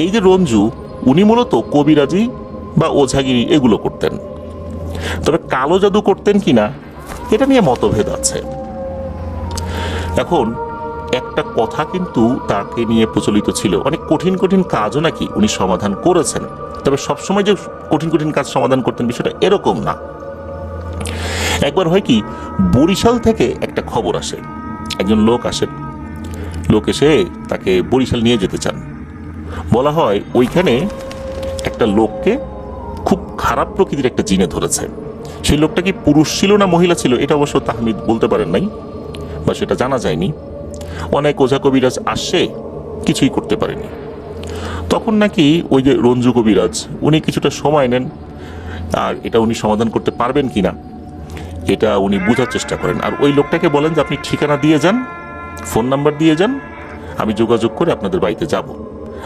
এই যে রঞ্জু, উনি মূলত কবিরাজি বা ওঝাগিরি এগুলো করতেন। তবে কালো জাদু করতেন কিনা এটা নিয়ে মতভেদ আছে। এখন একটা কথা কিন্তু তাকে নিয়ে প্রচলিত ছিল, অনেক কঠিন কঠিন কাজও নাকি উনি সমাধান করেছেন। তবে সবসময় যে কঠিন কঠিন কাজ সমাধান করতেন বিষয়টা এরকম না। একবার হয় কি, বরিশাল থেকে একটা খবর আসে, একজন লোক আসেন, লোক এসে তাকে বরিশাল নিয়ে যেতে চান। বলা হয় ওইখানে একটা লোককে খুব খারাপ প্রকৃতির একটা জিনে ধরেছে। সেই লোকটা কি পুরুষ ছিল না মহিলা ছিল এটা অবশ্য তাহমিদ বলতে পারেন নাই, বা সেটা জানা যায়নি। অনেক ওঝা কবিরাজ আসছে, কিছুই করতে পারেনি। তখন নাকি ওই যে রঞ্জু কবিরাজ উনি কিছুটা সময় নেন, আর এটা উনি সমাধান করতে পারবেন কিনা এটা উনি বোঝার চেষ্টা করেন। আর ওই লোকটাকে বলেন যে আপনি ঠিকানা দিয়ে যান, ফোন নাম্বার দিয়ে যান, আমি যোগাযোগ করে আপনাদের বাড়িতে যাব,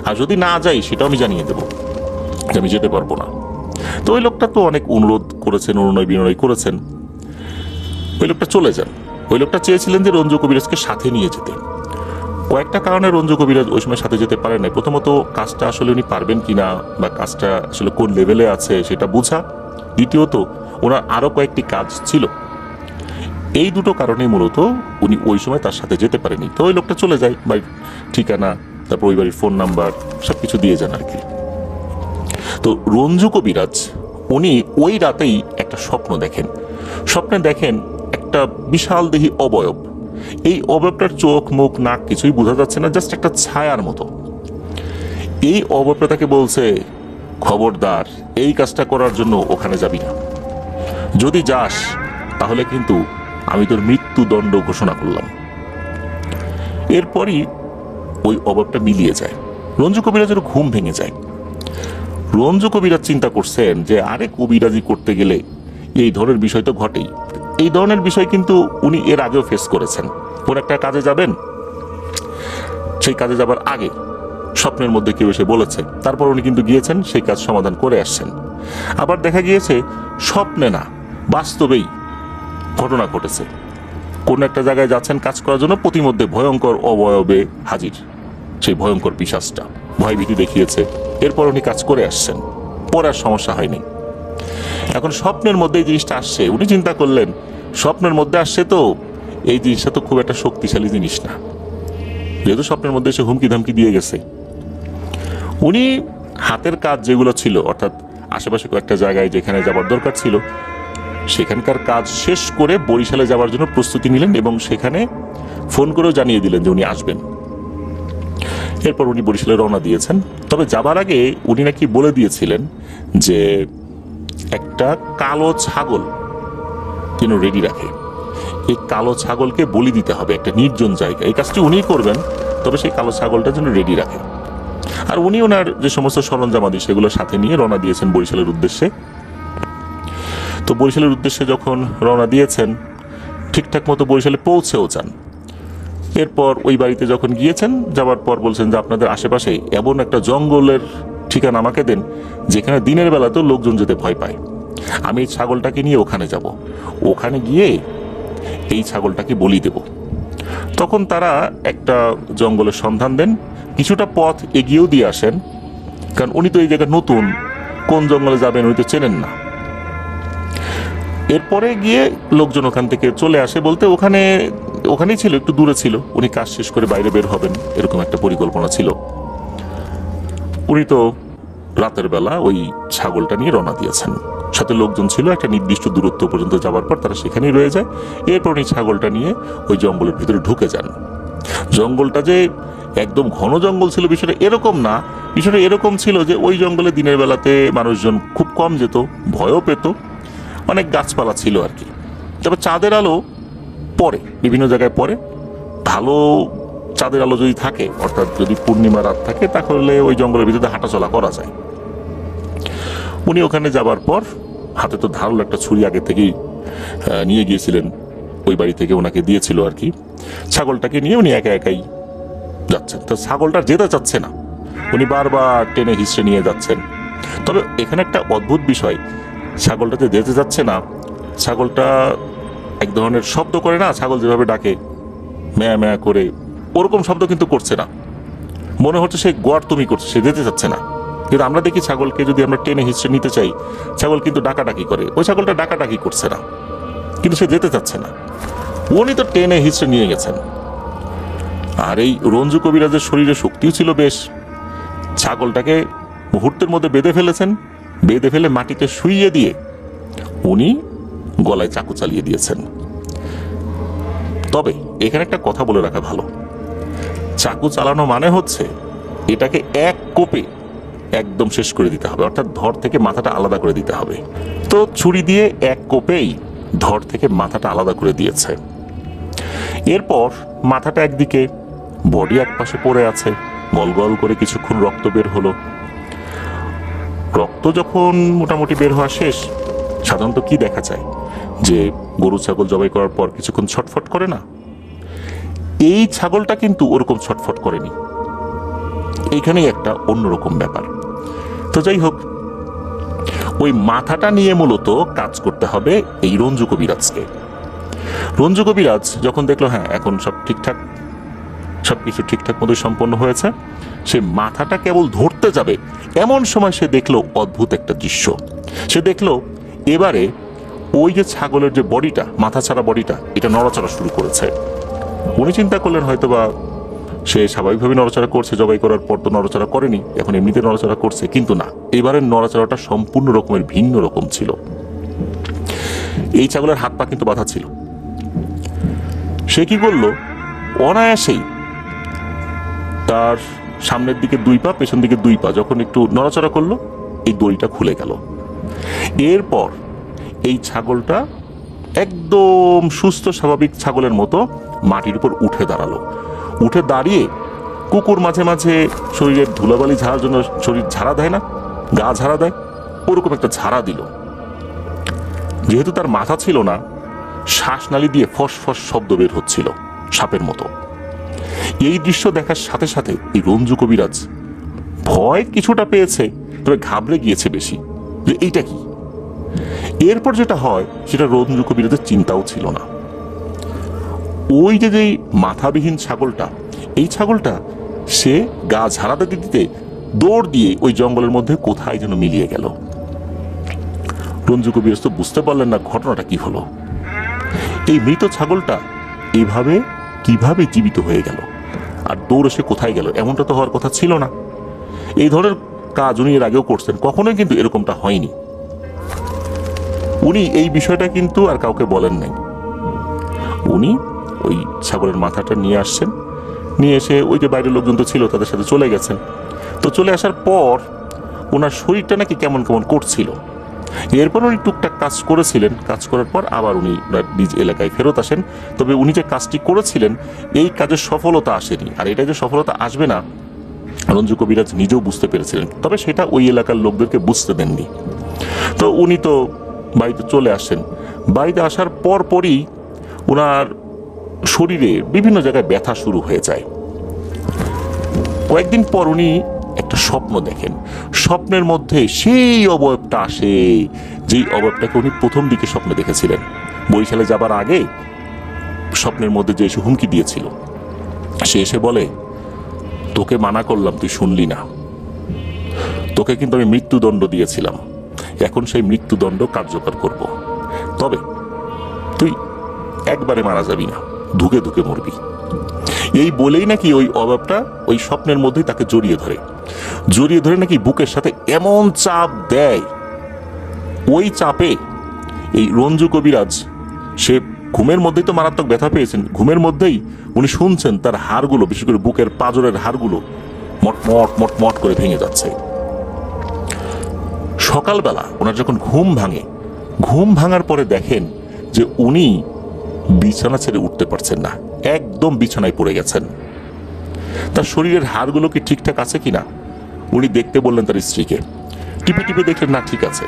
আর যদি না যাই সেটাও আমি জানিয়ে দেবো যে আমি যেতে পারবো না। তো ওই লোকটা তো অনেক অনুরোধ করেছেন, অনুনয় বিনয় করেছেন, ওই লোকটা চলে যান। ওই লোকটা চেয়েছিলেন যে রঞ্জু কবিরাজকে সাথে নিয়ে যেতে। কয়েকটা কারণে রঞ্জু কবিরাজ ওই সময় সাথে যেতে পারেন নাই। প্রথমত কাজটা আসলে উনি পারবেন কিনা বা কাজটা আসলে কোন লেভেলে আছে সেটা বোঝা। দ্বিতীয়ত ওনার আরো কয়েকটি কাজ ছিল। এই দুটো কারণেই মূলত উনি ওই সময় তার সাথে যেতে পারেনি। তো ওই লোকটা চলে যায়, বাড়ির ঠিকানা, তারপর ওই বাড়ির ফোন নাম্বার সবকিছু দিয়ে যান আর কি। তো রঞ্জু কবিরাজ উনি ওই রাতেই একটা স্বপ্ন দেখেন। স্বপ্নে দেখেন একটা বিশাল দেহী অবয়ব। এই অবয়বটার চোখ মুখ নাক কিছুই বোঝা যাচ্ছে না, জাস্ট একটা ছায়ার মতো। এই অবয়বটা তাকে বলছে, খবরদার এই কাজটা করার জন্য ওখানে যাবি না, যদি যাস তাহলে কিন্তু আমি তোর মৃত্যুদণ্ড ঘোষণা করলাম। এরপরই ওই অবয়বটা মিলিয়ে যায়। রঞ্জু কবিরাজের ঘুম ভেঙে যায়। রঞ্জু কবিরাজ চিন্তা করছেন যে আরে কবিরাজি করতে গেলে এই ধরনের বিষয় তো ঘটেই। এই ধরনের বিষয় কিন্তু উনি এর আগেও ফেস করেছেন। কোন একটা কাজে যাবেন, সেই কাজে যাবার আগে স্বপ্নের মধ্যে কেউ এসে বলেছে, তারপর উনি কিন্তু গিয়েছেন, সেই কাজ সমাধান করে আসছেন। আবার দেখা গিয়েছে স্বপ্নে না, বাস্তবেই ঘটনা ঘটেছে। কোন একটা জায়গায় যাচ্ছেন কাজ করার জন্য, প্রতিমধ্যে ভয়ঙ্কর অবয়বে হাজির সেই ভয়ঙ্কর পিশাচটা, ভয়ভীতি দেখিয়েছে। এরপর উনি কাজ করে আসছেন, পরে আর সমস্যা হয়নি। এখন স্বপ্নের মধ্যে এই জিনিসটা আসছে, উনি চিন্তা করলেন স্বপ্নের মধ্যে আসছে তো এই জিনিসটা তো খুব একটা শক্তিশালী জিনিস না, যেহেতু স্বপ্নের মধ্যে এসে হুমকি ধামকি দিয়ে গেছে। উনি হাতের কাজ যেগুলো ছিল, অর্থাৎ আশেপাশে কয়েকটা জায়গায় যেখানে যাবার দরকার ছিল সেখানকার কাজ শেষ করে বরিশালে যাওয়ার জন্য প্রস্তুতি নিলেন, এবং সেখানে ফোন করেও জানিয়ে দিলেন যে উনি আসবেন। এরপর উনি বরিশালে রওনা দিয়েছেন। তবে যাবার আগে উনি নাকি বলে দিয়েছিলেন যে একটা কালো ছাগল যেন রেডি রাখে। এই কালো ছাগলকে বলি দিতে হবে একটা নির্জন জায়গায়। এই কাজটি উনিই করবেন, তবে সেই কালো ছাগলটা যেন রেডি রাখে। আর উনি ওনার যে সমস্ত সরঞ্জামাদি সেগুলো সাথে নিয়ে রওনা দিয়েছেন বরিশালের উদ্দেশ্যে। তো বরিশালের উদ্দেশ্যে যখন রওনা দিয়েছেন, ঠিকঠাক মতো বরিশালে পৌঁছেও যান। এরপর ওই বাড়িতে যখন গিয়েছেন, যাওয়ার পর বলছেন যে আপনাদের আশেপাশে এমন একটা জঙ্গলের ঠিকানা আমাকে দেন যেখানে দিনের বেলাতেও লোকজন যেতে ভয় পায়। আমি এই ছাগলটাকে নিয়ে ওখানে যাব, ওখানে গিয়ে এই ছাগলটাকে বলি দেব। তখন তারা একটা জঙ্গলের সন্ধান দেন, কিছুটা পথ এগিয়েও দিয়ে আসেন, কারণ উনি তো এই জায়গায় নতুন, কোন জঙ্গলে যাবেন উনি তো চেনেন না। এরপরে গিয়ে লোকজন ওখান থেকে চলে আসে, বলতে ওখানেই ছিল, একটু দূরে ছিল। উনি কাজ শেষ করে বাইরে বের হবেন এরকম একটা পরিকল্পনা ছিল। উনি তো রাতের বেলা ওই ছাগলটা নিয়ে রওনা দিয়েছেন, সাথে লোকজন ছিল। একটা নির্দিষ্ট দূরত্ব পর্যন্ত যাওয়ার পর তারা সেখানেই রয়ে যায়। এরপর উনি ছাগলটা নিয়ে ওই জঙ্গলের ভিতরে ঢুকে যান। জঙ্গলটা যে একদম ঘন জঙ্গল ছিল বিষয়টা এরকম না, বিষয়টা এরকম ছিল যে ওই জঙ্গলে দিনের বেলাতে মানুষজন খুব কম যেত, ভয়ও পেত, অনেক গাছপালা ছিল আর কি। তবে চাঁদের আলো পড়ে, বিভিন্ন জায়গায় পড়ে। ভালো চাঁদের আলো যদি থাকে, অর্থাৎ যদি পূর্ণিমা রাত থাকে, তাহলে ওই জঙ্গলের ভিতরে হাঁটাচলা করা যায়। উনি ওখানে যাবার পর হাতে তো ধারালো একটা ছুরি আগে থেকেই নিয়ে গিয়েছিলেন, ওই বাড়ি থেকে ওনাকে দিয়েছিল আর কি। ছাগলটাকে নিয়ে উনি একা একাই যাচ্ছেন। তো ছাগলটা যেতে চাচ্ছে না, উনি বারবার টেনে হিসড়ে নিয়ে যাচ্ছেন। তবে এখানে একটা অদ্ভুত বিষয়, ছাগলটা যে যেতে যাচ্ছে না, ছাগলটা এক ধরনের শব্দ করে না, ছাগল যেভাবে ডাকে ম্যা ম্যা করে, ওরকম শব্দ কিন্তু করছে না। মনে হচ্ছে সে গোয়ার তুমি করছে, সে যেতে চাচ্ছে না। কিন্তু আমরা দেখি ছাগলকে যদি আমরা টেনে হিস্ট্রি নিতে চাই, ছাগল কিন্তু ডাকাডাকি করে। ওই ছাগলটা ডাকাডাকি করছে না, কিন্তু সে যেতে চাচ্ছে না। উনি তো টেনে হিস্ট্রি নিয়ে গেছেন। আর এই রঞ্জু কবিরাজের শরীরে শক্তিও ছিল বেশ। ছাগলটাকে মুহূর্তের মধ্যে বেঁধে ফেলেছেন, বেঁধে ফেলে মাটিতে শুইয়ে দিয়ে উনি গলায় চাকু চালিয়ে দিয়েছেন। তবে এখানে একটা কথা বলে রাখা ভালো, চাকু চালানো মানে হচ্ছে এটাকে এক কোপে একদম শেষ করে দিতে হবে, অর্থাৎ ধড় থেকে মাথাটা আলাদা করে দিতে হবে। তো ছুরি দিয়ে এক কোপেই ধড় থেকে মাথাটা আলাদা করে দিয়েছে। এরপর মাথাটা একদিকে, বডি এক পাশে পড়ে আছে, গল গল করে কিছুক্ষণ রক্ত বের হলো। রক্ত যখন মোটামুটি বের হওয়া শেষ, সাধারণত কি দেখা যায় যে গরু ছাগল জবাই করার পর কিছুক্ষণ ছটফট করে না, এই ছাগলটা কিন্তু ওরকম ছটফট করেনি। এইখানেই একটা অন্যরকম ব্যাপার। তো যাই হোক, ওই মাথাটা নিয়ে মূলত কাজ করতে হবে এই রঞ্জু কবিরাজকে। রঞ্জু কবিরাজ যখন দেখলো হ্যাঁ এখন সব ঠিকঠাক, সবকিছু ঠিকঠাক মতো সম্পন্ন হয়েছে, সে মাথাটা কেবল ধরতে যাবে, এমন সময় সে দেখলো অদ্ভুত একটা দৃশ্য। সে দেখলো এবারে ওই যে ছাগলের যে বডিটা, মাথা ছাড়া বডিটা, এটা নড়াচড়া শুরু করেছে। উনি চিন্তা করলেন হয়তোবা সে স্বাভাবিকভাবে নড়াচড়া করছে, জবাই করার পর তো নড়াচড়া করেনি, এখন এমনিতে নড়াচড়া করছে। কিন্তু না, এবারের নড়াচড়াটা সম্পূর্ণ রকমের ভিন্ন রকম ছিল। এই ছাগলের হাত পা কিন্তু বাঁধা ছিল। সে কি করলো, অনায়াসেই তার সামনের দিকে 2 পা, পেছন দিকে 2 পা যখন একটু নড়াচড়া করলো, এই দড়িটা খুলে গেল। এরপর এই ছাগলটা একদম সুস্থ স্বাভাবিক ছাগলের মতো মাটির উপর উঠে দাঁড়ালো। উঠে দাঁড়িয়ে কুকুর মাঝে মাঝে শরীরের ধুলাবালি ঝাড়ার জন্য শরীর ঝাড়া দেয় না, গা ঝাড়া দেয়, ওরকম একটা ঝাড়া দিল। যেহেতু তার মাথা ছিল না, শ্বাসনালী দিয়ে ফস ফস শব্দ বের হচ্ছিল সাপের মতো। এই দৃশ্য দেখার সাথে সাথে এই রঞ্জু কবিরাজ ভয় কিছুটা পেয়েছে, তবে ঘাবড়ে গিয়েছে বেশি যে এইটা কি। এরপর যেটা হয় সেটা রঞ্জু কবিরাজের চিন্তাও ছিল না। ওই যে যেই মাথাবিহীন ছাগলটা, এই ছাগলটা সে গা ঝাড়া দিতে দিতে দৌড় দিয়ে ওই জঙ্গলের মধ্যে কোথায় যেন মিলিয়ে গেল। রঞ্জু কবিরাজ তো বুঝতে পারলেন না ঘটনাটা কি হলো। এই মৃত ছাগলটা এভাবে কিভাবে জীবিত হয়ে গেল, আর দৌড়ে সে কোথায় গেল, এমনটা তো হওয়ার কথা ছিল না। এই ধরনের কাজ উনি এর আগেও করছেন, কখনোই কিন্তু এরকমটা হয়নি। উনি এই বিষয়টা কিন্তু আর কাউকে বলেন নাই। উনি ওই ছাগলের মাথাটা নিয়ে আসছেন, নিয়ে এসে ওই যে বাইরের লোকজন তো ছিল তাদের সাথে চলে গেছেন। তো চলে আসার পর ওনার শরীরটা নাকি কেমন কেমন করছিল। এরপর উনি টুকটাক কাজ করেছিলেন, কাজ করার পর আবার উনি নিজ এলাকায় ফেরত আসেন। তবে উনি যে কাজটি করেছিলেন এই কাজের সফলতা আসেনি, আর এটা যে সফলতা আসবে না রঞ্জু কবিরাজ নিজেও বুঝতে পেরেছিলেন, তবে সেটা ওই এলাকার লোকদেরকে বুঝতে দেননি। তো উনি তো বাড়িতে চলে আসেন। বাড়িতে আসার পরই ওনার শরীরে বিভিন্ন জায়গায় ব্যথা শুরু হয়ে যায়। কয়েকদিন পর উনি একটা স্বপ্ন দেখেন। স্বপ্নের মধ্যে সেই অবয়বটা আসে, যেই অবয়বটাকে উনি প্রথম দিকে স্বপ্নে দেখেছিলেন। বরিশালে যাবার আগে স্বপ্নের মধ্যে যে এসে হুমকি দিয়েছিল, সে এসে বলে, তোকে মানা করলাম, তুই শুনলি না, তোকে কিন্তু আমি মৃত্যুদণ্ড দিয়েছিলাম, এখন সেই মৃত্যুদণ্ড কার্যকর করব, তবে তুই একবারে মারা যাবি না, ধুকে ধুকে মরবি। এই বলেই নাকি ওই অভাবটা ওই স্বপ্নের মধ্যেই তাকে জড়িয়ে ধরে নাকি বুকের সাথে এমন চাপ দেয়, ওই চাপে এই রঞ্জু কবিরাজ সে ঘুমের মধ্যেই তো মারাত্মক ব্যথা পেয়েছেন। ঘুমের মধ্যেই উনি শুনছেন তার হাড়গুলো, বিশেষ করে বুকের পাঁজরের হাড়গুলো মটমট মটমট করে ভেঙে যাচ্ছে। সকালবেলা ওনার যখন ঘুম ভাঙে, ঘুম ভাঙার পরে দেখেন যে উনি বিছানা ছেড়ে উঠতে পারছেন না, একদম বিছানায় পড়ে গেছেন। তার শরীরের হাড়গুলো কি ঠিকঠাক আছে কিনা উনি দেখতে বললেন তার স্ত্রীকে। টিপে টিপে দেখলেন না, ঠিক আছে,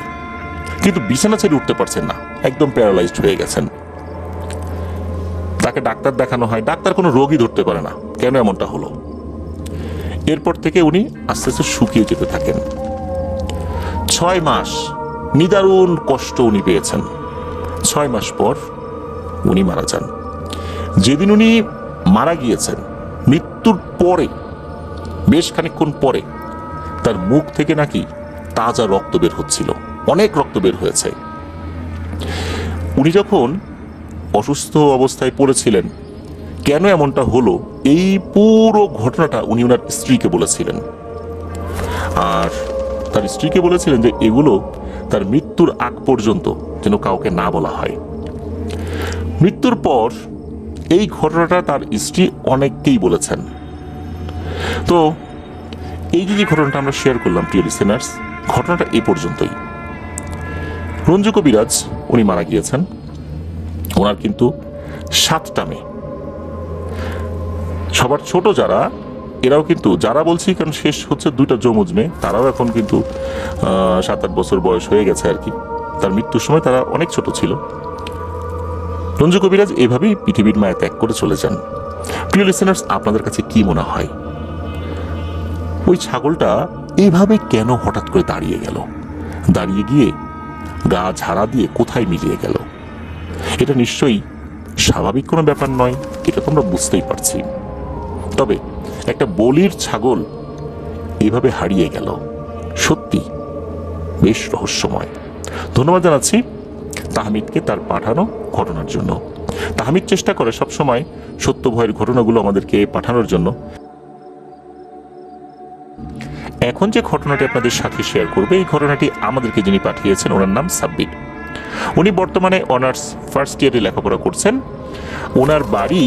কিন্তু বিছানা ছেড়ে উঠতে পারছেন না, একদম প্যারালাইজড হয়ে গেছেন। তাকে ডাক্তার দেখানো হয়, ডাক্তার কোনো রোগই ধরতে পারে না কেন এমনটা হলো। এরপর থেকে উনি আস্তে আস্তে শুকিয়ে যেতে থাকেন। 6 মাস নিদারুণ কষ্ট উনি পেয়েছেন। 6 মাস পর উনি মারা যান। যেদিন উনি মারা গিয়েছেন, মৃত্যুর পরে বেশ খানিকক্ষণ পরে তার মুখ থেকে নাকি তাজা রক্ত বের হচ্ছিল, অনেক রক্ত বের হয়েছে। উনি যখন অসুস্থ অবস্থায় পড়েছিলেন, কেন এমনটা হলো এই পুরো ঘটনাটা উনি ওনার স্ত্রীকে বলেছিলেন। আর তার স্ত্রীকে বলেছিলেন যে এগুলো তার মৃত্যুর আগ পর্যন্ত যেন কাউকে না বলা হয়। মৃত্যুর পর এই ঘটনাটা তার স্ত্রী অনেককেই বলেছেন। তো এই যে ঘটনাটা আমরা শেয়ার করলাম প্রিয় লিসেনার্স, ঘটনাটা এই পর্যন্তই। রঞ্জু কবিরাজ উনি মারা গিয়েছেন। ওনার কিন্তু 7টা মেয়ে। সবার ছোট যারা, এরাও কিন্তু, যারা বলছি কারণ শেষ হচ্ছে 2টা যমজ মেয়ে, তারাও এখন কিন্তু 7-8 বছর বয়স হয়ে গেছে আর কি। তার মৃত্যুর সময় তারা অনেক ছোট ছিল। রঞ্জু কবিরাজ এভাবেই পৃথিবীর মায়া ত্যাগ করে চলে যান। প্রিয় লিসেনার্স, আপনাদের কাছে কি মনে হয় ওই ছাগলটা এইভাবে কেন হঠাৎ করে দাঁড়িয়ে গেল, দাঁড়িয়ে গিয়ে গা ঝাড়া দিয়ে কোথায় মিলিয়ে গেল? এটা নিশ্চয়ই স্বাভাবিক কোনো ব্যাপার নয়, এটা তো আমরা বুঝতেই পারছি। তবে একটা বলির ছাগল এভাবে হারিয়ে গেল, সত্যি বেশ রহস্যময়। ধন্যবাদ জানাচ্ছি তাহমিদকে তার পাঠানো ঘটনার জন্য। তাহমিদ চেষ্টা করে সবসময় সত্য ভয়ের ঘটনাগুলো আমাদেরকে পাঠানোর জন্য। এখন যে ঘটনাটি আপনাদের সাথে শেয়ার করবে, এই ঘটনাটি আমাদেরকে যিনি পাঠিয়েছেন ওনার নাম সাব্বির। উনি বর্তমানে অনার্স ফার্স্ট ইয়ারে লেখাপড়া করছেন। ওনার বাড়ি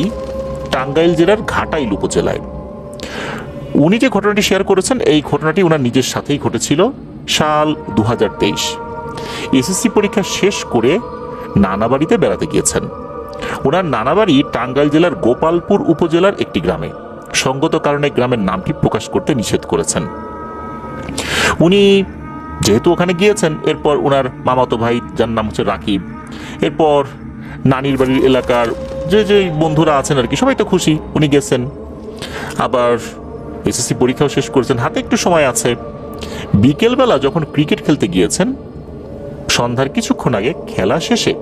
টাঙ্গাইল জেলার ঘাটাইল উপজেলায়। উনি যে ঘটনাটি শেয়ার করেছেন এই ঘটনাটি ওনার নিজের সাথেই ঘটেছিল সাল 2023। এসএসসি পরীক্ষা শেষ করে নানা বাড়িতে বেড়াতে গিয়েছেন। ওনার নানা বাড়ি টাঙ্গাইল জেলার গোপালপুর উপজেলার একটি গ্রামে। সঙ্গত কারণে গ্রামের নামটি প্রকাশ করতে নিষেধ করেছেন। উনি যেহেতু ওখানে গিয়েছেন, এরপর ওনার মামাতো ভাই যার নাম হচ্ছে রাকিব, এরপর নানির বাড়ির এলাকার যে যে বন্ধুরা আছেন আর কি, সবাই তো খুশি উনি গেছেন। আবার এসএসসি পরীক্ষাও শেষ করেছেন, হাতে একটু সময় আছে। বিকেলবেলা যখন ক্রিকেট খেলতে গিয়েছেন, সন্ধ্যার কিছুক্ষণ আগে খেলা শেষে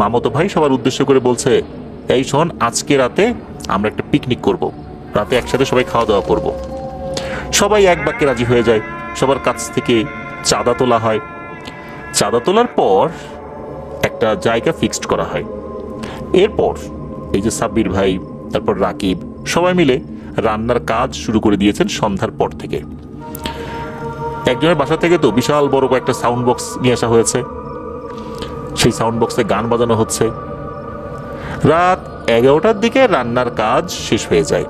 মামাতো ভাই সবার উদ্দেশ্য করে বলছে, এই শোন, আজকে রাতে আমরা একটা পিকনিক করব, রাতে একসাথে সবাই খাওয়া দাওয়া করব। সবাই এক বাক্যে রাজি হয়ে যায়। সবার কাছ থেকে চাঁদা তোলা হয়। চাঁদা তোলার পর একটা জায়গা ফিক্সড করা হয়। এরপর এই যে সাব্বির ভাই, তারপর রাকিব, সবাই মিলে রান্নার কাজ শুরু করে দিয়েছেন সন্ধ্যার পর থেকে। একজনের বাসা থেকে তো বিশাল বড় একটা সাউন্ড বক্স নিয়ে আসা হয়েছে। সেই সাউন্ড বক্সে গান বাজানো হচ্ছে। রাত 11টার দিকে রান্নার কাজ শেষ হয়ে যায়।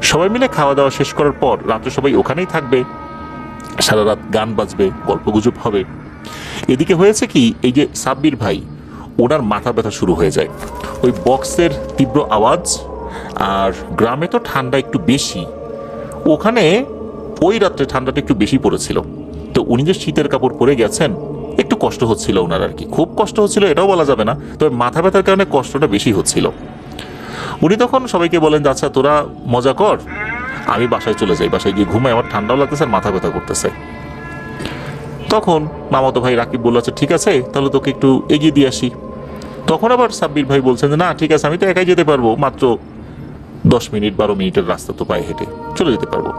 সবাই মিলে খাওয়া দাওয়া শেষ করার পর রাত্রে সবাই ওখানেই থাকবে, সারা রাত গান বাজবে, গল্পগুজব হবে। এদিকে হয়েছে কি, এই যে সাব্বির ভাই, ওনার মাথা ব্যথা শুরু হয়ে যায় ওই বক্সের তীব্র আওয়াজ। আর গ্রামে তো ঠান্ডা একটু বেশি, ওখানে ওই রাত্রে ঠান্ডাটা একটু বেশি পড়েছিল। তো উনি যে শীতের কাপড় পরে গেছেন, একটু কষ্ট হচ্ছিল ওনার আর কি। খুব কষ্ট হচ্ছিল এটাও বলা যাবে না, তবে মাথা ব্যথার কারণে কষ্টটা বেশি হচ্ছিল। উনি তখন সবাইকে বলেন, আচ্ছা তোরা মজা কর, আমি বাসায় চলে যাই, বাসায় গিয়ে ঘুমাই, আমার ঠান্ডাও লাগতেছে আর মাথা ব্যথা করতেছে। তখন মামাতো ভাই রাকিব বলল, আচ্ছা ঠিক আছে, তাহলে তোকে একটু এগিয়ে দিয়ে আসি। তখন আবার সাব্বির ভাই বলছেন যে না ঠিক আছে, আমি তো একাই যেতে পারবো, মাত্র 10 মিনিট 12 মিনিটের রাস্তা তো পায়ে হেঁটে চলে যেতে পারবো।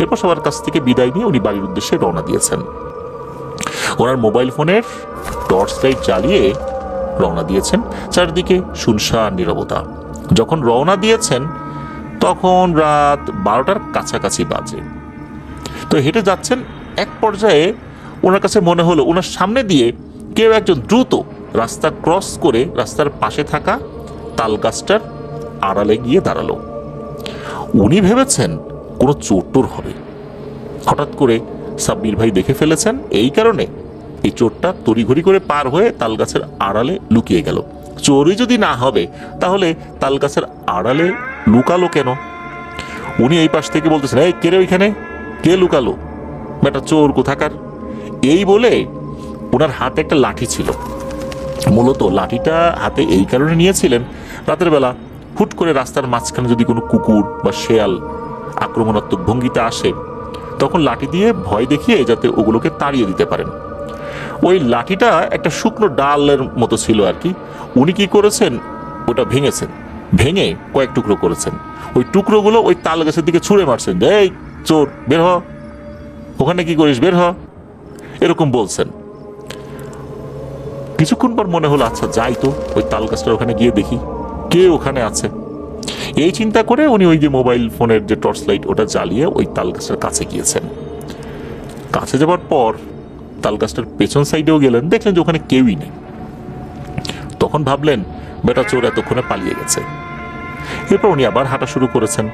এরপর সবার কাছ থেকে বিদায় নিয়ে উনি বাড়ির উদ্দেশ্যে রওনা দিয়েছেন। ওনার মোবাইল ফোনের টর্চ লাইট জ্বালিয়ে রওনা দিয়েছেন। চারদিকে শুনশান নীরবতা। যখন রওনা দিয়েছেন তখন রাত 12টার কাছাকাছি বাজে। তো হেঁটে যাচ্ছেন, এক পর্যায়ে ওনার কাছে মনে হলো ওনার সামনে দিয়ে কেউ একজন দ্রুত রাস্তা ক্রস করে রাস্তার পাশে থাকা তাল গাছটার আড়ালে গিয়ে দাঁড়ালো। উনি ভেবেছেন কোনো চোর হবে। হঠাৎ করে সাব্বির ভাই দেখে ফেলেছেন, এই কারণে এই চোরটা তড়িঘড়ি করে পার হয়ে তাল গাছের আড়ালে লুকিয়ে গেল। চোরই যদি না হবে তাহলে তাল গাছের আড়ালে লুকালো কেন? উনি এই পাশ থেকে বলতেছেন, এই কে রে ওইখানে, কে লুকালো, বেটা চোর কোথাকার। এই বলে ওনার হাতে একটা লাঠি ছিল। মূলত লাঠিটা হাতে এই কারণে নিয়েছিলেন, রাতের বেলা হুট করে রাস্তার মাঝখানে যদি কোনো কুকুর বা শেয়াল আক্রমণাত্মক ভঙ্গিতে আসে, তখন লাঠি দিয়ে ভয় দেখিয়ে যাতে ওগুলোকে তাড়িয়ে দিতে পারেন। ওই লাঠিটা একটা শুকনো ডালের মতো ছিল আর কি। উনি কি করেছেন, ওটা ভেঙেছেন, ভেঙে কয়েক টুকরো করেছেন। ওই টুকরোগুলো ওই তাল গাছের দিকে ছুঁড়ে মারছেন, এই চোর, বের হ, ওখানে কি করিস, বের হ, এরকম বলছেন। কিছুক্ষণ পর মনে হলো আচ্ছা যাই তো ওই তাল গাছটার ওখানে গিয়ে দেখি কে ওখানে আছে। এই চিন্তা করে উনি ওই যে মোবাইল ফোনের যে টর্চ লাইট ওটা জ্বালিয়ে ওই তাল গাছটার কাছে গিয়েছেন। কাছে যাবার পর তাল গাছটার পেছন সাইডেও গেলেন, দেখলেন যে ওখানে কেউই নেই। তখন ভাবলেন বেটা চোর এতক্ষণে পালিয়ে গেছে। এরপর উনি আবার হাঁটা শুরু করেছেন।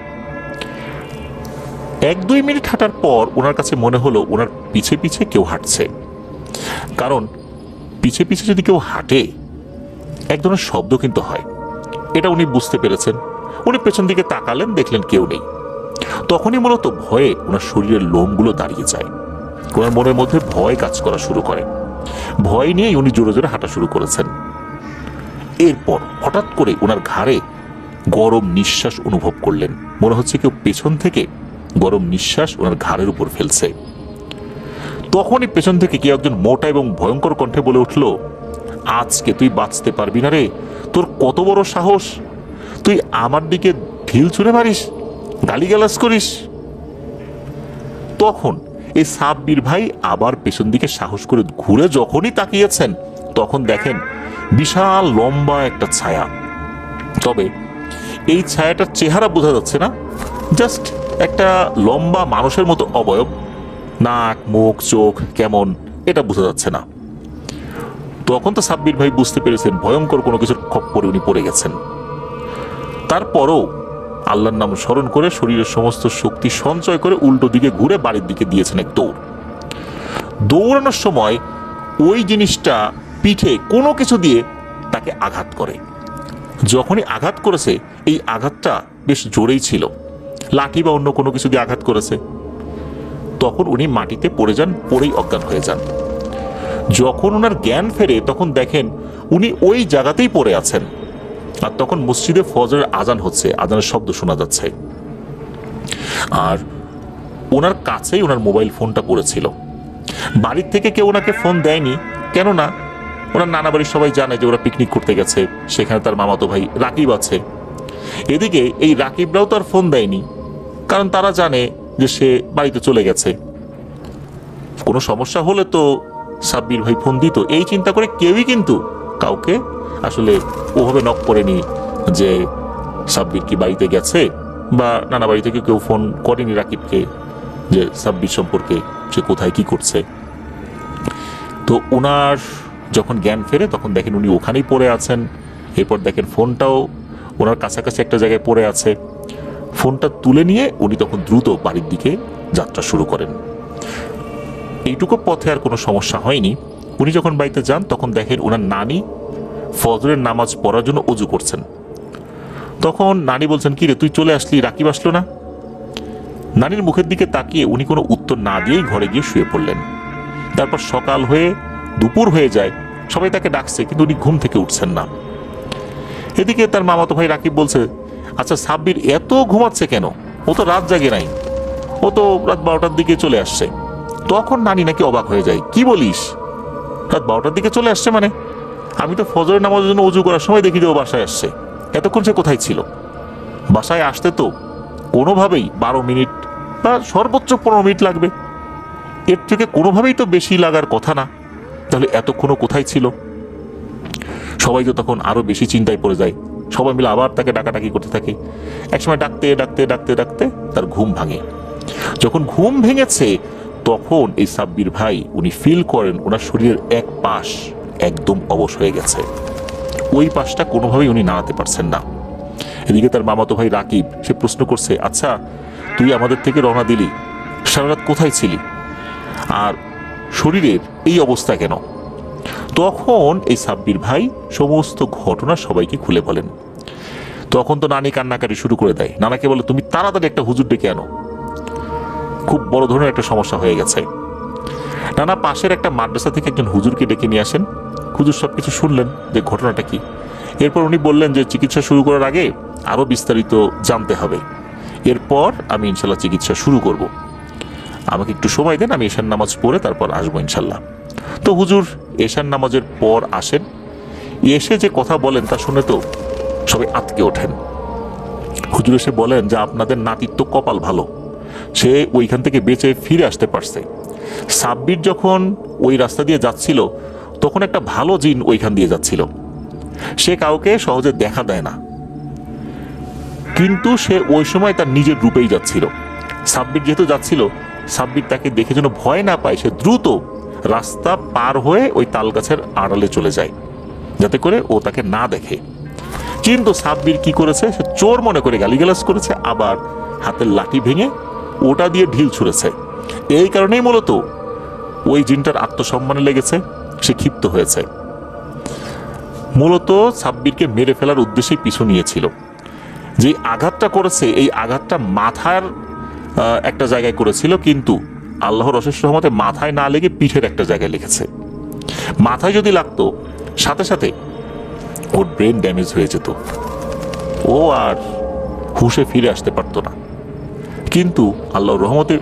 1-2 মিনিট হাঁটার পর ওনার কাছে মনে হলো ওনার পিছে পিছে কেউ হাঁটছে। কারণ পিছে পিছে যদি কেউ হাঁটে এক ধরনের শব্দ কিন্তু হয়, এটা উনি বুঝতে পেরেছেন। উনি পেছন দিকে তাকালেন, দেখলেন কেউ নেই। তখনই মূলত ভয়ে ওনার শরীরের লোমগুলো দাঁড়িয়ে যায়, ওনার মনের মধ্যে ভয় কাজ করা শুরু করে। ভয় নিয়েই উনি জোরে জোরে হাঁটা শুরু করেছেন। এরপর হঠাৎ করে ওনার ঘাড়ে গরম নিঃশ্বাস অনুভব করলেন, মনে হচ্ছে কেউ পেছন থেকে গরম নিঃশ্বাস ওনার ঘাড়ের উপর ফেলছে। তখনই পেছন থেকে কেউ একজন মোটা এবং ভয়ঙ্কর কণ্ঠে বলে উঠল, আজকে তুই বাঁচতে পারবি না রে, তোর কত বড় সাহস, তুই আমার দিকে ঢিল ছুঁড়ে মারিস, গালিগালাজ করিস। তখন এই সাব্বির ভাই আবার পেছন দিকে সাহস করে ঘুরে যখনই তাকিয়েছেন তখন দেখেন বিশাল লম্বা একটা ছায়া। তবে এই ছায়াটার চেহারা বোঝা যাচ্ছে না, জাস্ট একটা লম্বা মানুষের মতো অবয়ব, নাক, মুখ, চোখ কেমন এটা বোঝা যাচ্ছে না। তখন তো সাব্বির ভাই বুঝতে পেরেছেন ভয়ঙ্কর কোনো কিছুর খপ্পরে উনি পড়ে গেছেন। তারপরও আল্লাহর নাম স্মরণ করে শরীরের সমস্ত শক্তি সঞ্চয় করে উল্টো দিকে ঘুরে বাড়ির দিকে দিয়েছেন এক দৌড়। দৌড়ানোর সময় ওই জিনিসটা পিঠে কোনো কিছু দিয়ে তাকে আঘাত করে। যখনই আঘাত করেছে এই আঘাতটা বেশ জোরেই ছিল, লাঠি বা অন্য কোনো কিছু দিয়ে আঘাত করেছে। তখন উনি মাটিতে পড়ে যান, পড়েই অজ্ঞান হয়ে যান। যখন ওনার জ্ঞান ফেরে তখন দেখেন উনি ওই জায়গাতেই পড়ে আছেন। আর তখন মসজিদে ফজরের আজান হচ্ছে, আজানের শব্দ শোনা যাচ্ছে। আর ওনার কাছেই ওনার মোবাইল ফোনটা পড়েছিল। বাড়ির থেকে কেউ ওনাকে ফোন দেয়নি, কেননা ওনার নানা বাড়ির সবাই জানে যে ওরা পিকনিক করতে গেছে, সেখানে তার মামাতো ভাই রাকিব আছে। এদিকে এই রাকিবরাও তার ফোন দেয়নি, কারণ তারা জানে যে সে বাড়িতে চলে গেছে। কোনো সমস্যা হলে তো সাব্বির ভাই ফোন দিত, এই চিন্তা করে কেউই কিন্তু কাউকে আসলে ওভাবে নক করেনি যে সাব্বির কি বাড়িতে গেছে, বা নানা বাড়ি থেকে কেউ ফোন করেনি রাকিবকে যে সাব্বির সম্পর্কে সে কোথায় কি করছে। তো ওনার যখন জ্ঞান ফেরে তখন দেখেন উনি ওখানেই পড়ে আছেন। এরপর দেখেন ফোনটাও ওনার কাছাকাছি একটা জায়গায় পড়ে আছে। ফোনটা তুলে নিয়ে উনি তখন দ্রুত বাড়ির দিকে যাত্রা শুরু করেন। এইটুকু পথে আর কোনো সমস্যা হয়নি। উনি যখন বাড়িতে যান তখন দেখেন ওনার নানি ফজরের নামাজ পড়ার জন্য অজু করছেন। তখন নানি বলছেন, কি রে তুই চলে আসলি, রাকিব আসলো না? নানির মুখের দিকে তাকিয়ে উনি কোনো উত্তর না দিয়েই ঘরে গিয়ে শুয়ে পড়লেন। তারপর সকাল হয়ে দুপুর হয়ে যায়, সবাই তাকে ডাকছে কিন্তু উনি ঘুম থেকে উঠছেন না। এদিকে তার মামাতো ভাই রাকিব বলছে, আচ্ছা সাব্বির এত ঘুমাচ্ছে কেন, ও তো রাত জাগে নাই, ও তো রাত 12টার দিকে চলে আসছে। তখন নানি নাকি অবাক হয়ে যায়, কি বলিস, রাত 12টার দিকে চলে আসছে মানে? আমি তো ফজরের নামাজের জন্য উজু করার সময় দেখি যে ও বাসায় আসছে, এতক্ষণ সে কোথায় ছিল? বাসায় আসতে তো কোনোভাবেই 12 মিনিট বা সর্বোচ্চ 15 মিনিট লাগবে, এর থেকে কোনোভাবেই তো বেশি লাগার কথা না, তাহলে এতক্ষণও কোথায় ছিল? সবাই তো তখন আরো বেশি চিন্তায় পড়ে যায়। সবাই মিলে আবার তাকে ডাকাডাকি করতে থাকে। একসময় ডাকতে ডাকতে ডাকতে ডাকতে তার ঘুম ভাঙে। যখন ঘুম ভেঙেছে তখন এই সাব্বির ভাই উনি ফিল করেন ওনার শরীরের এক পাশ একদম অবশ হয়ে গেছে, ওই পাশটা কোনোভাবেই উনি নাড়াতে পারছেন না। এদিকে তার মামাতো ভাই রাকিব সে প্রশ্ন করছে, আচ্ছা তুই আমাদের থেকে রওনা দিলি, সারা রাত কোথায় ছিলি, আর শরীরের এই অবস্থা কেন? তখন এই সাব্বির ভাই সমস্ত ঘটনা সবাইকে খুলে বলেন। তখন তো নানি কান্নাকাটি শুরু করে দেয়। নানাকে বলে, তুমি তাড়াতাড়ি একটা হুজুর ডেকে আনো, খুব বড় ধরনের একটা সমস্যা হয়ে গেছে। নানা পাশের একটা মাদ্রাসা থেকে একজন হুজুরকে ডেকে নিয়ে আসেন। হুজুর সবকিছু শুনলেন যে ঘটনাটা কি। এরপর উনি বললেন যে চিকিৎসা শুরু করার আগে আরো বিস্তারিত জানতে হবে, এরপর আমি ইনশাল্লাহ চিকিৎসা শুরু করব, আমাকে একটু সময় দেন, আমি এশার নামাজ পড়ে তারপর আসবো ইনশাল্লাহ। তো হুজুর এশার নামাজের পর আসেন, এসে যে কথা বলেন তা শুনে তো সবাই আতকে ওঠেন। হুজুর এসে বলেন যে আপনাদের নাতির তো কপাল ভালো, সে ওইখান থেকে বেঁচে ফিরে আসতে পারছে। সাব্বির যখন ওই রাস্তা দিয়ে যাচ্ছিল তখন একটা ভালো জিন ওইখান দিয়ে যাচ্ছিল। সে কাউকে সহজে দেখা দেয় না, কিন্তু সে ওই সময় তার নিজের রূপেই যাচ্ছিল। সাব্বির যেহেতু যাচ্ছিল, সাব্বির তাকে দেখে যেন ভয় না পায়, সে দ্রুত রাস্তা পার হয়ে ওই তাল গাছের আড়ালে চলে যায় যাতে করে ও তাকে না দেখে। কিন্তু সাব্বির কি করেছে, সে চোর মনে করে গালিগালাজ করেছে, আবার হাতের লাঠি ভেঙে ওটা দিয়ে ঢিল ছুঁড়েছে। এই কারণেই মূলত ওই জিনটার আত্মসম্মানে লেগেছে, সে ক্ষিপ্ত হয়েছে। মূলত সাব্বিরকে মেরে ফেলার উদ্দেশ্যেই পিছু নিয়েছিল। যে আঘাতটা করেছে এই আঘাতটা মাথার একটা জায়গায় করেছিল, কিন্তু আল্লাহর অশেষ রহমতে মাথায় না লেগে পিঠের একটা জায়গায় লেগেছে। মাথায় যদি লাগতো সাথে সাথে ওর ব্রেন ড্যামেজ হয়ে যেত, ও আর হুঁশে ফিরে আসতে পারতো না। কিন্তু আল্লাহর রহমতে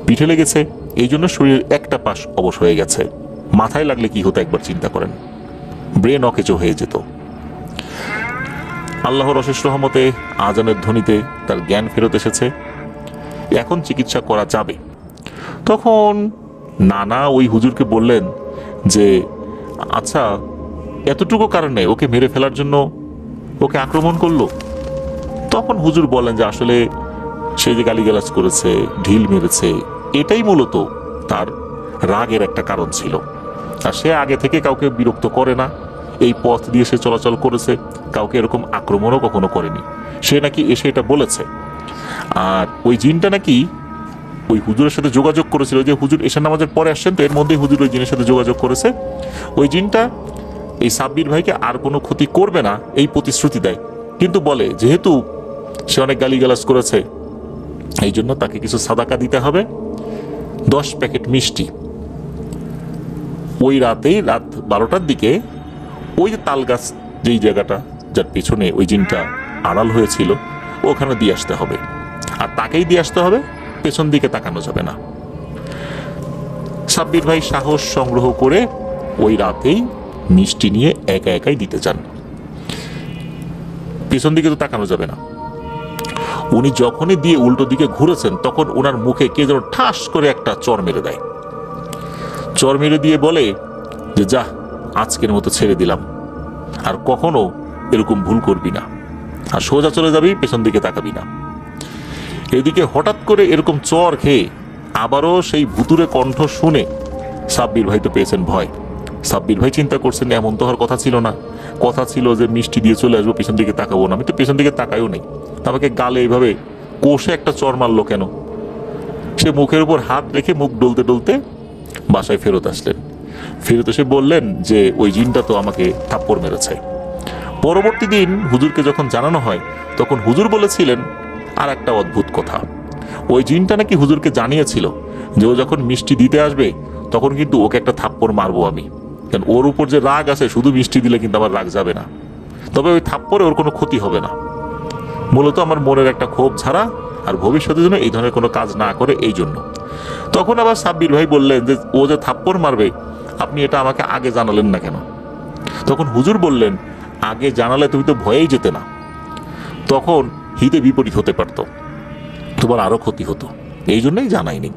পিঠে লেগেছে, এই জন্য শরীরের একটা পাশ অবশ হয়ে গেছে। মাথায় লাগলে কি হতো একবার চিন্তা করেন, ব্রেন অকেচো হয়ে যেত। আল্লাহর অশেষ রহমতে আজানের ধ্বনিতে তার জ্ঞান ফেরত এসেছে, এখন চিকিৎসা করা যাবে। তখন নানা ওই হুজুরকে বললেন যে আচ্ছা, এতটুকু কারণে ওকে মেরে ফেলার জন্য ওকে আক্রমণ করলো? তখন হুজুর বলেন যে আসলে সে যে গালিগালাজ করেছে, ঢিল মেরেছে, এটাই মূলত তার রাগের একটা কারণ ছিল। আর সে আগে থেকে কাউকে বিরক্ত করে না, এই পথ দিয়ে সে চলাচল করেছে, কাউকে এরকম আক্রমণও কখনো করেনি। সে নাকি এসে এটা বলেছে। আর ওই জিনটা নাকি ওই হুজুরের সাথে যোগাযোগ করেছিল, যে হুজুর এশার নামাজের পরে আসছেন, তো এর মধ্যেই হুজুর ওই জিনের সাথে যোগাযোগ করেছে। ওই জিনটা এই সাব্বির ভাইকে আর কোনো ক্ষতি করবে না এই প্রতিশ্রুতি দেয়, কিন্তু বলে যেহেতু সে অনেক গালিগালাজ করেছে এই জন্য তাকে কিছু সাদাকা দিতে হবে, 10 প্যাকেট মিষ্টি। ওই রাতেই রাত 12টার দিকে ওই যে তাল গাছ যেই জায়গাটা যার পেছনে ওই জিনটা আড়াল হয়েছিল ওখানে দিয়ে আসতে হবে, আর তাকেই দিয়ে আসতে হবে, পেছন দিকে তাকানো যাবে না। সাব্বির ভাই সাহস সংগ্রহ করে ওই রাতেই মিষ্টি নিয়ে একা একাই দিতে যান। পেছন দিকে তো তাকানো যাবে না। উনি যখনই দিয়ে উল্টো দিকে ঘুরেছেন তখন ওনার মুখে কে যেন ঠাস করে একটা চর মেরে দেয়। চর মেরে দিয়ে বলে যে যা, আজকের মতো ছেড়ে দিলাম, আর কখনো এরকম ভুল করবি না, আর সোজা চলে যাবি, পেছন দিকে তাকাবি না। এদিকে হঠাৎ করে এরকম চর খেয়ে আবারও সেই ভুতুরে কণ্ঠ শুনে সাব্বির ভাই তো পেয়েছেন ভয়। সাব্বির ভাই চিন্তা করছেন এমন তো হওয়ার কথা ছিল না, কথা ছিল যে মিষ্টি দিয়ে চলে আসবো, পেছন দিকে তাকাবো না। আমি তো পেছন দিকে তাকাইও নেই, আমাকে গালে এইভাবে কষে একটা চর মারলো কেন? সে মুখের উপর হাত রেখে মুখ ডলতে ডলতে বাসায় ফেরত আসলেন। ফেরত এসে বললেন যে ওই জিনটা তো আমাকে থাপ্পড় মেরেছে। পরবর্তী দিন হুজুরকে যখন জানানো হয় তখন হুজুর বলেছিলেন আর একটা অদ্ভুত কথা। ওই জিনটা নাকি হুজুরকে জানিয়েছিল যে ও যখন মিষ্টি দিতে আসবে তখন কিন্তু ওকে একটা থাপ্পড় মারবো আমি, কারণ ওর উপর যে রাগ আছে শুধু মিষ্টি দিলে কিন্তু আমার রাগ যাবে না, তবে ওই থাপ্পড়ে ওর কোনো ক্ষতি হবে না। মূলত আমার মনের একটা ক্ষোভ ছাড়া আর ভবিষ্যতের জন্য এই ধরনের কোনো কাজ না করে, এই জন্য। তখন আবার সাব্বির ভাই বললেন যে ও যে থাপ্পড় মারবে আপনি এটা আমাকে আগে জানালেন না কেন? তখন হুজুর বললেন আগে জানালে তুমি তো ভয়েই যেতে না, তখন হিতে বিপরীত হতে পারতো, তোমার আরো ক্ষতি হতো, এই জন্যই জানাইনি।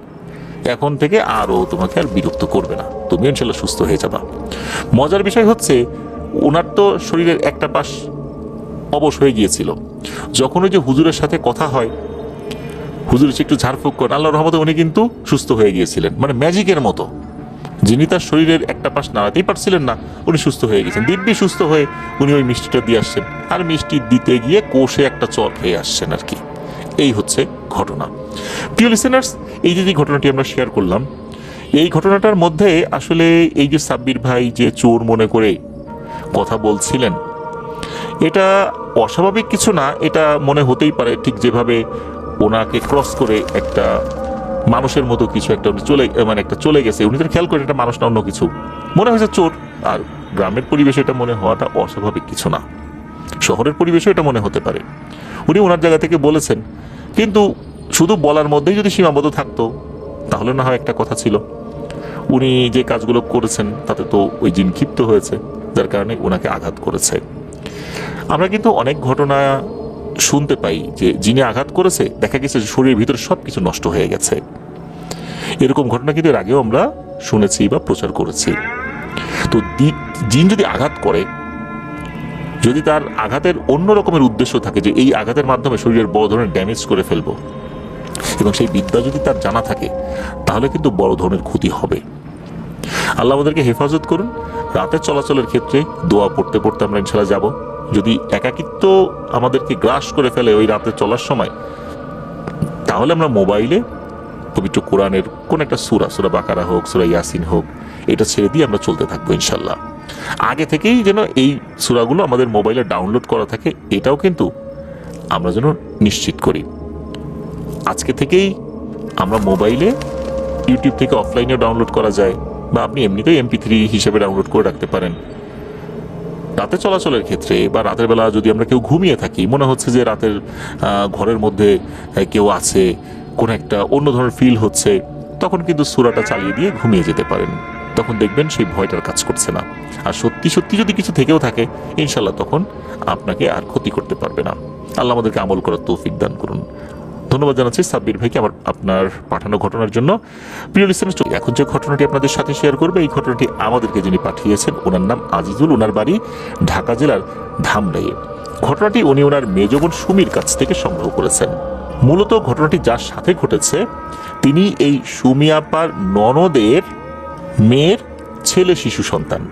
এখন থেকে আরও তোমাকে আর বিরক্ত করবে না, তুমি ইনশাল্লাহ সুস্থ হয়ে যাবা। মজার বিষয় হচ্ছে ওনার তো শরীরের একটা পাশ অবশ হয়ে গিয়েছিল। যখন ওই যে হুজুরের সাথে কথা হয়, হুজুর একটু ঝাড়ফুঁক করেন, আল্লাহর রহমতে উনি কিন্তু সুস্থ হয়ে গিয়েছিলেন, মানে ম্যাজিকের মতো। যিনি তার শরীরের একটা পাশ নাড়াতেই পারছিলেন না উনি সুস্থ হয়ে গেছেন, দিব্যি সুস্থ হয়ে উনি ওই মিষ্টিটা দিয়ে আসছেন, আর মিষ্টি দিতে গিয়ে কোষে একটা চর খেয়ে আসছেন আর কি। এই হচ্ছে ঘটনা। প্রিয় লিসেনার্স, এই যে ঘটনাটি আমরা শেয়ার করলাম, এই ঘটনাটার মধ্যে আসলে এই যে সাব্বির ভাই যে চোর মনে করে কথা বলছিলেন, এটা অস্বাভাবিক কিছু না, এটা মনে হতেই পারে ঠিক যেভাবে ওনাকে ক্রস করে একটা মানুষের মতো কিছু একটা চলে গেছে, উনি তো খেয়াল করেন এটা মানুষ না অন্য কিছু, মনে হয়েছে চোর। আর গ্রামের পরিবেশে এটা মনে হওয়াটা অস্বাভাবিক কিছু না, শহরের পরিবেশে এটা মনে হতে পারে। উনি ওনার জায়গা থেকে বলেছেন, কিন্তু শুধু বলার মধ্যেই যদি সীমাবদ্ধ থাকতো তাহলে না হয় একটা কথা ছিল। উনি যে কাজগুলো করেছেন তাতে তো ওই জিন ক্ষিপ্ত হয়েছে, যার কারণে ওনাকে আঘাত করেছে। আমরা কিন্তু অনেক ঘটনা শুনতে পাই যে যিনি আঘাত করেছে দেখা গেছে যে শরীরের ভিতরে সবকিছু নষ্ট হয়ে গেছে। এরকম ঘটনা কিন্তু এর আগেও আমরা শুনেছি বা প্রচার করেছি। তো জিন যদি আঘাত করে, যদি তার আঘাতের অন্য রকমের উদ্দেশ্য থাকে যে এই আঘাতের মাধ্যমে শরীরের বড় ধরনের ড্যামেজ করে ফেলবো, এবং সেই বিদ্যা যদি তার জানা থাকে, তাহলে কিন্তু বড় ধরনের ক্ষতি হবে। আল্লাহ আমাদেরকে হেফাজত করুন। রাতে চলাচলের ক্ষেত্রে দোয়া পড়তে পড়তে আমরা ইনশাল্লাহ যাব। যদি একাকিত্ব আমাদেরকে গ্রাস করে ফেলে ওই রাতে চলার সময়, তাহলে আমরা মোবাইলে পবিত্র কোরআনের কোন একটা সূরা বাকারা হোক, সূরা ইয়াসিন হোক, এটা ছেড়ে দিয়ে আমরা চলতে থাকবো ইনশাল্লাহ। আগে থেকেই যেন এই সূরাগুলো আমাদের মোবাইলে ডাউনলোড করা থাকে, এটাও কিন্তু আমরা যেন নিশ্চিত করি। আজকে থেকেই আমরা মোবাইলে ইউটিউব থেকে অফলাইনেও ডাউনলোড করা যায়, বা আপনি এমনিতেই MP3 হিসেবে ডাউনলোড করে রাখতে পারেন। রাতে চলাচলের ক্ষেত্রে বা রাতের বেলা যদি আমরা কেউ ঘুমিয়ে থাকি, মনে হচ্ছে যে রাতের ঘরের মধ্যে কেউ আছে, কোন একটা অন্য ধরনের ফিল হচ্ছে, তখন কিন্তু সূরাটা চালিয়ে দিয়ে ঘুমিয়ে যেতে পারেন। তখন দেখবেন সেই ভয়টার কাজ করছে না। আর সত্যি সত্যি যদি কিছু থেকেও থাকে, ইনশাল্লাহ তখন আপনাকে আর ক্ষতি করতে পারবে না। আল্লাহ আমাদেরকে আমল করার তৌফিক দান করুন। ধন্যবাদ জানাচ্ছি সাব্বির ভাইকে আপনার পাঠানো ঘটনার জন্য। প্রিয় লিসেনার, এখন যে ঘটনাটি আপনাদের সাথে শেয়ার করবে, এই ঘটনাটি আমাদেরকে যিনি পাঠিয়েছেন, ওনার নাম আজিজুল, ওনার বাড়ি ঢাকা জেলার ধামরাইয়ে। ঘটনাটি উনি ওনার মেজ বোন সুমির কাছ থেকে সংগ্রহ করেছেন। মূলত ঘটনাটি যার সাথে ঘটেছে, তিনি এই সুমি আপার ননদের মেয়ের ছেলে শিশু সন্তান।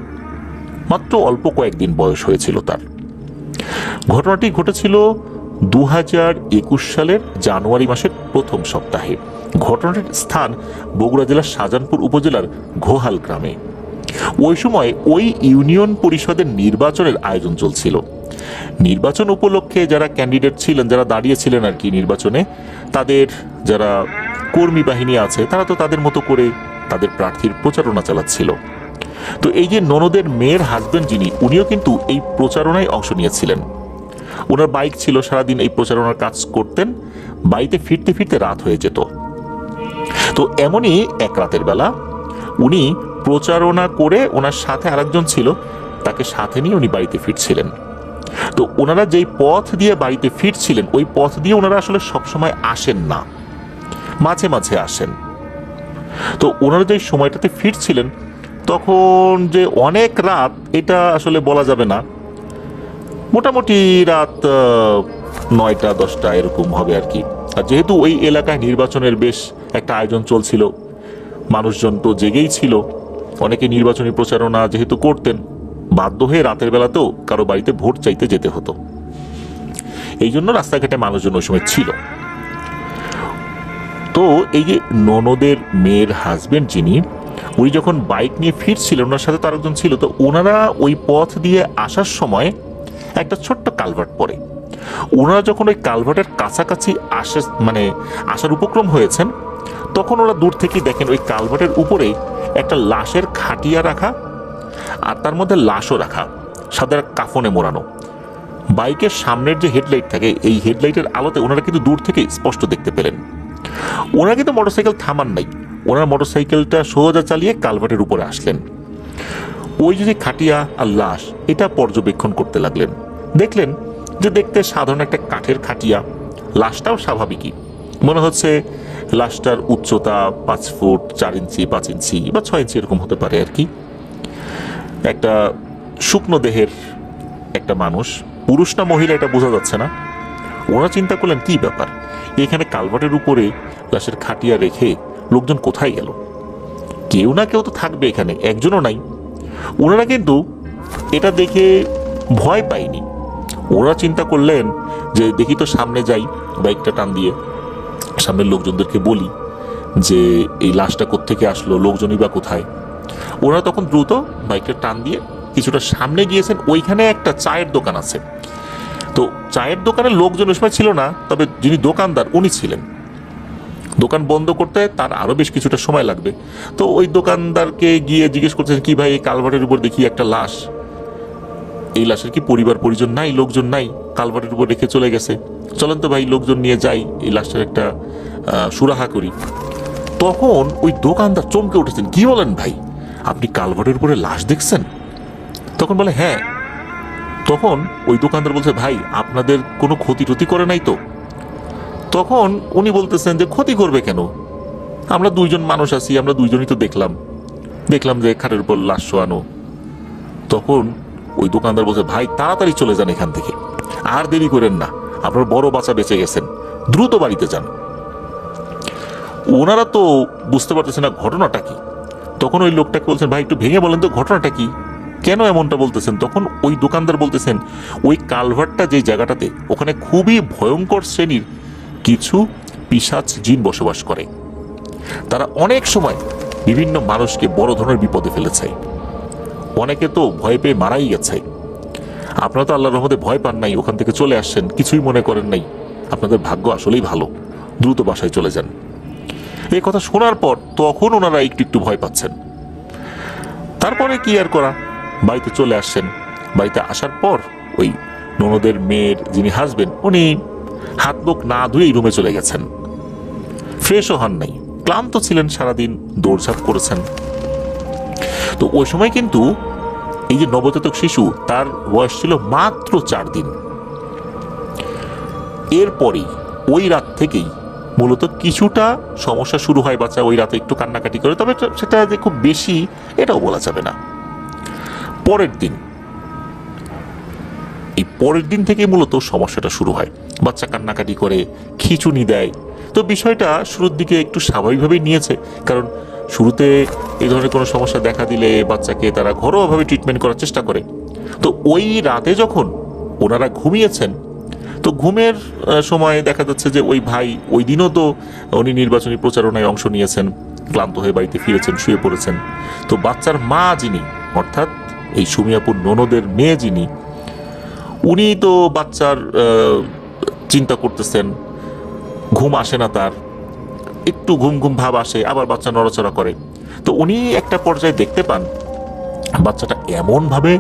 মাত্র অল্প কয়েকদিন বয়স হয়েছিল তার। ঘটনাটি ঘটেছিল 2021 সালের জানুয়ারি মাসের প্রথম সপ্তাহে। ঘটনাটির স্থান বগুড়া জেলার শাহজাহানপুর উপজেলার ঘোহাল গ্রামে। ওই সময় ওই ইউনিয়ন পরিষদের নির্বাচনের আয়োজন চলছিল। নির্বাচন উপলক্ষে যারা ক্যান্ডিডেট ছিলেন, যারা দাঁড়িয়েছিলেন আর কি নির্বাচনে, তাদের যারা কর্মী বাহিনী আছে, তারা তো তাদের মতো করে তাদের প্রার্থীর প্রচারণা চালাচ্ছিল। তো এই যে ননদের মেয়ের হাজবেন্ড যিনি, উনিও কিন্তু এই প্রচারণায় অংশ নিয়েছিলেন। ওনার বাইক ছিল, সারাদিন এই প্রচারণার কাজ করতেন। বাড়িতে ফিরতে ফিরতে রাত হয়ে যেত। তো এমনই এক রাতের বেলা উনি প্রচারণা করে, ওনার সাথে আরেকজন ছিল, তাকে সাথে নিয়ে উনি বাড়িতে ফিরছিলেন। তো ওনারা যেই পথ দিয়ে বাড়িতে ফিরছিলেন, ওই পথ দিয়ে ওনারা আসলে সবসময় আসেন না, মাঝে মাঝে আসেন। তো ওনারা যে সময়টাতে ফিরছিলেন, তখন যে অনেক রাত এটা আসলে বলা যাবে না, মোটামুটি রাত 9টা-10টা এরকম হবে আর কি। আর যেহেতু ওই এলাকায় নির্বাচনের বেশ একটা আয়োজন চলছিল, মানুষজন তো জেগেই ছিল, অনেকে নির্বাচনী প্রচারণা যেহেতু করতেন, বাধ্য হয়ে রাতের বেলাতেও কারো বাড়িতে ভোট চাইতে যেতে হতো। এই জন্য রাস্তাঘাটে মানুষজন ওই সময় ছিল। তো এই যে ননদের মেয়ের হাজবেন্ড যিনি, উনি যখন বাইক নিয়ে ফিরছিলেন, ওনার সাথে তো আরেকজন ছিল, তো ওনারা ওই পথ দিয়ে আসার সময় একটা ছোট্ট কালভার্ট পড়ে। ওনারা যখন ওই কালভার্টের কাছাকাছি আসার উপক্রম হয়েছেন, তখন ওরা দূর থেকেই দেখেন ওই কালভার্টের উপরে একটা লাশের খাটিয়া রাখা, আর তার মধ্যে লাশও রাখা, সাদা কাফনে মোড়ানো। বাইকের সামনের যে হেডলাইট থাকে, এই হেডলাইটের আলোতে ওনারা কিন্তু দূর থেকে স্পষ্ট দেখতে পেলেন। ওনারা কিন্তু মোটরসাইকেল থামান নাই, ওনার মোটরসাইকেলটা সোজা চালিয়ে কালভার্টের উপরে আসলেন। ওই যে খাটিয়া আর লাশ, এটা পর্যবেক্ষণ করতে লাগলেন। দেখলেন যে দেখতে সাধারণ একটা কাঠের খাটিয়া, লাশটাও স্বাভাবিকই, মনে হচ্ছে লাশটার উচ্চতা 5 ফুট 4 ইঞ্চি, 5 ইঞ্চি বা 6 ইঞ্চি এরকম হতে পারে আর কি। একটা শুকনো দেহের একটা মানুষ, পুরুষ না মহিলা এটা বোঝা যাচ্ছে না। ওনারা চিন্তা করলেন কি ব্যাপার, এখানে কালভার্টের উপরে লাশের খাটিয়া রেখে লোকজন কোথায় গেল? কেউ না কেউ তো থাকবে এখানে, একজনও নাই। ওনারা কিন্তু এটা দেখে ভয় পায়নি। ওরা চিন্তা করলেন যে দেখি তো সামনে যাই, বাইকটা টান দিয়ে সামনের লোকজনদেরকে বলি যে এই লাশটা কোত্থেকে আসলো, লোকজনই বা কোথায়। ওরা তখন দ্রুত বাইকটা টান দিয়ে কিছুটা সামনে গিয়েছেন। ওইখানে একটা চায়ের দোকান আছে। তো চায়ের দোকানে লোকজন ওই সময় ছিল না, তবে যিনি দোকানদার উনি ছিলেন। দোকান বন্ধ করতে তার আরো বেশ কিছুটা সময় লাগবে। তো ওই দোকানদারকে গিয়ে জিজ্ঞেস করছেন, কি ভাই, এই কালভার্টের উপর দেখি একটা লাশ, এই লাশের কি পরিবার পরিজন নাই, লোকজন নাই, কালভার্টের উপর রেখে চলে গেছে, চলেন তো ভাই লোকজন নিয়ে যাই, এই লাশটার একটা সুরাহা করি। তখন ওই দোকানদার চমকে উঠেছেন, কি বলেন ভাই, আপনি কালভার্টের উপরে লাশ দেখছেন? তখন বলে হ্যাঁ। তখন ওই দোকানদার বলছে, ভাই আপনাদের কোনো ক্ষতি টতি করে নাই তো? তখন উনি বলতেছেন যে ক্ষতি করবে কেন, আমরা দুইজন মানুষ আছি, আমরা দুইজনই তো দেখলাম যে খাটের উপর লাশ শোয়ানো। তখন ওই দোকানদার বলছে, ভাই তাড়াতাড়ি চলে যান এখান থেকে, আর দেরি করেন না, আপনার বড় বাচ্চা বেঁচে গেছেন, দ্রুত বাড়িতে যান। ওনারা তো বুঝতে পারতেছে না ঘটনাটা কি। তখন ওই লোকটাকে বলছেন, ভাই একটু ভেঙে বলেন তো ঘটনাটা কি, কেন এমনটা বলতেছেন? তখন ওই দোকানদার বলতেছেন, ওই কালভার্টটা যে জায়গাটাতে, ওখানে খুবই ভয়ঙ্কর শ্রেণীর কিছু পিশাচ জিন বসবাস করে। তারা অনেক সময় বিভিন্ন মানুষকে বড় ধরনের বিপদে ফেলেছে, অনেকে তো ভয় পেয়ে মারাই গেছে। আপনারা তো আল্লাহর রহমতে ভয় পান নাই, ওখান থেকে চলে আসছেন, কিছুই মনে করেন নাই, আপনাদের ভাগ্য আসলেই ভালো, দ্রুত বাসায় চলে যান। এই কথা শোনার পর তখন ওনারা একটু একটু ভয় পাচ্ছেন। তারপরে কি আর করা, বাড়িতে চলে আসছেন। বাড়িতে আসার পর ওই ননদের মেয়ের যিনি হাজবেন্ড, উনি হাত মুখ না ধুয়েই রুমে চলে গেছেন, ফ্রেশও হন নাই, ক্লান্ত ছিলেন, সারাদিন দৌড়ঝাঁপ করেছেন। তো ওই সময় কিন্তু এই যে নবজাতক শিশু, তার বয়স ছিল মাত্র 4 দিন। এরপরেই ওই রাত থেকেই মূলত কিছুটা সমস্যা শুরু হয়। বাচ্চা ওই রাতে একটু কান্নাকাটি করে, তবে সেটা যে খুব বেশি এটাও বলা যাবে না। পরের দিন থেকে মূলত সমস্যাটা শুরু হয়। বাচ্চা কান্নাকাটি করে, খিঁচুনি দেয়। তো বিষয়টা শুরুর দিকে একটু স্বাভাবিকভাবেই নিয়েছে, কারণ শুরুতে এই ধরনের কোনো সমস্যা দেখা দিলে বাচ্চাকে তারা ঘরোয়াভাবে ট্রিটমেন্ট করার চেষ্টা করে। তো ওই রাতে যখন ওনারা ঘুমিয়েছেন, তো ঘুমের সময় দেখা যাচ্ছে যে ওই ভাই, ওই দিনও তো উনি নির্বাচনী প্রচারণায় অংশ নিয়েছেন, ক্লান্ত হয়ে বাড়িতে ফিরেছেন, শুয়ে পড়েছেন। তো বাচ্চার মা যিনি, অর্থাৎ এই সুমিয়াপুর ননদের মেয়ে যিনি, উনি তো বাচ্চার চিন্তা করতেছেন, ঘুম আসে না তার, একটু ঘুম ঘুম ভাব আসে, আবার বাচ্চা নড়াচড়া করে। তো উনি একটা পর্যায়ে দেখতে পান বাচ্চাটা এমনভাবে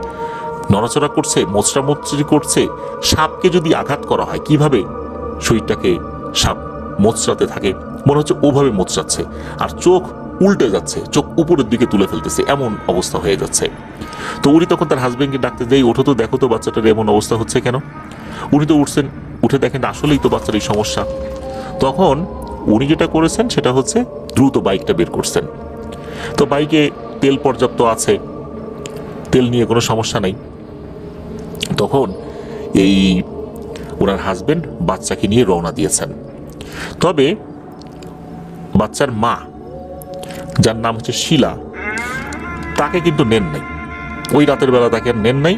নড়াচড়া করছে, মোচড়ামোচড়ি করছে, সাপকে যদি আঘাত করা হয় কিভাবে শরীরটাকে সাপ মোচড়াতে থাকে, মনে হচ্ছে ওভাবে মোচড়াচ্ছে, আর চোখ উল্টে যাচ্ছে, চোখ উপরের দিকে তুলে ফেলতেছে, এমন অবস্থা হয়ে যাচ্ছে। তো উনি তখন তার হাজবেন্ডকে ডাকতে যাই, ওঠো তো, দেখো তো বাচ্চাটার এমন অবস্থা হচ্ছে কেন। উনি তো উঠছেন, উঠে দেখেন আসলেই তো বাচ্চার এই সমস্যা। তখন উনি যেটা করেছেন সেটা হচ্ছে দ্রুত বাইকটা বের করছেন। তো বাইকে তেল পর্যাপ্ত আছে, তেল নিয়ে কোনো সমস্যা নাই। তখন এই ওনার হাজবেন্ড বাচ্চাকে নিয়ে রওনা দিয়েছেন। তবে বাচ্চার মা, যার নাম হচ্ছে শিলা, তাকে কিন্তু নেন নাই, ওই রাতের বেলা তাকে নেন নাই।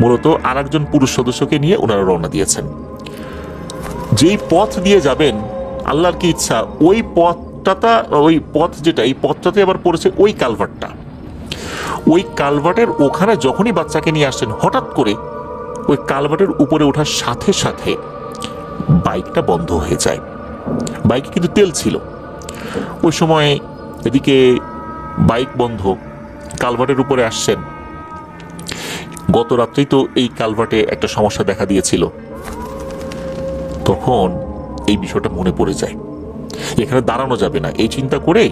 মূলত আর একজন পুরুষ সদস্যকে নিয়ে ওনারা রওনা দিয়েছেন। যেই পথ দিয়ে যাবেন, আল্লাহর কি ইচ্ছা, ওই পথ যেটা, এই পথটাতে আবার পড়েছে ওই কালভার্টটা। ওই কালভার্টের ওখানে যখনই বাচ্চাকে নিয়ে আসছেন, হঠাৎ করে ওই কালভার্টের উপরে ওঠার সাথে সাথে বাইকটা বন্ধ হয়ে যায়। বাইকে কিন্তু তেল ছিল। ওই সময় এদিকে বাইক বন্ধ, কালভার্টের উপরে আসছেন। গত রাত্রেই তো এই কালভার্টে একটা সমস্যা দেখা দিয়েছিল। তখন এই বিষয়টা মনে পড়ে যায়, এখানে দাঁড়ানো যাবে না। এই চিন্তা করে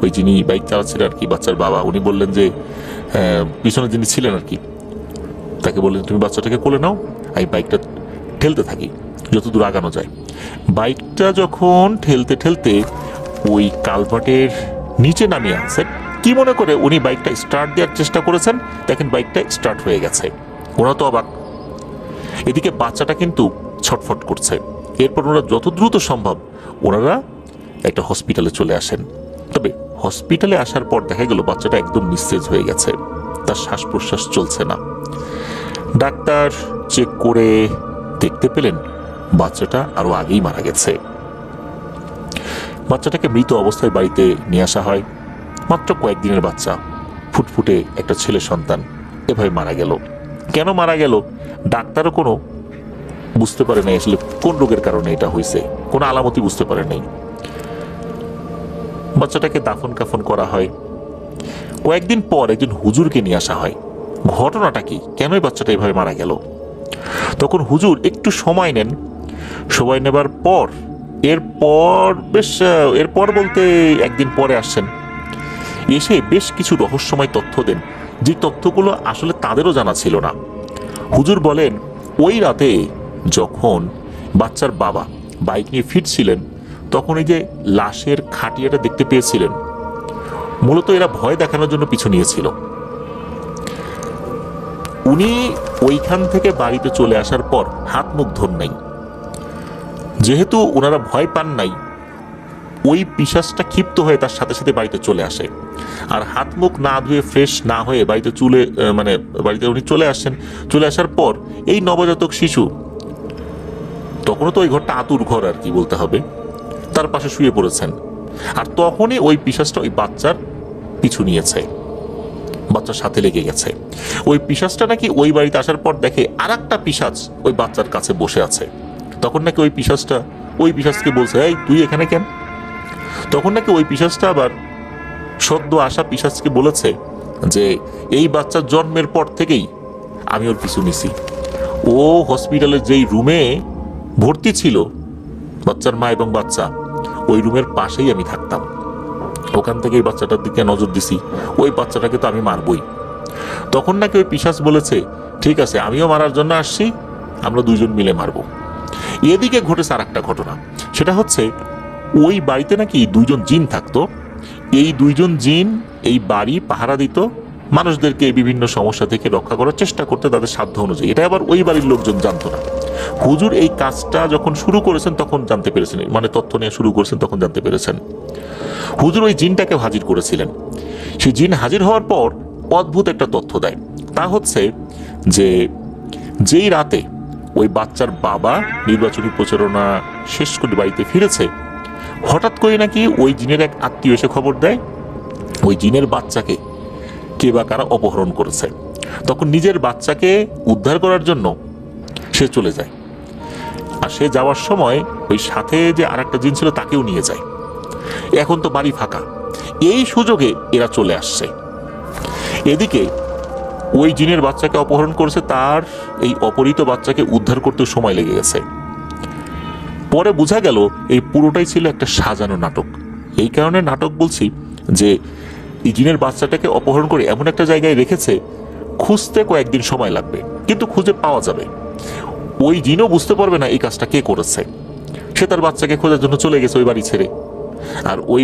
ওই যিনি বাইক চালাচ্ছিলেন আর কি, বাচ্চার বাবা, উনি বললেন যে, পিছনে যিনি ছিলেন আর কি, তাকে বললেন, তুমি বাচ্চাটাকে কোলে নাও, আমি বাইকটা ঠেলতে থাকি যতদূর আগানো যায়। বাইকটা যখন ঠেলতে ঠেলতে ওই কালভার্টের নিচে নামিয়ে আনছেন, কি মনে করে উনি বাইকটা স্টার্ট দেওয়ার চেষ্টা করেছেন, দেখেন বাইকটা স্টার্ট হয়ে গেছে। ওনারা তো অবাক। এদিকে বাচ্চাটা কিন্তু ছটফট করছে। এরপর ওনারা যত দ্রুত সম্ভব ওনারা একটা হসপিটালে চলে আসেন। তবে হসপিটালে আসার পর দেখা গেল বাচ্চাটা একদম নিস্তেজ হয়ে গেছে, তার শ্বাস প্রশ্বাস চলছে না। ডাক্তার চেক করে দেখতে পেলেন বাচ্চাটা আরো আগেই মারা গেছে। বাচ্চাটাকে মৃত অবস্থায় বাড়িতে নিয়ে আসা হয়। মাত্র কয়েকদিনের বাচ্চা, ফুটফুটে একটা ছেলে সন্তান, এভাবে মারা গেল। কেন মারা গেল ডাক্তারও কোনো বুঝতে পারে নাই, আসলে কোন রোগের কারণে এটা হয়েছে, কোনো আলামতি বুঝতে পারে নাই। বাচ্চাটাকে দাফন কাফন করা হয়। কয়েকদিন পর একজন হুজুরকে নিয়ে আসা হয়। ঘটনাটা কি, কেনই বাচ্চাটা এভাবে মারা গেল? তখন হুজুর একটু সময় নেন। সময় নেবার পর এরপর বলতে একদিন পরে আসছেন, এসে বেশ কিছু রহস্যময় তথ্য দেন, যে তথ্যগুলো আসলে তাদেরও জানা ছিল না। হুজুর বলেন ওই রাতে যখন বাচ্চার বাবা বাইক নিয়ে ফিরছিলেন তখন এই যে লাশের খাটিয়াটা দেখতে পেয়েছিলেন, মূলত এরা ভয় দেখানোর জন্য পিছু নিয়েছিল। উনি ওইখান থেকে বাড়িতে চলে আসার পর হাত মুখ ধোন নাই, যেহেতু ওনারা ভয় পান নাই, ওই পিশাচটা ক্ষিপ্ত হয়ে তার সাথে সাথে বাড়িতে চলে আসে। আর হাত মুখ না ধুয়ে ফ্রেশ না হয়ে বাড়িতে বাড়িতে উনি চলে আসেন। চলে আসার পর এই নবজাতক শিশু, তখনও তো ওই ঘরটা আতুর ঘর আর কি বলতে হবে, তার পাশে শুয়ে পড়েছেন। আর তখনই ওই পিশাচটা ওই বাচ্চার পিছু নিয়েছে, বাচ্চার সাথে লেগে গেছে। ওই পিশাচটা নাকি ওই বাড়িতে আসার পর দেখে আর একটা পিশাচ ওই বাচ্চার কাছে বসে আছে। তখন নাকি ওই পিশাচকে বলছে, এই তুই এখানে কেন? তখন নাকি ওই পিশাচটা আবার সদ্য আসা পিশাচকে বলেছে যে এই বাচ্চার জন্মের পর থেকেই আমি ওর পিছু নিছি। ও হসপিটালের যেই রুমে ভর্তি ছিল বাচ্চার মা এবং বাচ্চা, ওই রুমের পাশেই আমি থাকতাম। ওখান থেকে এই বাচ্চাটার দিকে নজর দিছি, ওই বাচ্চাটাকে তো আমি মারবই। তখন নাকি ওই পিশাচ বলেছে, ঠিক আছে, আমিও মারার জন্য আসছি, আমরা দুইজন মিলে মারবো। এদিকে ঘটেছে আর একটা ঘটনা, সেটা হচ্ছে ওই বাড়িতে নাকি দুইজন জিন থাকতো। এই দুইজন জিন এই বাড়ি পাহারা দিত, মানুষদেরকে বিভিন্ন সমস্যা থেকে রক্ষা করার চেষ্টা করতে তাদের সাধ্য অনুযায়ী। এটা আবার ওই বাড়ির লোকজন জানতো না। হুজুর এই কাজটা যখন শুরু করেছেন তখন জানতে পেরেছেন, মানে তথ্য নিয়ে শুরু করেছেন তখন জানতে পেরেছেন। হুজুর ওই জিনটাকে হাজির করেছিলেন। সেই জিন হাজির হওয়ার পর অদ্ভুত একটা তথ্য দেয়, তা হচ্ছে যে যেই রাতে ওই বাচ্চার বাবা নির্বাচনী প্রচারণা শেষ করে বাড়িতে ফিরেছে, হঠাৎ করে নাকি ওই জিনের এক আত্মীয় এসে খবর দেয় ওই জিনের বাচ্চাকে কে বা কারা অপহরণ করেছে। তখন নিজের বাচ্চাকে উদ্ধার করার জন্য সে চলে যায়। আর সে যাওয়ার সময় ওই সাথে যে আর একটা জিন ছিল তাকেও নিয়ে যায়। এখন তো বাড়ি ফাঁকা, এই সুযোগে এরা চলে আসছে। এদিকে ওই জিনের বাচ্চাকে অপহরণ করেছে, তার এই অপহৃত বাচ্চাকে উদ্ধার করতে সময় লেগে গেছে। পরে বোঝা গেল এই পুরোটাই ছিল একটা সাজানো নাটক। এই কারণে নাটক বলছি যে এই জিনের বাচ্চাটাকে অপহরণ করে এমন একটা জায়গায় রেখেছে, খুঁজতে কয়েকদিন সময় লাগবে, কিন্তু খুঁজে পাওয়া যাবে। ওই জিনও বুঝতে পারবে না এই কাজটা কে করেছে। সে তার বাচ্চাকে খোঁজার জন্য চলে গেছে ওই বাড়ি ছেড়ে। আর ওই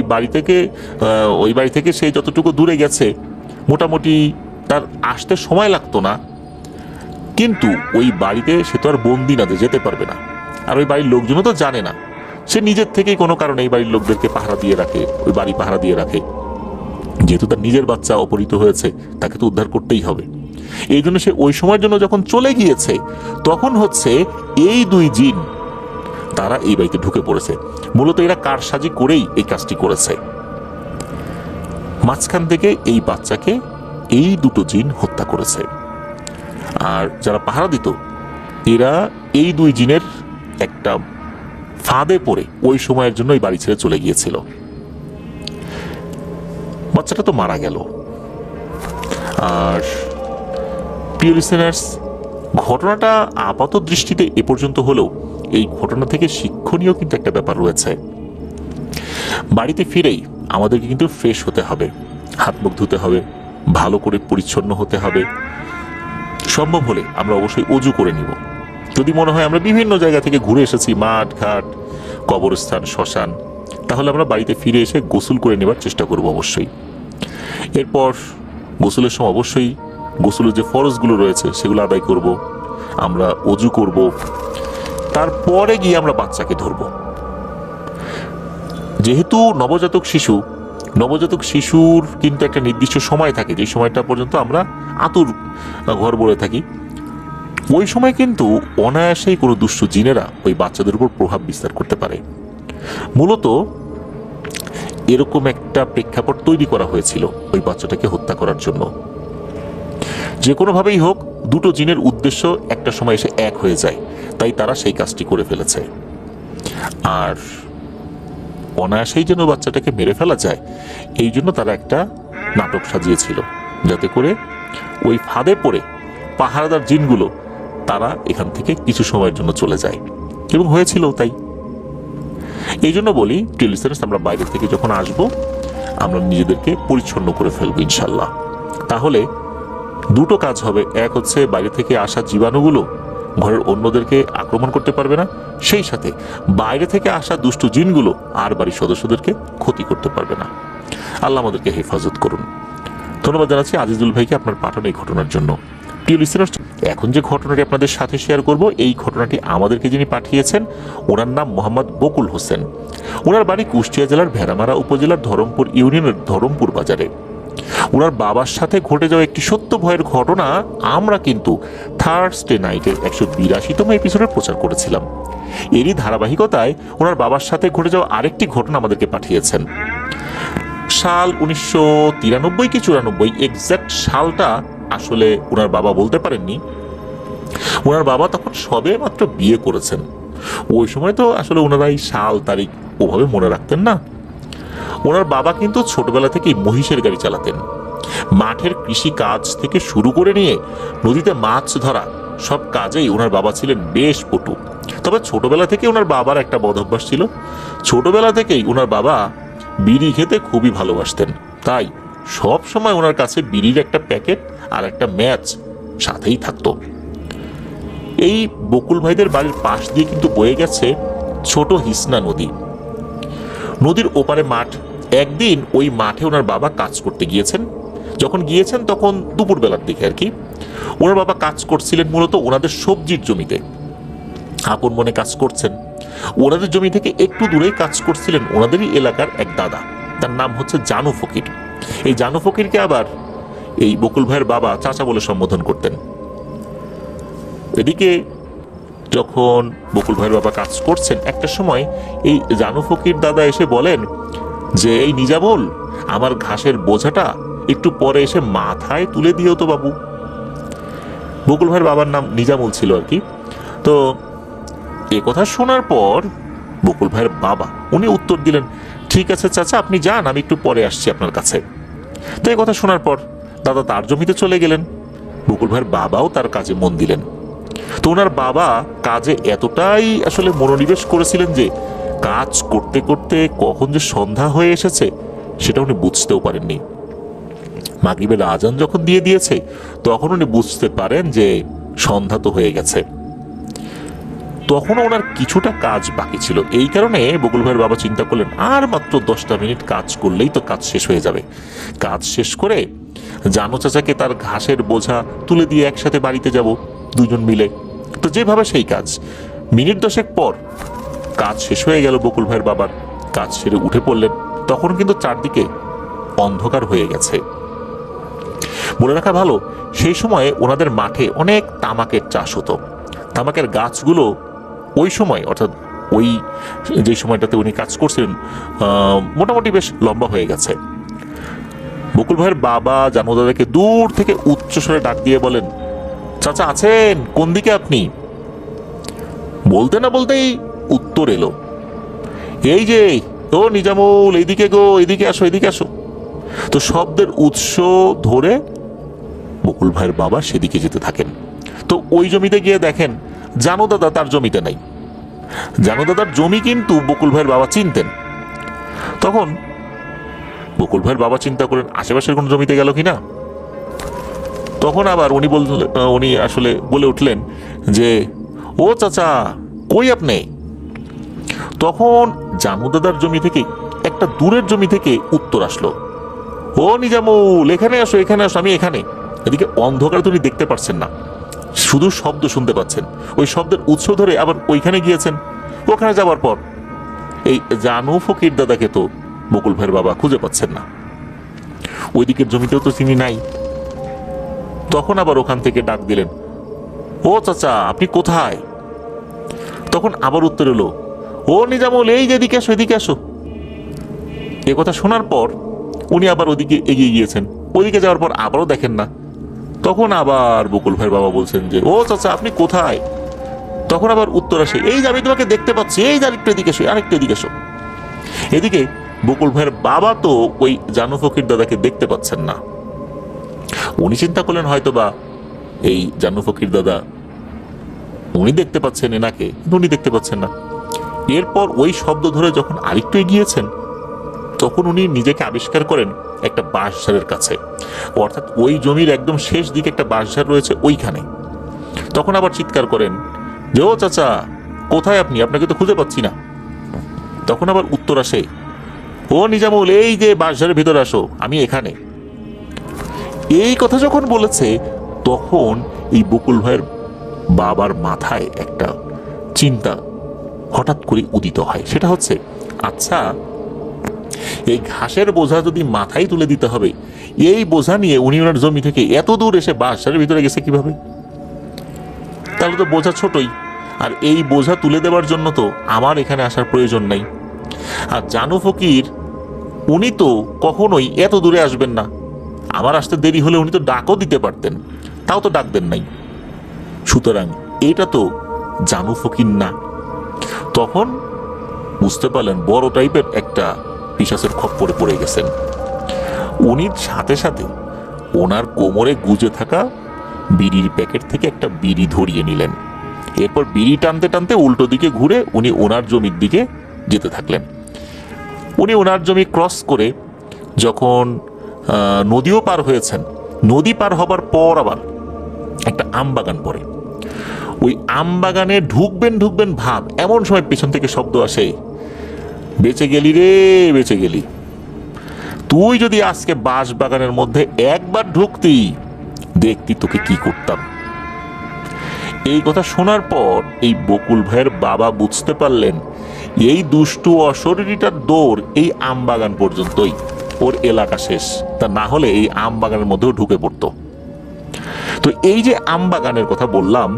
বাড়ি থেকে সে যতটুকু দূরে গেছে মোটামুটি তার আসতে সময় লাগতো না, কিন্তু ওই বাড়িতে সে তো আর বন্দি না, যেতে পারবে না। আর ওই বাড়ির লোকজনও তো জানে না, সে নিজের থেকেই কোনো কারণে এই বাড়ির লোকদেরকে পাহারা দিয়ে রাখে, ওই বাড়ি পাহারা দিয়ে রাখে। যেহেতু তার নিজের বাচ্চা অপহৃত হয়েছে, তাকে তো উদ্ধার করতেই হবে। এই জন্য সে ওই সময়ের জন্য যখন চলে গিয়েছে, তখন হচ্ছে এই দুই জিন তারা এই বাড়িতে ঢুকে পড়েছে। মূলত এরা কারসাজি করেই এই কাজটি করেছে। মাঝখান থেকে এই বাচ্চাকে এই দুটো জিন হত্যা করেছে। আর যারা পাহারা দিত এরা এই দুই জিনের একটা ফাঁদে পড়ে ওই সময়ের জন্য এই বাড়ি ছেড়ে চলে গিয়েছিল। বাচ্চাটা তো মারা গেল। আর প্রিয় লিসেনার্স, ঘটনাটা আপাত দৃষ্টিতে এ পর্যন্ত হলেও এই ঘটনা থেকে শিক্ষণীয় কিন্তু একটা ব্যাপার রয়েছে। বাড়িতে ফিরেই আমাদেরকে কিন্তু ফ্রেশ হতে হবে, হাত মুখ ধুতে হবে, ভালো করে পরিচ্ছন্ন হতে হবে। সম্ভব হলে আমরা অবশ্যই অজু করে নিব। যদি মনে হয় আমরা বিভিন্ন জায়গা থেকে ঘুরে এসেছি, মাঠ ঘাট, কবরস্থান, শ্মশান, তাহলে আমরা বাড়িতে ফিরে এসে গোসল করে নেবার চেষ্টা করব অবশ্যই। এরপর গোসলের সময় অবশ্যই গোসলের যে ফরজগুলো রয়েছে সেগুলো আদায় করব, আমরা অজু করব, তারপরে গিয়ে আমরা বাচ্চাকে ধরব। যেহেতু নবজাতক শিশুর কিন্তু একটা নির্দিষ্ট সময় থাকে, যে সময়টা পর্যন্ত আমরা আতুর ঘর বলে থাকি। ওই সময় কিন্তু অনায়াসেই কোনো দুষ্ট জিনেরা ওই বাচ্চাদের উপর প্রভাব বিস্তার করতে পারে। মূলত এরকম একটা প্রেক্ষাপট তৈরি করা হয়েছিল ওই বাচ্চাটাকে হত্যা করার জন্য। যে কোনোভাবেই হোক, দুটো জিনের উদ্দেশ্য একটা সময় এসে এক হয়ে যায়, তাই তারা সেই কাজটি করে ফেলেছে। আর অনায়াসেই যেন বাচ্চাটাকে মেরে ফেলা যায়, এই জন্য তারা একটা নাটক সাজিয়েছিল, যাতে করে ওই ফাঁদে পড়ে পাহারাদার জিনগুলো তারা এখান থেকে কিছু সময়ের জন্য চলে যায়, এবং হয়েছিল তাই। এই জন্য বলি, আমরা বাইরে থেকে যখন আসব আমরা নিজেদেরকে পরিচ্ছন্ন করে ফেলবো ইনশাল্লাহ। তাহলে দুটো কাজ হবে, এক হচ্ছে বাইরে থেকে আসা জীবাণুগুলো ঘরের অন্যদেরকে আক্রমণ করতে পারবে না, সেই সাথে বাইরে থেকে আসা দুষ্টু জিনগুলো আর বাড়ির সদস্যদেরকে ক্ষতি করতে পারবে না। আল্লাহ আমাদেরকে হেফাজত করুন। ধন্যবাদ জানাচ্ছি আজিজুল ভাইকে আপনার পাঠানো এই ঘটনার জন্য। প্রিয় লিসেনার্স, এখন যে ঘটনাটি আপনাদের সাথে শেয়ার করব, এই ঘটনাটি আমাদেরকে যিনি পাঠিয়েছেন ওনার নাম মোহাম্মদ বকুল হোসেন। ওনার বাড়ি কুষ্টিয়া জেলার ভেড়ামারা উপজেলার ধরমপুর ইউনিয়নের ধরমপুর বাজারে। ওনার বাবার সাথে ঘটে যাওয়া একটি সত্য ভয়ের ঘটনা আমরা কিন্তু থার্সডে নাইটের 182তম এপিসোডে প্রচার করেছিলাম। এরই ধারাবাহিকতায় ওনার বাবার সাথে ঘটে যাওয়া আরেকটি ঘটনা আমাদেরকে পাঠিয়েছেন। সাল 1993 কি 94, এক্সাক্ট সালটা আসলে ওনার বাবা বলতে পারেননি। ওনার বাবা তখন সবে মাত্র বিয়ে করেছেন। ওই সময় তো আসলে ওনারা এই সাল তারিখ ওভাবে মনে রাখতেন না। ওনার বাবা কিন্তু ছোটবেলা থেকেই মহিষের গাড়ি চালাতেন। মাঠের কৃষি কাজ থেকে শুরু করে নিয়ে নদীতে মাছ ধরা সব কাজেই ওনার বাবা ছিলেন বেশ পটু। তবে ছোটবেলা থেকে ওনার বাবার একটা বদ অভ্যাস ছিল। ছোটবেলা থেকেই ওনার বাবা বিড়ি খেতে খুবই ভালোবাসতেন, তাই সব সময় ওনার কাছে বিড়ির একটা প্যাকেট আর একটা ম্যাচ সাথেই থাকতো। এই বকুল ভাইদের বাড়ির পাশ দিয়ে কিন্তু বয়ে গেছে ছোট হিসনা নদী। নদীর ওপারে মাঠ। একদিন ওই মাঠে ওনার বাবা কাজ করতে গিয়েছেন। যখন গিয়েছেন তখন দুপুরবেলার দিকে আর কি। ওনার বাবা কাজ করছিলেন মূলত ওনাদের সবজির জমিতে। আপন মনে কাজ করছেন। ওনাদের জমি থেকে একটু দূরেই কাজ করছিলেন ওনাদেরই এলাকার এক দাদা, তার নাম হচ্ছে জানু ফকির। এই জানু ফকিরকে আবার এই বকুল ভাইয়ের বাবা চাচা বলে সম্বোধন করতেন। এদিকে যখন বকুল ভাইয়ের বাবা কাজ করছেন, একটা সময় এই জানু ফকির দাদা এসে বলেন যে, এই নিজামুল, আমার ঘাসের বোঝাটা একটু পরে এসে মাথায় তুলে দিও তো বাবু। বকুল ভাইয়ের বাবার নাম নিজামুল ছিল আর কি। তো এ কথা শোনার পর বকুল ভাইয়ের বাবা উনি উত্তর দিলেন, ঠিক আছে চাচা, আপনি যান, আমি একটু পরে আসছি আপনার কাছে। তো এই কথা শোনার পর দাদা তার জমিতে চলে গেলেন। বকুল ভাইয়ের বাবাও তার কাজে মন দিলেন। তো ওনার বাবা কাজে এতটাই আসলে মনোনিবেশ করেছিলেন যে কাজ করতে করতে কখন যে সন্ধ্যা হয়ে এসেছে সেটা উনি বুঝতেও পারেননি। মাগরিবের আজান যখন দিয়ে দিয়েছে তখন উনি বুঝতে পারেন যে সন্ধ্যা তো হয়ে গেছে। তখনও ওনার কিছুটা কাজ বাকি ছিল। এই কারণে বকুল ভাইয়ের বাবা চিন্তা করলেন, আর মাত্র 10টা মিনিট কাজ করলেই তো কাজ শেষ হয়ে যাবে। কাজ শেষ করে জানু চাচাকে তার ঘাসের বোঝা তুলে দিয়ে একসাথে বাড়িতে যাব দুজন মিলে। তো যেভাবে সেই কাজ। মিনিট 10 পর কাজ শেষ হয়ে গেল বকুল ভাইয়ের বাবার। কাজ সেরে উঠে পড়লেন, তখন কিন্তু চারদিকে অন্ধকার হয়ে গেছে। বলে রাখা ভালো, সেই সময়ে ওনাদের মাঠে অনেক তামাকের চাষ হতো। তামাকের গাছগুলো ওই সময়, অর্থাৎ ওই যে সময়টাতে উনি কাজ করছিলেন, মোটামুটি বেশ লম্বা হয়ে গেছে। বকুল ভাইয়ের বাবা জানু দাদাকে দূর থেকে উচ্চস্বরে ডাক দিয়ে বলেন, চাচা আছেন? কোন দিকে আপনি? বলতে না বলতেই উত্তর এলো, এই যে ও নিজামুল, এইদিকে গো, এদিকে আসো, এদিকে আসো। তো শব্দের উৎস ধরে বকুল ভাইয়ের বাবা সেদিকে যেতে থাকেন। তো ওই জমিতে গিয়ে দেখেন জানু দাদা তার জমিতে নাই। জানু দাদার জমি কিন্তু বকুল ভাইয়ের বাবা চিনতেন। তখন বকুল ভাইয়ের বাবা চিন্তা করেন আশেপাশের কোন জমিতে গেল কিনা। তখন আবার উনি আসলে বলে উঠলেন যে, ও চাচা, কই আপনি? তখন জানু দাদার জমি থেকে একটা দূরের জমি থেকে উত্তর আসলো, ও নিজামুল, এখানে আসো, এখানে আসো, আমি এখানে। এদিকে অন্ধকারে তুমি দেখতে পাচ্ছেন না, শুধু শব্দ শুনতে পাচ্ছেন। ওই শব্দের উৎস ধরে আবার ওইখানে গিয়েছেন। ওখানে যাওয়ার পর এই জানু ফকির দাদাকে তো বকুল ভাইয়ের বাবা খুঁজে পাচ্ছেন না। ওই দিকের জমিতেও তো তিনি নাই। তখন আবার ওখান থেকে ডাক দিলেন, ও চাচা, আপনি কোথায়? তখন আবার উত্তর এলো, ও নিজামুল, এই যে এদিকে আসো, এদিকে আসো। এ কথা শোনার পর উনি আবার ওদিকে এগিয়ে গিয়েছেন। ওদিকে যাওয়ার পর আবারও দেখেন না। তখন আবার বকুল ভাইয়ের বাবা বলছেন যে, ও চাচা, আপনি কোথায়? তখন আবার উত্তর আসে, এই যে আমি তোমাকে দেখতে পাচ্ছি, এই যে আরেকটু এদিকে এসো, আরেকটু এদিকে এসো। এদিকে বকুল ভাইয়ের বাবা তো ওই জানু ফকির দাদাকে দেখতে পাচ্ছেন না। উনি চিন্তা করলেন হয়তো বা এই জানু ফকির দাদা উনি দেখতে পাচ্ছেন এনাকে, উনি দেখতে পাচ্ছেন না। এরপর ওই শব্দ ধরে যখন আরেকটু এগিয়েছেন তখন উনি নিজেকে আবিষ্কার করেন একটা বাঁশঝাড়ের কাছে, অর্থাৎ ওই জমির একদম শেষ দিকে একটা বাঁশঝাড় রয়েছে ওইখানে। তখন আবার চিৎকার করেন যে, ও চাচা কোথায় আপনি, আপনাকে তো খুঁজে পাচ্ছি না। তখন আবার উত্তর আসে, ও নিজামুল, এই যে বাঁশঝাড়ের ভিতরে আসো, আমি এখানে। এই কথা যখন বলেছে তখন এই বকুল ভাইয়ের বাবার মাথায় একটা চিন্তা হঠাৎ করে উদিত হয়। সেটা হচ্ছে, আচ্ছা এই ঘাসের বোঝা যদি মাথায় তুলে দিতে হবে, এই বোঝা নিয়ে উনি ওনার জমি থেকে এত দূর এসে বাঁশঝাড়ের ভিতরে গেছে কিভাবে? তাহলে তো বোঝা ছোটই, আর এই বোঝা তুলে দেওয়ার জন্য তো আমার এখানে আসার প্রয়োজন নাই। আর জানু ফকির উনি তো কখনোই এত দূরে আসবেন না, আমার আসতে দেরি হলে উনি তো ডাকও দিতে পারতেন, তাও তো ডাক দেন নাই। সুতরাং এটা তো জানু ফকির না। তখন বুঝতে পারলেন বড় টাইপের একটা পিশাচের খপ্পরে পড়ে গেছেন। উনি সাথে সাথে ওনার কোমরে গুজে থাকা বিড়ির প্যাকেট থেকে একটা বিড়ি ধরিয়ে নিলেন। এরপর বিড়ি টানতে টানতে উল্টো দিকে ঘুরে উনি ওনার জমির দিকে যেতে থাকলেন। উনি ওনার জমি ক্রস করে যখন নদীও পার হয়েছেন, নদী পার হবার পর আবার একটা আম বাগান পড়ে। ওই আম বাগানে ঢুকবেন ঢুকবেন ভাব, এমন সময় পেছন থেকে শব্দ আসে, বেঁচে গেলি রে, বেঁচে গেলি। তুই যদি আজকে বাঁশ বাগানের মধ্যে একবার ঢুকতি, দেখতি তোকে কি করতাম। এই কথা শোনার পর এই বকুল ভাইয়ের বাবা বুঝতে পারলেন এই দুষ্টু অশরীরীটার দৌড় এই আম বাগান পর্যন্তই, ওর এলাকা শেষ, তা না হলে এই আম বাগানের মধ্যেও ঢুকে পড়তো। তো এই যে আম বাগানের কথা বললাম,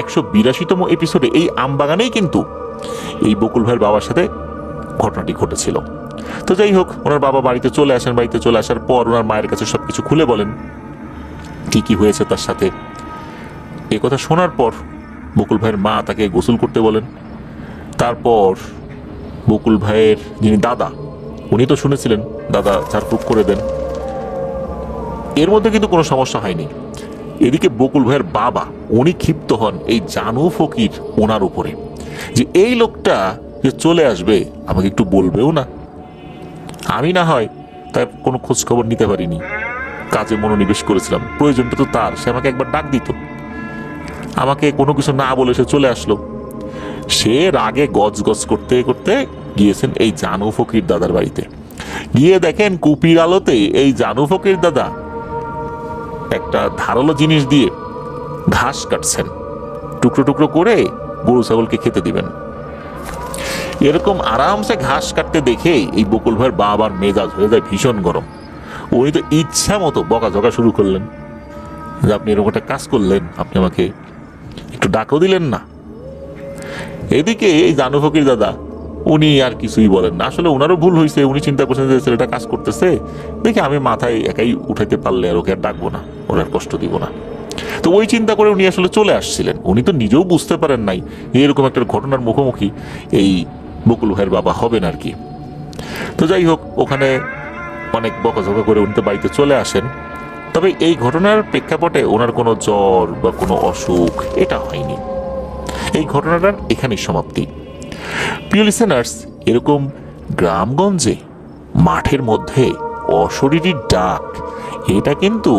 182তম এপিসোডে এই আম বাগানেই কিন্তু এই বকুল ভাইয়ের বাবার সাথে ঘটনাটি ঘটেছিল। তো যাই হোক, ওনার বাবা বাড়িতে চলে আসেন। বাড়িতে চলে আসার পর ওনার মায়ের কাছে সবকিছু খুলে বলেন কি কি হয়েছে তার সাথে। এ কথা শোনার পর বকুল ভাইয়ের মা তাকে গোসল করতে বলেন। তারপর বকুল ভাইয়ের যিনি দাদা, উনি তো শুনেছিলেন, দাদা ঝাড়ফুঁক করে দেন। এর মধ্যে কিন্তু কোনো সমস্যা হয়নি। এদিকে বকুল ভাইয়ের বাবা উনি ক্ষিপ্ত হন এই জানু ফকির ওনার উপরে, যে এই লোকটা যে চলে আসবে আমাকে একটু বলবেও না। আমি না হয় তার কোনো খোঁজ খবর নিতে পারিনি, কাজে মনোনিবেশ করেছিলাম, প্রয়োজনটা তো তার, সে আমাকে একবার ডাক দিত। আমাকে কোনো কিছু না বলে সে চলে আসলো। সে রাগে গজ গজ করতে করতে গিয়েছেন এই জানু ফকির দাদার বাড়িতে। গিয়ে দেখেন কুপির আলোতে এই জানু ফকির দাদা একটা ধারালো জিনিস দিয়ে ঘাস কাটছেন, টুকরো টুকরো করে গরু ছাগলকে খেতে দিবেন। এরকম আরামসে ঘাস কাটতে দেখে এই বকুল ভাইয়ের বাবার মেজাজ হয়ে যায় ভীষণ গরম। উনি তো ইচ্ছা মতো বকাঝকা শুরু করলেন যে, আপনি এরকম একটা কাজ করলেন, আপনি আমাকে একটু ডাকও দিলেন না। এদিকে এই জানু ফকির দাদা উনি আর কিছুই বলেন না। আসলে ওনারও ভুল হয়েছে, উনি চিন্তা করছেন যে ছেলেটা কাজ করতেছে, দেখি আমি মাথায় একাই উঠাইতে পারলে আর ওকে আর ডাকবো না, ওর আর কষ্ট দিব না। তো ওই চিন্তা করে উনি আসলে চলে আসছিলেন। উনি তো নিজেও বুঝতে পারেন নাই এরকম একটা ঘটনার মুখোমুখি এই বকুল ভাইয়ের বাবা হবেন আর কি। তো যাই হোক, ওখানে অনেক বকাঝকা করে উনি তো বাড়িতে চলে আসেন। তবে এই ঘটনার প্রেক্ষাপটে ওনার কোনো জ্বর বা কোনো অসুখ এটা হয়নি। এই ঘটনাটার এখানেই সমাপ্তি। প্রিয় লিসেনার্স, এরকম গ্রামগঞ্জে মাঠের মধ্যে অশরীরী ডাক, এটা কিন্তু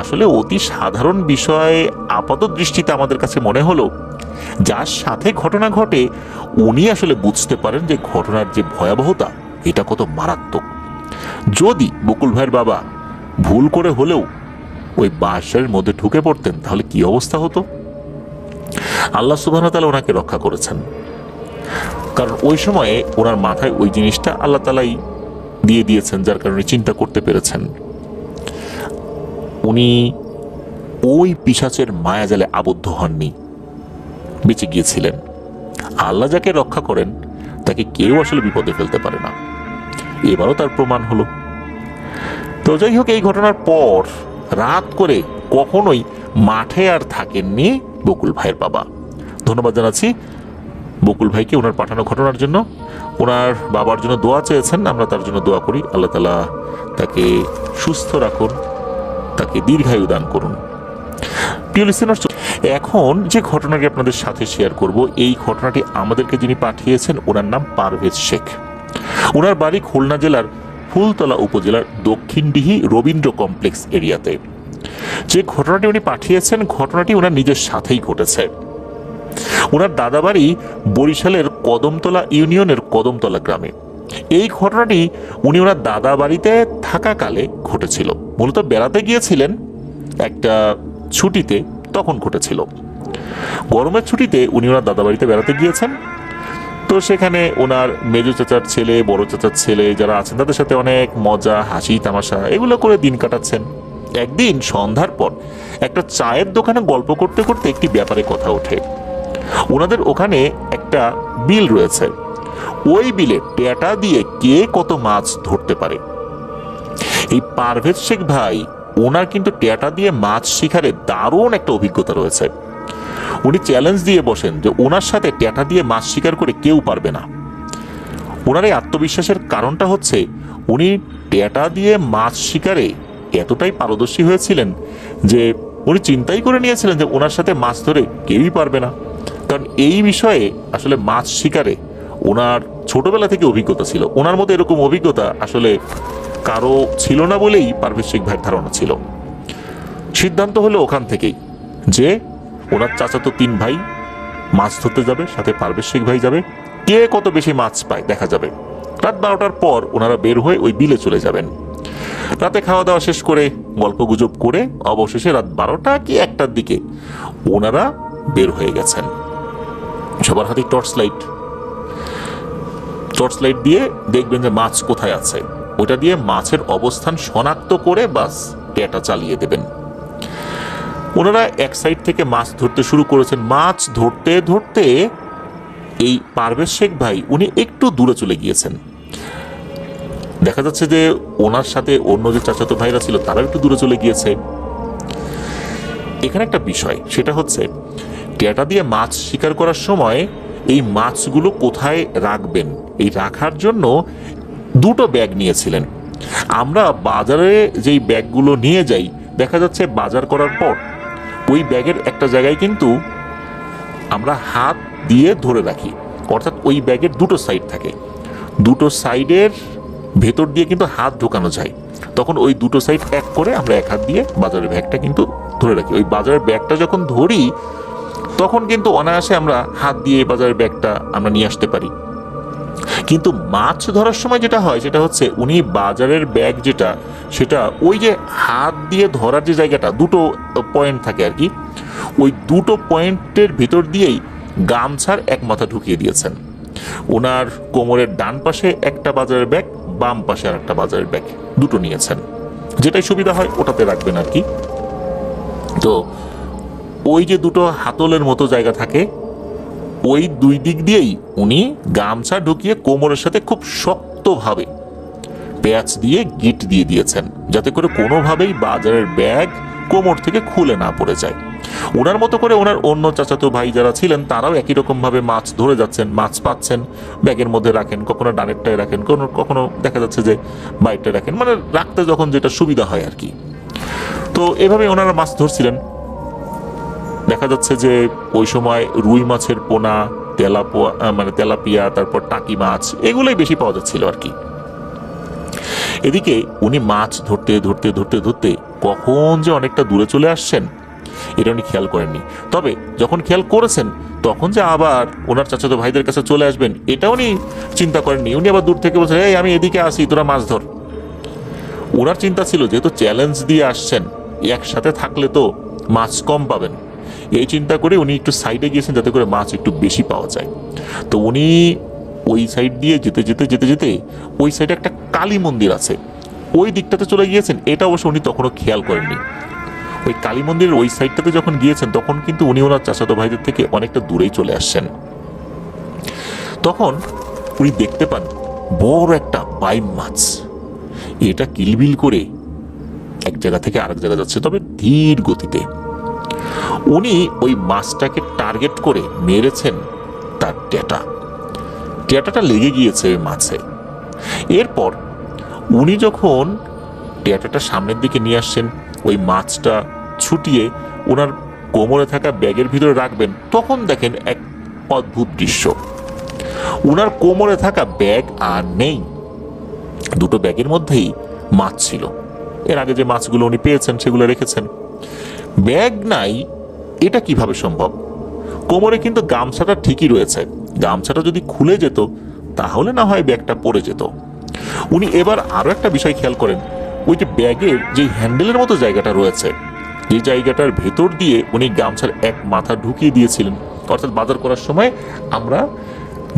আসলে অতি সাধারণ বিষয় আপাত দৃষ্টিতে আমাদের কাছে মনে হলো। যার সাথে ঘটনা ঘটে উনি আসলে বুঝতে পারেন যে ঘটনার যে ভয়াবহতা এটা কত মারাত্মক। যদি বকুল ভাইয়ের বাবা ভুল করে হলেও ওই বাঁশের মধ্যে ঢুকে পড়তেন তাহলে কি অবস্থা হতো। আল্লাহ সুবহানাহু ওয়া তাআলা ওনাকে রক্ষা করেছেন, কারণ ওই সময়ে ওনার মাথায় ওই জিনিসটা আল্লাহ তাআলাই দিয়ে দিয়েছেন, যার কারণে চিন্তা করতে পেরেছেন। উনি ওই পিশাচের মায়াজালে আবদ্ধ হননি, বেঁচে গিয়েছিলেন। আল্লাহ যাকে রক্ষা করেন তাকে কেউ আসলে বিপদে ফেলতে পারে না, এবারও তার প্রমাণ হলো। তো যাই হোক, এই ঘটনার পর রাত করে কখনোই মাঠে আর থাকেননি বকুল ভাইয়ের বাবা। ধন্যবাদ জানাচ্ছি বকুল ভাইকে ওনার পাঠানো ঘটনার জন্য। ওনার বাবার জন্য দোয়া চেয়েছেন, আমরা তার জন্য দোয়া করি। আল্লাহ তাআলা তাকে সুস্থ রাখুন, তাকে দীর্ঘায়ু দান করুন। প্রিয় লিসেনার্স, এখন যে ঘটনাটি আপনাদের সাথে শেয়ার করব, এই ঘটনাটি আমাদেরকে যিনি পাঠিয়েছেন ওনার নাম পারভেজ শেখ। ওনার বাড়ি খুলনা জেলার ফুলতলা উপজেলার দক্ষিণডিহি রবীন্দ্র কমপ্লেক্স এরিয়াতে। যে ঘটনাটি উনি পাঠিয়েছেন, ঘটনাটি ওনার নিজের সাথেই ঘটেছে। ওনার দাদাবাড়ি বরিশালের কদমতলা ইউনিয়নের কদমতলা গ্রামে। এই ঘটনাটি উনি ওনার দাদা বাড়িতে থাকাকালে ঘটেছিল। মূলত বেড়াতে গিয়েছিলেন একটা ছুটিতে, তখন ঘটেছিল। গরমের ছুটিতে উনি ওনার দাদা বাড়িতে বেড়াতে গিয়েছেন। তো সেখানে ওনার মেজো চাচার ছেলে, বড় চাচার ছেলে যারা আছেন তাদের সাথে অনেক মজা, হাসি তামাশা এগুলো করে দিন কাটাচ্ছেন। একদিন সন্ধ্যার পর একটা চায়ের দোকানে গল্প করতে করতে একটি ব্যাপারে কথা ওঠে। ওনাদের ওখানে একটা বিল রয়েছে, ওই বিলে টেটা দিয়ে কে কত মাছ ধরতে পারে। এই পারভেজ শেখ ভাই, ওনার কিন্তু টেটা দিয়ে মাছ শিকারে দারুণ একটা অভিজ্ঞতা রয়েছে। উনি চ্যালেঞ্জ দিয়ে বসেন যে ওনার সাথে টেটা দিয়ে মাছ শিকার করে কেউ পারবে না। ওনার এই আত্মবিশ্বাসের কারণটা হচ্ছে উনি টেটা দিয়ে মাছ শিকারে এতটাই পারদর্শী হয়েছিলেন যে উনি চিন্তাই করে নিয়েছিলেন যে ওনার সাথে মাছ ধরে কেউই পারবে না। কারণ এই বিষয়ে আসলে মাছ শিকারে ওনার ছোটবেলা থেকে অভিজ্ঞতা ছিল। ওনার মধ্যে এরকম অভিজ্ঞতা আসলে কারো ছিল না বলেই পারভেজ শেখ ভাইয়ের ধারণা ছিল। সিদ্ধান্ত হলো ওখান থেকেই যে ওনার চাচাতো 3 ভাই মাছ ধরতে যাবে, সাথে পারভেজ শেখ ভাই যাবে। কে কত বেশি মাছ পায় দেখা যাবে। রাত 12টার পর ওনারা বের হয়ে ওই বিলে চলে যাবেন। রাতে খাওয়া দাওয়া শেষ করে গল্প গুজব করে অবশেষে রাত 12টা কি 1টার দিকে ওনারা বের হয়ে গেছেন। সবার হাতে টর্চ লাইট দিয়ে দেখবেন যে মাছ কোথায় আছে, ওটা দিয়ে মাছের অবস্থান শনাক্ত করে বাস টেটা চালিয়ে দেবেন। ওনারা এক সাইড থেকে মাছ ধরতে শুরু করেছেন। মাছ ধরতে ধরতে এই পারভেজ শেখ ভাই উনি একটু দূরে চলে গিয়েছেন। দেখা যাচ্ছে যে ওনার সাথে অন্য যে চাচাতো ভাইরা ছিল তারা একটু দূরে চলে গিয়েছে। এখানে একটা বিষয়, সেটা হচ্ছে টেটা দিয়ে মাছ শিকার করার সময় এই মাছগুলো কোথায় রাখবেন, এই রাখার জন্য 2টো ব্যাগ নিয়েছিলেন। আমরা বাজারে যেই ব্যাগগুলো নিয়ে যাই, দেখা যাচ্ছে বাজার করার পর ওই ব্যাগের একটা জায়গায় কিন্তু আমরা হাত দিয়ে ধরে রাখি, অর্থাৎ ওই ব্যাগের 2টো সাইড থাকে। 2টো সাইডের ভেতর দিয়ে কিন্তু হাত ঢোকানো যায়। তখন ওই 2টো সাইড এক করে আমরা এক হাত দিয়ে বাজারের ব্যাগটা কিন্তু ধরে রাখি। ওই বাজারের ব্যাগটা যখন ধরি তখন কিন্তু অনায়াসে আমরা হাত দিয়ে বাজারের ব্যাগটা আমরা নিয়ে আসতে পারি। কিন্তু মাছ ধরার সময় যেটা হয় সেটা হচ্ছে উনি বাজারের ব্যাগ যেটা, সেটা ওই যে হাত দিয়ে ধরার যে জায়গাটা 2টো পয়েন্ট থাকে আর কি, ওই 2টো পয়েন্টের ভিতর দিয়েই গামছার এক মাথা ঢুকিয়ে দিয়েছেন। ওনার কোমরের ডান পাশে একটা বাজারের ব্যাগ, বাম পাশে আর একটা বাজারের ব্যাগ, 2টো নিয়েছেন। যেটাই সুবিধা হয় ওটাতে রাখবেন আর কি। তো ওই যে 2টো হাতলের মতো জায়গা থাকে, ওই 2 দিক দিয়েই উনি গামছা ঢুকিয়ে কোমরের সাথে খুব শক্তভাবে প্যাচ দিয়ে গিট দিয়ে দিয়েছেন, যাতে করে কোনোভাবেই বাজারের ব্যাগ কোমর থেকে খুলে না পড়ে যায়। ওনার মতো করে ওনার অন্য চাচাতো ভাই যারা ছিলেন তারাও একই রকম ভাবে মাছ ধরে যাচ্ছেন, মাছ পাচ্ছেন, ব্যাগের মধ্যে রাখেন, কখনো ডানেরটায় রাখেন, কখনো দেখা যাচ্ছে যে বাইরটায় রাখেন, মানে রাখতে যখন যেটা সুবিধা হয় আর কি। তো এভাবে ওনারা মাছ ধরছিলেন। দেখা যাচ্ছে যে ওই সময় রুই মাছের পোনা, তেলাপিয়া, তারপর টাকি মাছ, এগুলোই বেশি পাওয়া যাচ্ছিল আর কি। এদিকে উনি মাছ ধরতে ধরতে ধরতে ধরতে কখন যে অনেকটা দূরে চলে আসছেন এটা উনি খেয়াল করেননি। তবে যখন খেয়াল করেছেন তখন যে আবার ওনার চাচাতো ভাইদের কাছে চলে আসবেন এটা উনি চিন্তা করেননি। উনি আবার দূর থেকে বলছেন, এই আমি এদিকে আসি, তোরা মাছ ধর। ওনার চিন্তা ছিল যেহেতু চ্যালেঞ্জ দিয়ে আসছেন, একসাথে থাকলে তো মাছ কম পাবেন, এই চিন্তা করে উনি একটু সাইডে গিয়েছেন যাতে করে মাছ একটু বেশি পাওয়া যায়। তো উনি ওই সাইড দিয়ে যেতে যেতে যেতে যেতে ওই সাইডে একটা কালী মন্দির আছে, ওই দিকটাতে চলে গিয়েছেন। এটা অবশ্য উনি তখনও খেয়াল করেননি। ওই কালী মন্দিরের ওই সাইডটাতে যখন গিয়েছেন তখন কিন্তু উনি ওনার চাচাতো ভাইদের থেকে অনেকটা দূরেই চলে আসছেন। তখন উনি দেখতে পান বড় একটা বাইম মাছ, এটা কিলবিল করে এক জায়গা থেকে আরেক জায়গা যাচ্ছে, তবে ধীর গতিতে। উনি ওই মাছটাকে টার্গেট করে মেরেছেন তার টেটাটা লেগে গিয়েছে ওই মাছে। এরপর উনি যখন টেটাটা সামনের দিকে নিয়ে আসছেন, ওই মাছটা ছুটিয়ে ওনার কোমরে থাকা ব্যাগের ভিতরে রাখবেন, তখন দেখেন এক অদ্ভুত দৃশ্য। ওনার কোমরে থাকা ব্যাগ আর নেই। দুটো ব্যাগের মধ্যেই মাছ ছিল। এর আগে যে মাছগুলো উনি পেয়েছেন সেগুলো রেখেছেন। ব্যাগ নাই, এটা কিভাবে সম্ভব? কোমরে কিন্তু গামছাটা ঠিকই রয়েছে, গামছাটা যদি খুলে যেত তাহলে না হয় ব্যাগটা পড়ে যেত। উনি এবার আরো একটা বিষয় খেয়াল করেন, ওই যে ব্যাগের যে হ্যান্ডেলের মতো জায়গাটা রয়েছে, যে জায়গাটার ভেতর দিয়ে উনি গামছার এক মাথা ঢুকিয়ে দিয়েছিলেন। অর্থাৎ বাজার করার সময় আমরা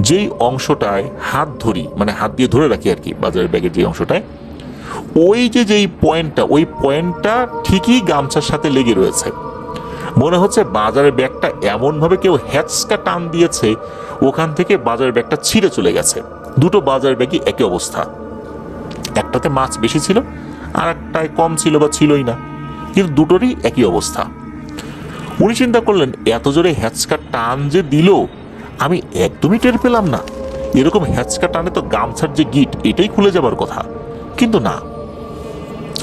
যেই অংশটায় হাত ধরি, মানে হাত দিয়ে ধরে রাখি আর কি, বাজারের ব্যাগের যে অংশটায়, ওই যেই পয়েন্টটা, ওই পয়েন্টটা ঠিকই গামছার সাথে লেগে রয়েছে। মনে হচ্ছে বাজারের ব্যাগটা এমনভাবে কেউ হ্যাচকা টান দিয়েছে, ওখান থেকে বাজারের ব্যাগটা ছিঁড়ে চলে গেছে। দুটো বাজারের ব্যাগই একই অবস্থা, একটাতে মাছ বেশি ছিল আর একটায় কম ছিল বা ছিলই না, কিন্তু দুটোরই একই অবস্থা। উনি চিন্তা করলেন, এত জোরে হ্যাচকা টান যে দিল আমি একদমই টের পেলাম না। এরকম হ্যাচকা টানে তো গামছার যে গিট এটাই খুলে যাবার কথা, কিন্তু না,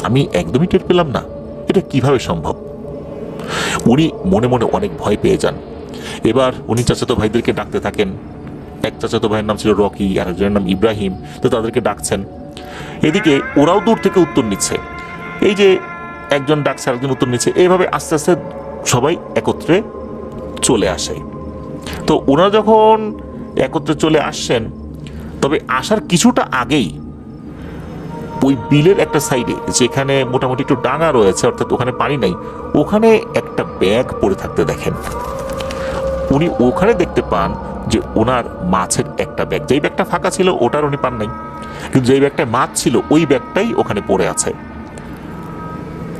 আমি একদমই টের পেলাম না। এটা কিভাবে সম্ভব? উনি মনে মনে অনেক ভয় পেয়ে যান। এবার উনি চাচাতো ভাইদেরকে ডাকতে থাকেন। এক চাচাতো ভাইয়ের নাম ছিল রকি, আর একজনের নাম ইব্রাহিম, তো তাদেরকে ডাকছেন। এদিকে ওরাও দূর থেকে উত্তর নিচ্ছে, এই যে একজন ডাকছে আরেকজন উত্তর নিচ্ছে, এইভাবে আস্তে আস্তে সবাই একত্রে চলে আসে। তো ওনারা যখন একত্রে চলে আসছেন, তবে আসার কিছুটা আগেই ওই বিলের একটা সাইডে, যেখানে মোটামুটি একটু ডাঙা রয়েছে, অর্থাৎ ওখানে পানি নাই, ওখানে একটা ব্যাগ পড়ে থাকতে দেখেন। উনি ওখানে দেখতে পান যে ওনার মাছের একটা ব্যাগ, যেই ব্যাগটা ফাঁকা ছিল ওটার উনি পান নাই, কিন্তু যেই ব্যাগটায় মাছ ছিল ওই ব্যাগটাই ওখানে পড়ে আছে।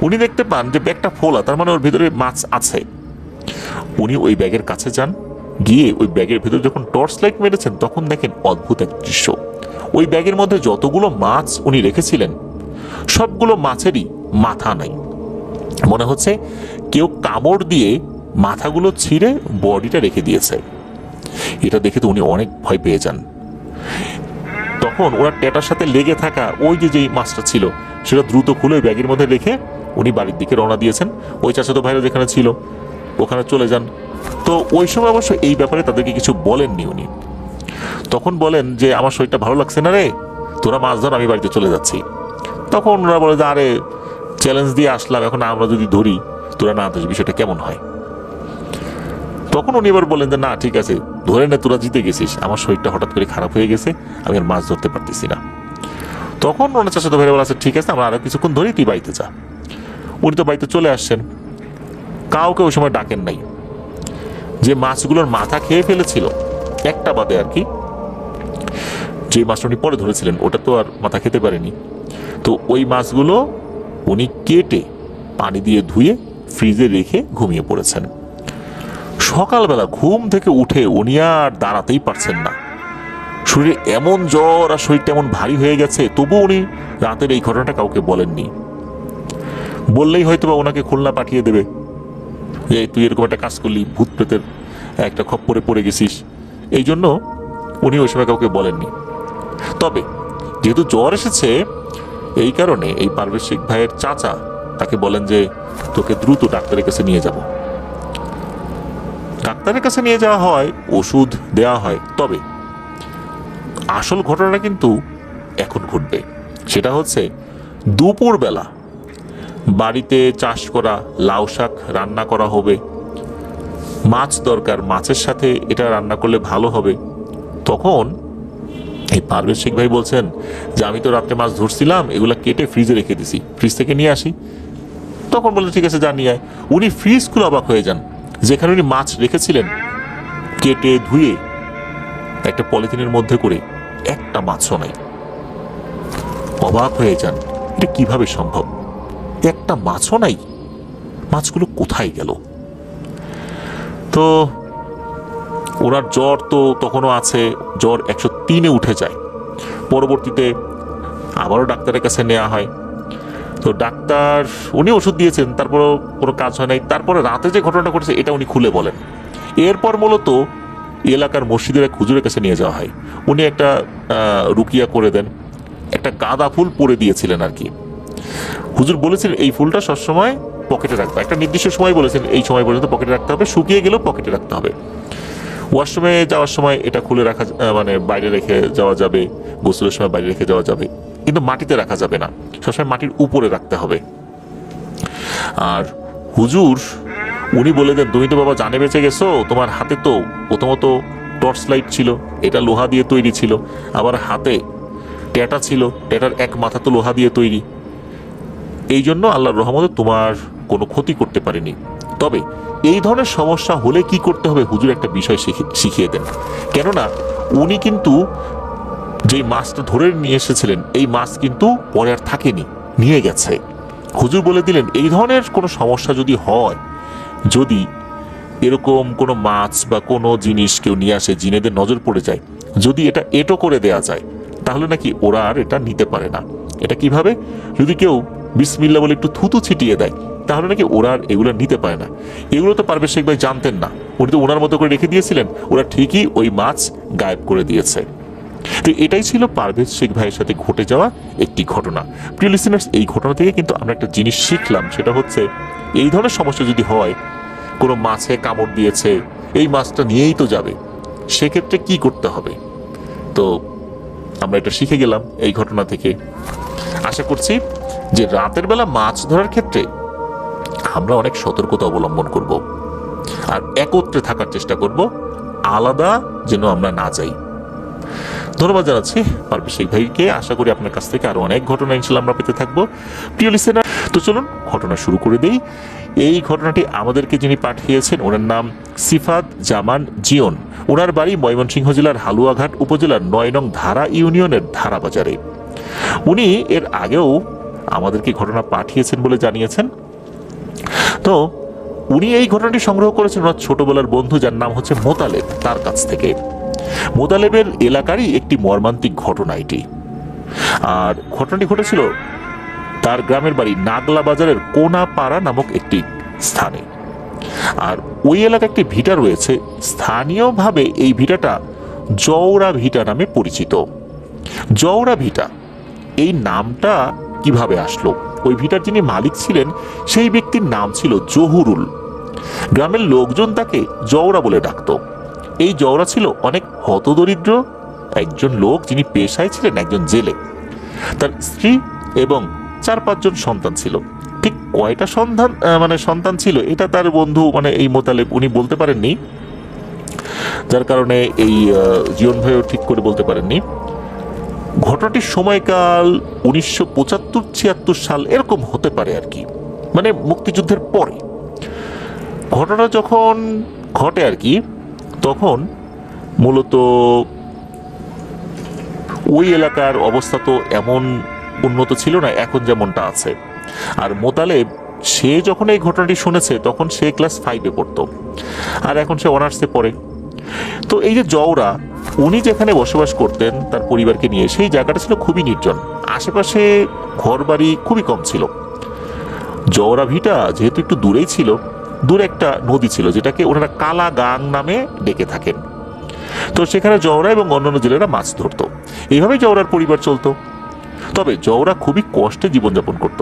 উনি দেখতে পান যে ব্যাগটা ফোলা, তার মানে ওর ভিতরে মাছ আছে। উনি ওই ব্যাগের কাছে যান, গিয়ে ওই ব্যাগের ভিতরে যখন টর্চ লাইট মেরেছেন তখন দেখেন অদ্ভুত এক দৃশ্য। ওই ব্যাগের মধ্যে যতগুলো মাছ উনি রেখেছিলেন সবগুলো মাছেরই মাথা নাই। মনে হচ্ছে কেউ কামড় দিয়ে মাথাগুলো ছিঁড়ে বডিটা রেখে দিয়েছে। এটা দেখে তো উনি অনেক ভয় পেয়ে যান। তখন ওরা টেটার সাথে লেগে থাকা ওই যেই মাছটা ছিল সেটা দ্রুত খুলে ব্যাগের মধ্যে রেখে উনি বাড়ির দিকে রওনা দিয়েছেন। ওই চাচাতো ভাইরা যেখানে ছিল ওখানে চলে যান। তো ওই সময় অবশ্য এই ব্যাপারে তাদেরকে কিছু বলেননি উনি। তখন বলেন যে আমার শরীরটা ভালো লাগছে না রে, তোরা মাছ ধর, আমি বাড়িতে চলে যাচ্ছি। তখন ওরা বলে যে আরে চ্যালেঞ্জ দিয়ে আসলাম, এখন আমরা যদি ধরি তোরা না ধরিস বিষয়টা কেমন হয়। তখন উনি এবার বলেন যে না ঠিক আছে, ধরে নে, তোরা জিতে গেছিস, আমার শরীরটা হঠাৎ করে খারাপ হয়ে গেছে, আমি আর মাছ ধরতে পারতেছি না। তখন ওনার চাচাতো ভাইরা বলে, ঠিক আছে আমরা আরো কিছুক্ষণ ধরি, তুই বাড়িতে যা। উনি তো বাড়িতে চলে আসছেন, কাউকে ওই সময় ডাকেন নাই। যে মাছগুলোর মাথা খেয়ে ফেলেছিল একটা বাদে আর কি, যে মাছটা উনি পরে ধরেছিলেন ওটা তো আর মাথা খেতে পারেনি, তো ওই মাছগুলো উনি কেটে পানি দিয়ে ধুয়ে ফ্রিজে রেখে ঘুমিয়ে পড়েছেন। সকালবেলা ঘুম থেকে উঠে উনি আর দাঁড়াতেই পারছেন না, শরীরে এমন জ্বর আর শরীরটা এমন ভারী হয়ে গেছে। তবু উনি রাতের এই ঘটনাটা কাউকে বলেননি। বললেই হয়তো বা ওনাকে খুলনা পাঠিয়ে দেবে, যে তুই এরকম একটা কাজ করলি, ভূত প্রেতের একটা খপ্পরে পড়ে গেছিস। এই জন্য উনি ওই সময় কাউকে বলেননি। তবে যেহেতু জ্বর এসেছে, এই কারণে এই পারভেজ শেখ ভাইয়ের চাচা তাকে বলেন যে তোকে দ্রুত ডাক্তারের কাছে নিয়ে যাব। ডাক্তারের কাছে নিয়ে যাওয়া হয়, ওষুধ দেওয়া হয়। তবে আসল ঘটনাটা কিন্তু এখন ঘটবে। সেটা হচ্ছে দুপুরবেলা বাড়িতে চাষ করা লাউ শাক রান্না করা হবে, মাছ দরকার, মাছের সাথে এটা রান্না করলে ভালো হবে। তখন এই পারভেজ শেখ ভাই বলছেন যে আমি তো রাত্রে মাছ ধরছিলাম, এগুলা কেটে ফ্রিজে রেখে দিছি, ফ্রিজ থেকে নিয়ে আসি। তখন বললেন ঠিক আছে যা নিয়ে আয়। উনি ফ্রিজ খুলে অবাক হয়ে যান, যেখানে উনি মাছ রেখেছিলেন কেটে ধুয়ে একটা পলিথিনের মধ্যে করে একটা মাছও নাই। অবাক হয়ে যান, এটা কিভাবে সম্ভব? একটা মাছও নাই, মাছগুলো কোথায় গেল? তো ওনার জ্বর তো তখনও আছে, জ্বর 103-এ উঠে যায়। পরবর্তীতে আবারও ডাক্তারের কাছে নেওয়া হয়। তো ডাক্তার উনি ওষুধ দিয়েছেন, তারপরও কোনো কাজ হয় নাই। তারপরে রাতে যে ঘটনাটা ঘটেছে এটা উনি খুলে বলেন। এরপর মূলত এলাকার মসজিদের এক হুজুরের কাছে নিয়ে যাওয়া হয়। উনি একটা রুকিয়া করে দেন, একটা গাঁদা ফুল পরে দিয়েছিলেন আর কি। হুজুর বলেছিলেন এই ফুলটা সবসময় পকেটে রাখবে, একটা নির্দিষ্ট সময় বলেছেন এই সময় পর্যন্ত পকেটে রাখতে হবে, শুকিয়ে গেলেও পকেটে রাখতে হবে। ওয়াশরুমে যাওয়ার সময় এটা খুলে রাখা, মানে বাইরে রেখে যাওয়া যাবে, গোসলের সময় বাইরে রেখে যাওয়া যাবে, কিন্তু মাটিতে রাখা যাবে না, সবসময় মাটির উপরে রাখতে হবে। আর হুজুর উনি বলে দেন, তুমি তো বাবা জানে বেঁচে গেছো, তোমার হাতে তো প্রথমত টর্চ লাইট ছিল, এটা লোহা দিয়ে তৈরি ছিল, আবার হাতে ট্যাটা ছিল, ট্যাটার এক মাথা তো লোহা দিয়ে তৈরি, এই জন্য আল্লাহর রহমতে তোমার কোনো ক্ষতি করতে পারেনি। তবে এই ধরনের সমস্যা হলে কি করতে হবে, হুজুর একটা বিষয় শিখিয়ে দেন। কেননা উনি কিন্তু যেই মাছটা ধরে নিয়ে এসেছিলেন, এই মাছ কিন্তু পরে আর থাকেনি, নিয়ে গেছে। হুজুর বলে দিলেন, এই ধরনের কোনো সমস্যা যদি হয়, যদি এরকম কোনো মাছ বা কোনো জিনিস কেউ নিয়ে আসে, জিনেদের নজর পড়ে যায়, যদি এটা এটো করে দেয়া যায়, তাহলে নাকি ওরা আর এটা নিতে পারে না। এটা কিভাবে? যদি কেউ বিসমিল্লাহ বলে একটু থুতু ছিটিয়ে দেয়, তাহলে নাকি ওরা আর এগুলো নিতে পারে না। এগুলো তো পারভেজ শেখ ভাই জানতেন না, উনি তো ওনার মতো করে রেখে দিয়েছিলেন, ওরা ঠিকই ওই মাছ গায়েব করে দিয়েছে। তো এটাই ছিল পারভেজ শেখ ভাইয়ের সাথে ঘটে যাওয়া একটি ঘটনা। প্রিয় লিসেনার্স, এই ঘটনা থেকে কিন্তু আমরা একটা জিনিস শিখলাম, সেটা হচ্ছে এই ধরনের সমস্যা যদি হয়, কোনো মাছে কামড় দিয়েছে, এই মাছটা নিয়েই তো যাবে, সেক্ষেত্রে কি করতে হবে। তো আমরা এটা শিখে গেলাম এই ঘটনা থেকে। আশা করছি যে রাতের বেলা মাছ ধরার ক্ষেত্রে আমরা অনেক সতর্কতা অবলম্বন করব, আর একত্রে থাকার চেষ্টা করব, আলাদা যেন আমরা না যাই। ধন্যবাদ জানাচ্ছি পারভেজ শেখ ভাইকে। আশা করি আপনার কাছ থেকে আরো অনেক ঘটনা ইনশাল্লাহ আমরা পেতে থাকবো। প্রিয় লিসেনার, তো চলুন ঘটনা শুরু করে দেই। এই ঘটনাটি আমাদেরকে যিনি পাঠিয়েছেন, ওনার নাম সিফাত জামান জিয়ন। ওনার বাড়ি ময়মনসিংহ জেলার হালুয়াঘাট উপজেলার ৯ নং ধারা ইউনিয়নের ধারা বাজারে। উনি এর আগেও আমাদেরকে ঘটনা পাঠিয়েছেন বলে জানিয়েছেন। তো উনি এই ঘটনাটি সংগ্রহ করেছেন ওনার ছোটবেলার বন্ধু, যার নাম হচ্ছে মোতালেব, তার কাছ থেকে। মোতালেবের এলাকারই একটি মর্মান্তিক ঘটনা এটি। আর ঘটনাটি ঘটেছিল তার গ্রামের বাড়ি নাগলা বাজারের কোনাপাড়া নামক একটি স্থানে। আর ওই এলাকায় একটি ভিটা রয়েছে, স্থানীয়ভাবে এই ভিটাটা জওড়া ভিটা নামে পরিচিত। জওড়া ভিটা, এই নামটা কিভাবে আসলো? ওই ভিটার যিনি মালিক ছিলেন, সেই ব্যক্তির নাম ছিল জহুরুল। গ্রামের লোকজন তাকে জওড়া বলে ডাকত। এই জওড়া ছিল অনেক হতদরিদ্র একজন লোক, যিনি পেশায় ছিলেন একজন জেলে। তার স্ত্রী এবং 4-5 জন সন্তান ছিল। ঠিক কয়টা সন্তান ছিল এটা তার বন্ধু এই মোতালেব উনি বলতে পারেননি, যার কারণে এই জীবন ভাইও ঠিক করে বলতে পারেননি। ঘটনাটির সময়কাল 1975-76 সাল এরকম হতে পারে আর কি, মুক্তিযুদ্ধের পরে ঘটনা যখন ঘটে আর কি। তখন মূলত ওই এলাকার অবস্থা তো এমন উন্নত ছিল না এখন যেমনটা আছে। আর মোতালেব সে যখন এই ঘটনাটি শুনেছে, তখন সে ক্লাস 5-এ পড়তো, আর এখন সে অনার্সে পড়ে। তো এই যে জওড়া, উনি যেখানে বসবাস করতেন তার পরিবারকে নিয়ে, সেই জায়গাটা ছিল খুবই নির্জন, আশেপাশে ঘর বাড়ি খুবই কম ছিল। জওড়া ভিটা যেহেতু একটু দূরেই ছিল, দূরে একটা নদী ছিল যেটাকে ওনারা কালা গাং নামে ডেকে থাকেন। তো সেখানে জওড়া এবং অন্যান্য জেলেরা মাছ ধরতো। এইভাবেই জওড়ার পরিবার চলতো। তবে জওড়া খুবই কষ্টে জীবনযাপন করত,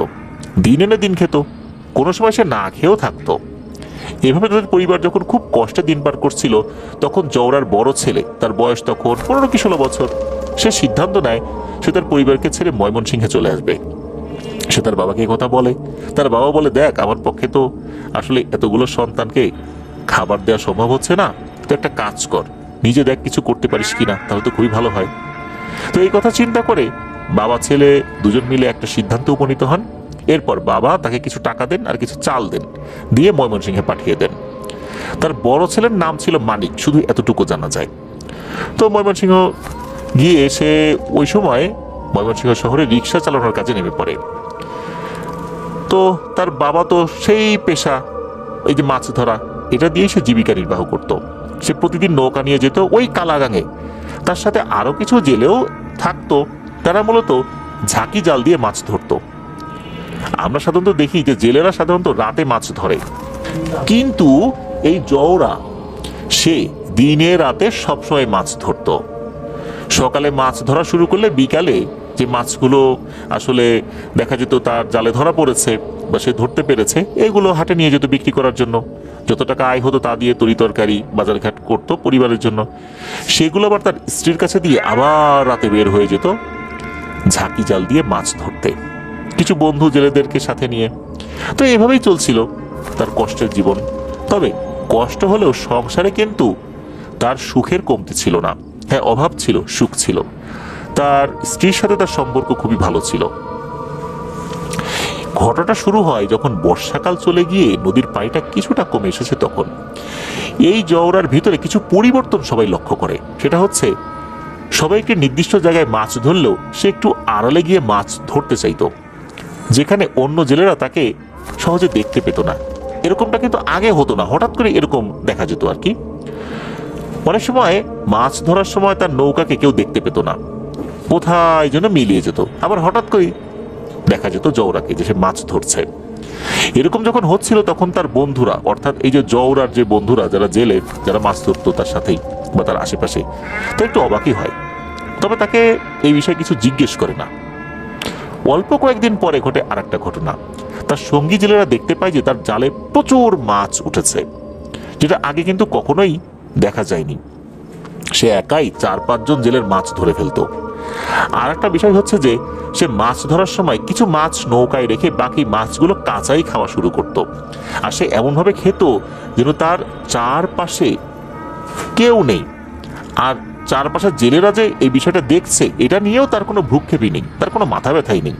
দিন এনে দিন খেত, কোনো সময় সে না খেয়েও থাকতো। এভাবে তাদের পরিবার যখন খুব কষ্টে দিন পার করছিল, তখন জওড়ার বড় ছেলে, তার বয়স তখন 15-16 বছর, সে সিদ্ধান্ত নেয় সে তার পরিবারকে ছেড়ে ময়মনসিংহে চলে আসবে। সে তার বাবাকে কথা বলে। তার বাবা বলে, দেখ, আমার পক্ষে তো আসলে এতগুলো সন্তানকে খাবার দেওয়া সম্ভব হচ্ছে না, তো একটা কাজ কর, নিজে দেখ কিছু করতে পারিস কিনা, তাহলে তো খুবই ভালো হয়। তো এই কথা চিন্তা করে বাবা ছেলে দুজন মিলে একটা সিদ্ধান্তে উপনীত হন। এরপর বাবা তাকে কিছু টাকা দেন আর কিছু চাল দেন, দিয়ে ময়মনসিংহে পাঠিয়ে দেন। তার বড় ছেলের নাম ছিল মানিক, শুধু এতটুকু জানা যায়। তো ময়মনসিংহ গিয়ে সে ওই সময় ময়মনসিংহ শহরে রিক্সা চালানোর কাজে নেমে পড়ে। তো তার বাবা তো সেই পেশা, এই যে মাছ ধরা, এটা দিয়েই সে জীবিকা নির্বাহ করত। সে প্রতিদিন নৌকা নিয়ে যেত ওই কালাগাঙে। তার সাথে আরো কিছু জেলেও থাকতো, তারা মূলত ঝাঁকি জাল দিয়ে মাছ ধরতো। আমরা সাধারণত দেখি যে জেলেরা সাধারণত রাতে মাছ ধরে, কিন্তু এই জওড়া সে দিনে রাতে সবসময় মাছ ধরতো। সকালে মাছ ধরা শুরু করলে বিকালে যে মাছগুলো আসলে দেখা যেত তার জালে ধরা পড়েছে বা সে ধরতে পেরেছে, এগুলো হাটে নিয়ে যেত বিক্রি করার জন্য। যত টাকা আয় হতো তা দিয়ে তরি তরকারি বাজারঘাট করতো পরিবারের জন্য। সেগুলো আবার তার স্ত্রীর কাছে দিয়ে আবার রাতে বের হয়ে যেত ঝাঁকি জাল দিয়ে মাছ ধরতে, কিছু বন্ধু জেলেদেরকে সাথে নিয়ে। তো এভাবেই চলছিল তার কষ্টের জীবন। তবে কষ্ট হলেও সংসারে কিন্তু তার সুখের কমতি ছিল না। হ্যাঁ, অভাব ছিল, সুখ ছিল। তার স্ত্রীর সাথে তার সম্পর্ক খুবই ভালো ছিল। ঘটনাটা শুরু হয় যখন বর্ষাকাল চলে গিয়ে নদীর পানিটা কিছুটা কমে এসেছে। তখন এই জওরার ভিতরে কিছু পরিবর্তন সবাই লক্ষ্য করে। সেটা হচ্ছে, সবাই একটি নির্দিষ্ট জায়গায় মাছ ধরলেও সে একটু আড়ালে গিয়ে মাছ ধরতে চাইতো, যেখানে অন্য জেলেরা তাকে সহজে দেখতে পেত না। এরকমটা কিন্তু আগে হতো না, হঠাৎ করে এরকম দেখা যেত আর কি। অনেক সময় মাছ ধরার সময় তার নৌকাকে কেউ দেখতে পেত না, কোথায় যেন মিলিয়ে যেত। আবার হঠাৎ করে দেখা যেত জওরাকে যে সে মাছ ধরছে। এরকম যখন হচ্ছিল তখন তার বন্ধুরা, অর্থাৎ এই যে জওরার যে বন্ধুরা যারা জেলে, যারা মাছ ধরতো তার সাথেই বা তার আশেপাশে, তা একটু অবাকই হয়। তবে তাকে এই বিষয়ে কিছু জিজ্ঞেস করে না। অল্প কয়েকদিন পরে ঘটে আর একটা ঘটনা। তার সঙ্গী জেলেরা দেখতে পায় যে তার জালে প্রচুর মাছ উঠেছে, যেটা আগে কিন্তু কখনোই দেখা যায়নি। সে একাই 4-5 জন জেলের মাছ ধরে ফেলতো। আর একটা বিষয় হচ্ছে যে সে মাছ ধরার সময় কিছু মাছ নৌকায় রেখে বাকি মাছগুলো কাঁচাই খাওয়া শুরু করত। আর সে এমনভাবে খেত যেন তার চারপাশে কেউ নেই। আর চারপাশের জেলেরা যে এই বিষয়টা দেখছে এটা নিয়েও তার কোনো ভ্রুক্ষেপই নেই, তার কোনো মাথা ব্যথাই নেই।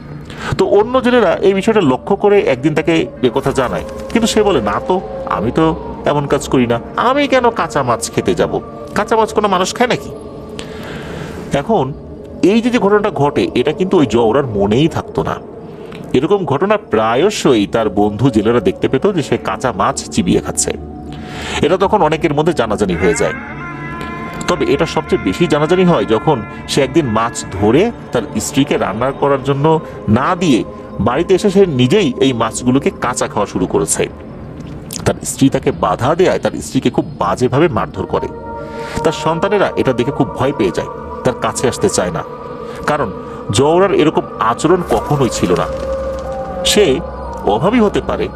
তো অন্য জেলেরা এই বিষয়টা লক্ষ্য করে একদিন তাকে কথা জানায়, কিন্তু সে বলে, না তো, আমি তো এমন কাজ করি না, আমি কেন কাঁচা মাছ খেতে যাব? কাঁচা মাছ কোনো মানুষ খায় নাকি? এখন এই যে ঘটনাটা ঘটে এটা কিন্তু ওই জওরার মনেই থাকতো না। এরকম ঘটনা প্রায়শই তার বন্ধু জেলেরা দেখতে পেত যে সে কাঁচা মাছ চিবিয়ে খাচ্ছে। এটা তখন অনেকের মধ্যে জানাজানি হয়ে যায়। তবে এটা সবচেয়ে বেশি জানাজানি হয় যখন সে একদিন মাছ ধরে তার স্ত্রীকে রান্না করার জন্য না দিয়ে বাড়িতে এসে সে নিজেই এই মাছগুলোকে কাঁচা খাওয়া শুরু করেছে। তার স্ত্রী তাকে বাধা দেয়, তার স্ত্রীকে খুব বাজেভাবে মারধর করে। তার সন্তানেরা এটা দেখে খুব ভয় পেয়ে যায়, তার কাছে আসতে চায় না। কারণ জওরার এরকম আচরণ কখনোই ছিল না। সে অভাবী হতে পারে,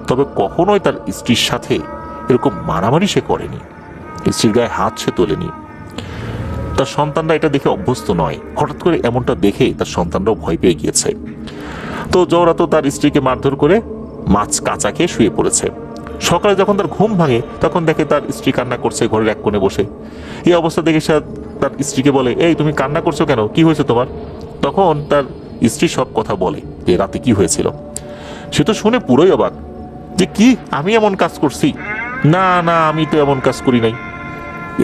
তবে কখনোই তার স্ত্রীর সাথে এরকম মারামারি সে করেনি, স্ত্রীর গায়ে হাত সে তোলেনি। তার সন্তানরা এটা দেখে অভ্যস্ত নয়। হঠাৎ করে এমনটা দেখে তার সন্তানরাও ভয় পেয়ে গিয়েছে। তো জওরা তো তার স্ত্রীকে মারধর করে মাছ কাঁচা খেয়ে শুয়ে পড়েছে। সকালে যখন তার ঘুম ভাঙে তখন দেখে তার স্ত্রী কান্না করছে ঘরের এক কোণে বসে। এই অবস্থা দেখে সে তার স্ত্রীকে বলে, এই তুমি কান্না করছো কেন, কি হয়েছে তোমার? তখন তার স্ত্রী সব কথা বলে যে রাতে কি হয়েছিল। সে তো শুনে পুরোই অবাক, যে কি, আমি এমন কাজ করছি? না না, আমি তো এমন কাজ করি নাই।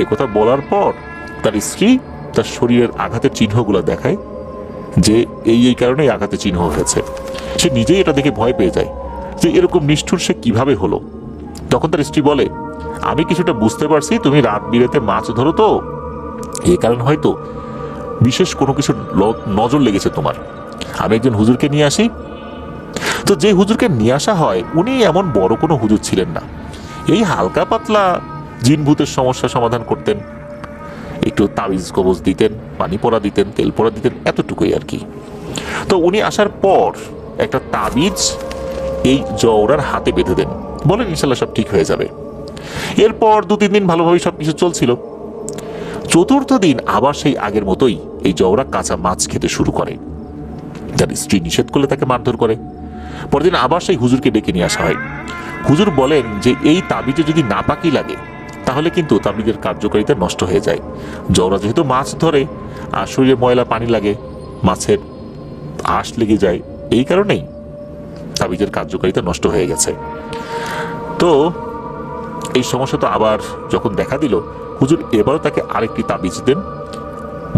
এ কথা বলার পর তার স্ত্রী তার শরীরের আঘাতের চিহ্নগুলো দেখায় যে এই কারণেই আঘাতের চিহ্ন হয়েছে। সে নিজেই এটা দেখে ভয় পেয়ে যায় যে এরকম নিষ্ঠুর সে কিভাবে হলো। তখন তার স্ত্রী বলে, আমি কিছুটা বুঝতে পারছি, তুমি রাত বিরেতে মাছ ধরো, তো এই কারণ হয়তো বিশেষ কোনো কিছু নজর লেগেছে তোমার। আমি একজন হুজুরকে নিয়ে আসি। তো যে হুজুরকে নিয়ে আসা হয় উনি এমন বড় কোনো হুজুর ছিলেন না, এই হালকা পাতলা জিন ভূতের সমস্যা সমাধান করতেন, একটু তাবিজ কবজ দিতেন, পানি পড়া দিতেন, তেল পড়া দিতেন, এতটুকুই আর কি। তো উনি আসার পর একটা তাবিজ এই জওরার হাতে বেঁধে দেন, বলেন ইনশাল্লাহ সব ঠিক হয়ে যাবে। এরপর 2-3 দিন ভালোভাবে সবকিছু চলছিল। চতুর্থ দিন আবার সেই আগের মতোই এই জওরা কাঁচা মাছ খেতে শুরু করে। তার স্ত্রী নিষেধ করলে তাকে মারধর করে। পরদিন আবার সেই হুজুরকে ডেকে নিয়ে আসা হয়। হুজুর বলেন যে এই তাবিজে যদি নাপাকি লাগে তাহলে কিন্তু তাবিজের কার্যকারিতা নষ্ট হয়ে যায়। জওরা যেহেতু মাছ ধরে আর শরীরে ময়লা পানি লাগে, মাছের আঁশ লেগে যায়, এই কারণেই তাবিজের কার্যকারিতা নষ্ট হয়ে গেছে। তো এই সমস্যা তো আবার যখন দেখা দিল, হুজুর এবারও তাকে আরেকটি তাবিজ দেন,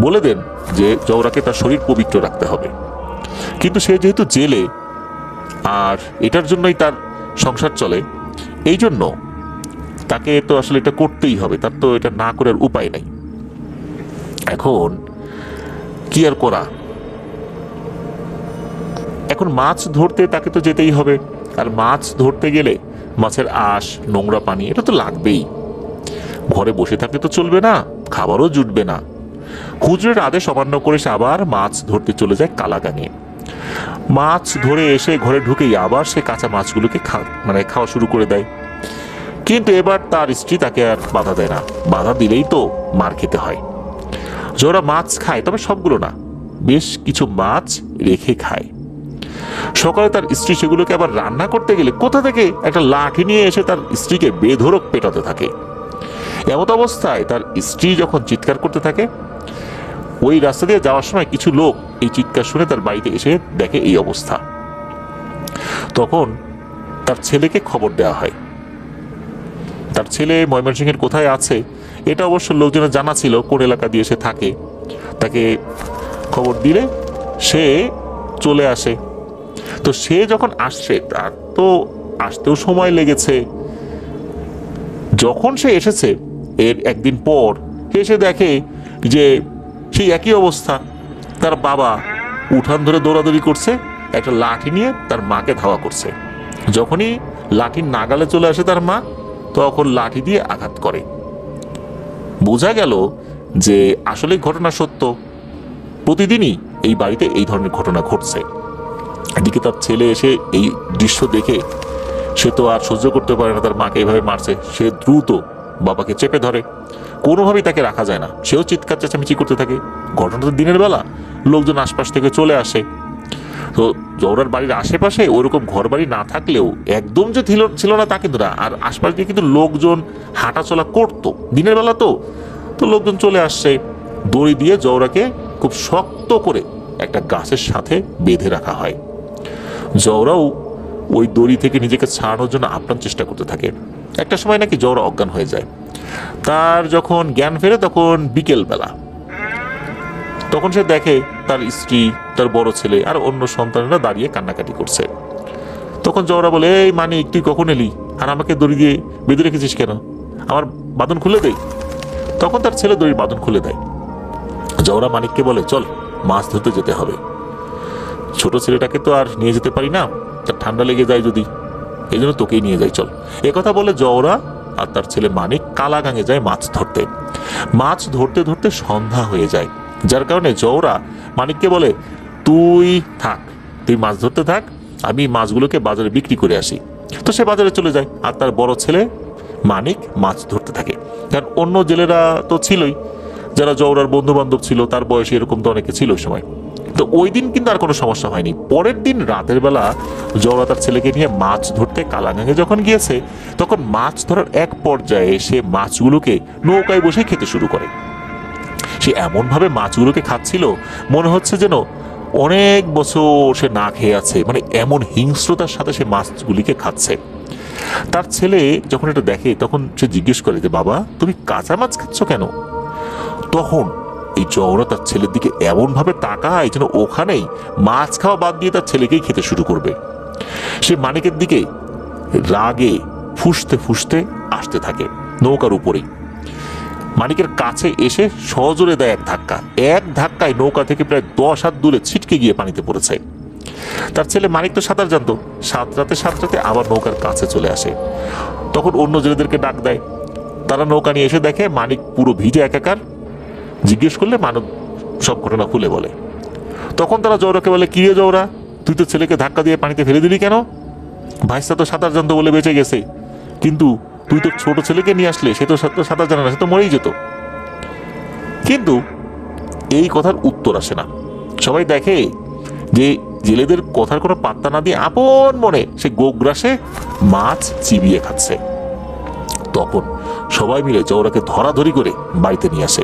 বলে দেন যে জওরাকে তার শরীর পবিত্র রাখতে হবে। কিন্তু সে যেহেতু জেলে আর এটার জন্যই তার সংসার চলে, এই জন্য তাকে তো আসলে এটা করতেই হবে, তার তো এটা না করার উপায় নাই। এখন কি আর করা, এখন মাছ ধরতে তাকে তো যেতেই হবে। আর মাছ ধরতে গেলে মাছের আঁশ, নোংরা পানি এটা তো লাগবেই। ঘরে বসে থাকলে তো চলবে না, খাবারও জুটবে না। হুজুরের আদেশ অমান্য করে সে আবার মাছ ধরতে চলে যায় কালাগানে। মাছ ধরে এসে ঘরে ঢুকেই আবার সে কাঁচা মাছগুলোকে খাওয়া শুরু করে দেয়। কিন্তু এবার তার স্ত্রী তাকে আর বাধা দেয় না, বাধা দিলেই তো মার খেতে হয়। যারা মাছ খায়, তবে সবগুলো না, বেশ কিছু মাছ রেখে খায়। সকালে তার স্ত্রী সেগুলোকে আবার রান্না করতে গেলে কোথা থেকে একটা লাঠি নিয়ে এসে তার স্ত্রীকে বেধড়ক পেটাতে থাকে। এমত অবস্থায় তার স্ত্রী যখন চিৎকার করতে থাকে, ওই রাস্তা দিয়ে যাওয়ার সময় কিছু লোক এই চিৎকার শুনে তার বাড়িতে এসে দেখে এই অবস্থা। তখন তার ছেলেকে খবর দেওয়া হয়। তার ছেলে ময়মনসিংহের কোথায় আছে এটা অবশ্য লোকজনের জানা ছিল, কোন এলাকা দিয়ে সে থাকে। তাকে খবর দিলে সে চলে আসে। তো সে যখন আসছে, তার তো আসতেও সময় লেগেছে। যখন সে এসেছে এর একদিন পর, এসে দেখে যে সেই একই অবস্থা। তার বাবা উঠান ধরে দৌড়াদৌড়ি করছে, একটা লাঠি নিয়ে তার মাকে ধাওয়া করছে। যখনই লাঠির নাগালে চলে আসে তার মা, তখন লাঠি দিয়ে আঘাত করে। বোঝা গেল যে আসলে ঘটনা সত্য, প্রতিদিনই এই বাড়িতে এই ধরনের ঘটনা ঘটছে। এদিকে তার ছেলে এসে এই দৃশ্য দেখে সে তো আর সহ্য করতে পারে না, তার মাকে এইভাবে মারছে। সে দ্রুত বাবাকে চেপে ধরে, কোনোভাবেই তাকে রাখা যায় না। সেও চিৎকার চেঁচামেচি করতে থাকে। ঘটনাটা দিনের বেলা, লোকজন আশপাশ থেকে চলে আসে। তো জওহরার বাড়ির আশেপাশে ওইরকম ঘর বাড়ি না থাকলেও একদম যে ছিল না তা কিন্তু না। আর আশপাশ দিয়ে কিন্তু লোকজন হাঁটাচলা করতো দিনের বেলা। তো লোকজন চলে আসছে। দড়ি দিয়ে জওহরাকে খুব শক্ত করে একটা গাছের সাথে বেঁধে রাখা হয়। জওহরাও ওই দড়ি থেকে নিজেকে ছাড়ানোর জন্য আপ্রাণ চেষ্টা করতে থাকে। একটা সময় নাকি জওহরা অজ্ঞান হয়ে যায়। তার যখন জ্ঞান ফেরে তখন বিকেল বেলা। তখন সে দেখে তার স্ত্রী, তার বড় ছেলে আর অন্য সন্তানেরা দাঁড়িয়ে কান্নাকাটি করছে। তখন জওহরা বলে, এই মানিক, তুই কখন এলি? আর আমাকে দড়ি দিয়ে বেঁধে রেখেছিস কেন? আমার বাঁধন খুলে দেয়। তখন তার ছেলে দড়ির বাঁধন খুলে দেয়। জওহরা মানিককে বলে, চল মাছ ধরতে যেতে হবে। ছোট ছেলেটাকে তো আর নিয়ে যেতে পারি না, তার ঠান্ডা লেগে যায় যদি, এই জন্য তোকেই নিয়ে যাই, চল। কথা বলে জওহরা আর তার ছেলে মানিক কালাগাঙে যায় মাছ ধরতে। মাছ ধরতে ধরতে সন্ধ্যা হয়ে যায়, যার কারণে জওহরা মানিককে বলে, তুই থাক, তুই মাছ ধরতে থাক, আমি মাছগুলোকে বাজারে বিক্রি করে আসি। তো সে বাজারে চলে যায় আর তার বড় ছেলে মানিক মাছ ধরতে থাকে। কারণ অন্য জেলেরা তো ছিলই, যারা জওহরার বন্ধু বান্ধব ছিল, তার বয়সে এরকম তো অনেকে ছিল ওই সময়। তো ওই দিন কিন্তু আর কোনো সমস্যা হয়নি। পরের দিন রাতের বেলা জওহরা তার ছেলেকে নিয়ে মাছ ধরতে কালাগাঙে যখন গিয়েছে, তখন মাছ ধরার এক পর্যায়ে সে মাছগুলোকে নৌকায় বসে খেতে শুরু করে। সে এমনভাবে মাছগুলোকে খাচ্ছিল মনে হচ্ছে যেন অনেক বছর সে না খেয়ে আছে, মানে এমন হিংস্রতার সাথে সে মাছগুলিকে খাচ্ছে। তার ছেলে যখন এটা দেখে তখন সে জিজ্ঞেস করে যে, বাবা, তুমি কাঁচা মাছ খাচ্ছ কেন? তখন এই জওহরা তার ছেলের দিকে এমন ভাবে তাকায় যেন ওখানেই মাছ খাওয়া বাদ দিয়ে তার ছেলেকেই খেতে শুরু করবে। সে মানিকের দিকে রাগে ফুঁসতে ফুঁসতে আসতে থাকে নৌকার উপরেই। মানিকের কাছে এসে সজোরে দেয় এক ধাক্কায় নৌকা থেকে প্রায় 10 হাত দূরে ছিটকে গিয়ে পানিতে পড়েছে। তার ছেলে মানিক তো সাঁতার জানতো, সাঁতরাতে আবার নৌকার কাছে চলে আসে। তখন অন্য জেলেদেরকে ডাক দেয়। তারা নৌকা নিয়ে এসে দেখে মানিক পুরো ভিজে একাকার। জিজ্ঞেস করলে মানব সব ঘটনা খুলে বলে। তখন তারা জওহরাকে বলে, কি রে জওহরা, তুই তো ছেলেকে ধাক্কা দিয়ে পানিতে ফেলে দিলি কেন? ভাইসা তো সাঁতার জানতো বলে বেঁচে গেছে, কিন্তু তুই তো ছোট ছেলেকে নিয়ে আসলে, সে তো সাঁতার জানে না, সে তো মরেই যেত। কিন্তু এই কথার উত্তর আসে না। সবাই দেখে যে জেলেদের কথার কোনো পাত্তা না দিয়ে আপন মনে সে গোগ্রাসে মাছ চিবিয়ে খাচ্ছে। তখন সবাই মিলে জওহরাকে ধরাধরি করে বাড়িতে নিয়ে আসে।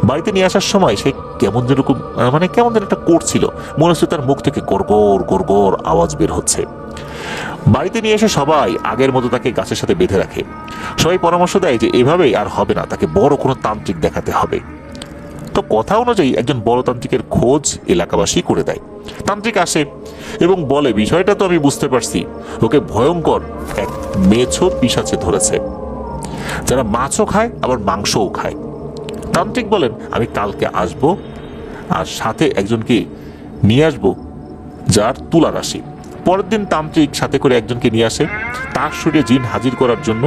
বাড়িতে নিয়ে আসার সময় সে কেমন যেন একটা করছিল, মনে হচ্ছে তার মুখ থেকে গড়গড় গড়গড় আওয়াজ বের হচ্ছে। বাড়িতে নিয়ে এসে সবাই আগের মতো তাকে গাছের সাথে বেঁধে রাখে। সবাই পরামর্শ দেয় যে এভাবেই আর হবে না, তাকে বড় কোনো তান্ত্রিক দেখাতে হবে। তো কথা অনুযায়ী একজন বড় তান্ত্রিকের খোঁজ এলাকাবাসী করে দেয়। তান্ত্রিক আসে এবং বলে, বিষয়টা তো আমি বুঝতে পারছি, ওকে ভয়ঙ্কর এক মেছো পিশাচে ধরেছে, যারা মাছও খায় আবার মাংসও খায়। তান্ত্রিক বলেন, আমি কালকে আসব আর সাথে একজনকে নিয়ে আসবো যার তুলা রাশি। পরের দিন তান্ত্রিক সাথে করে একজনকে নিয়ে আসে। তার শরীরে জিন হাজির করার জন্য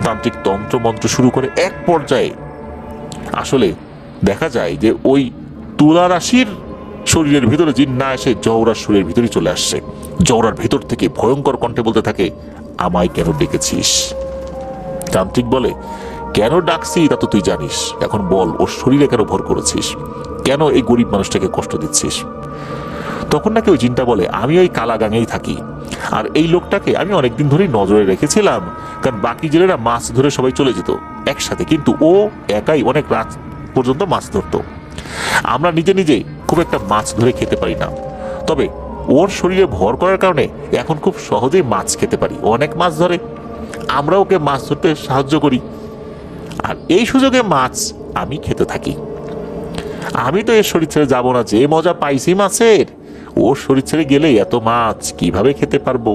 তান্ত্রিক তন্ত্র মন্ত্র শুরু করে। এক পর্যায়ে আসলে দেখা যায় যে ওই তুলা রাশির শরীরের ভিতরে জিন না এসে জওহরার শরীরের ভিতরে চলে আসছে। জওহরার ভিতর থেকে ভয়ঙ্কর কণ্ঠে বলতে থাকে, আমায় কেন ডেকেছিস? তান্ত্রিক বলে, কেন ডাকছি তা তো তুই জানিস, এখন বল ওর শরীরে কেন ভর করেছিস? কেন এই গরিব মানুষটাকে কষ্ট দিচ্ছিস? তখন নাকি ওই জিনটা বলে, আমি ওই কালাগাঙেই থাকি, আর এই লোকটাকে আমি অনেকদিন ধরেই নজরে রেখেছিলাম, কারণ বাকি জেলেরা মাছ ধরে সবাই চলে যেত একসাথে, কিন্তু ও একাই অনেক রাত পর্যন্ত মাছ ধরতো। আমরা নিজে নিজে খুব একটা মাছ ধরে খেতে পারি না, তবে ওর শরীরে ভর করার কারণে এখন খুব সহজেই মাছ খেতে পারি। অনেক মাছ ধরে, আমরা ওকে মাছ ধরতে সাহায্য করি, আর এই সুযোগে মাছ আমি খেতে থাকি। আমি তো এর শরীর ছেড়ে যাবো না, যে মজা পাইছি মাছের, ওর শরীর ছেড়ে গেলে এত মাছ কিভাবে খেতে পারবো?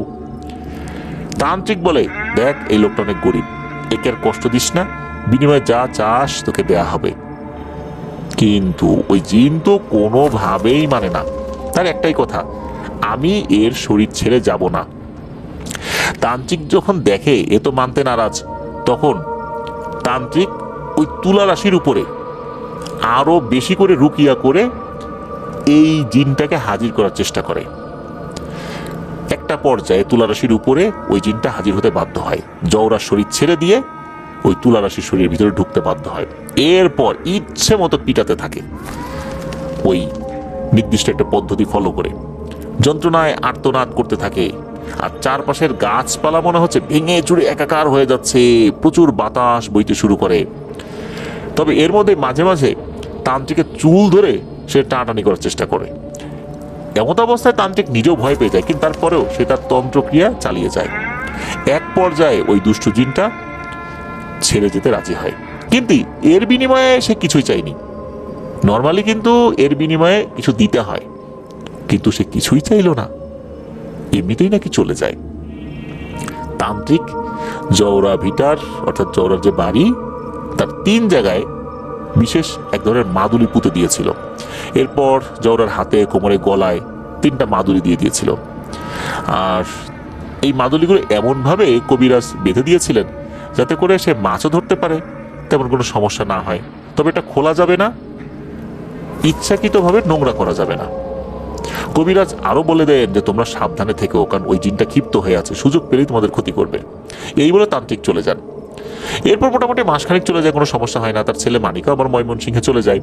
তান্ত্রিক বলে, দেখ এই লোকটা অনেক গরিব, একে আর কষ্ট দিস না, বিনিময়ে যা চাস তোকে দেয়া হবে। কিন্তু ওই জিন তো কোনোভাবেই মানে না, তার একটাই কথা, আমি এর শরীর ছেড়ে যাব না। তান্ত্রিক যখন দেখে এ তো মানতে নারাজ, তখন তান্ত্রিক ওই তুলা রাশির উপরে আরো বেশি করে রুকিয়া করে এই জিনটাকে হাজির করার চেষ্টা করে। একটা পর্যায়ে তুলারাশির উপরে ওই জিনটা হাজির হতে বাধ্য হয়, জওরার শরীর ছেড়ে দিয়ে ওই তুলারাশির শরীরের ভিতরে ঢুকতে বাধ্য হয়। এরপর ইচ্ছে মতো পিটাতে থাকে ওই নির্দিষ্ট একটা পদ্ধতি ফলো করে, যন্ত্রণায় আর্তনাদ করতে থাকে, আর চারপাশের গাছপালা মনে হচ্ছে ভেঙে চুরে একাকার হয়ে যাচ্ছে, প্রচুর বাতাস বইতে শুরু করে। তবে এর মধ্যে মাঝে মাঝে তান্ত্রিকের চুল ধরে সে টানাটানি করার চেষ্টা করে। এমত অবস্থায় তান্ত্রিক নিজেও ভয় পেয়ে যায়, কিন্তু তারপরেও সে তার তন্ত্রক্রিয়া চালিয়ে যায়। এক পর্যায়ে ওই দুষ্ট জিনটা ছেড়ে যেতে রাজি হয়, কিন্তু এর বিনিময়ে সে কিছুই চায়নি। নর্মালি কিন্তু এর বিনিময়ে কিছু দিতে হয়, কিন্তু সে কিছুই চাইল না, এমনিতেই নাকি চলে যায়। তান্ত্রিক জওরা ভিটার অর্থাৎ জওরার যে বাড়ি, তার 3 জায়গায় বিশেষ এক ধরনের মাদুলি পুঁতে দিয়েছিল। এরপর জওরার হাতে, কোমরে, গলায় 3টা মাদুলি দিয়ে দিয়েছিল। আর এই মাদুলিগুলো এমনভাবে কবিরাজ বেঁধে দিয়েছিলেন যাতে করে সে মাছও ধরতে পারে, তেমন কোনো সমস্যা না হয়। তবে এটা খোলা যাবে না, ইচ্ছাকৃতভাবে নোংরা করা যাবে না। কবিরাজ আরো বলে দেন যে তোমরা সাবধানে থেকো, কারণ ওই জিনটা ক্ষিপ্ত হয়ে আছে, সুযোগ পেলেই তোমাদের ক্ষতি করবে। এই বলে তান্ত্রিক চলে যান। এরপর মোটামুটি মাসখানেক চলে যায়, কোনো সমস্যা হয় না। তার ছেলে মানিকা আবার ময়মনসিংহে চলে যায়।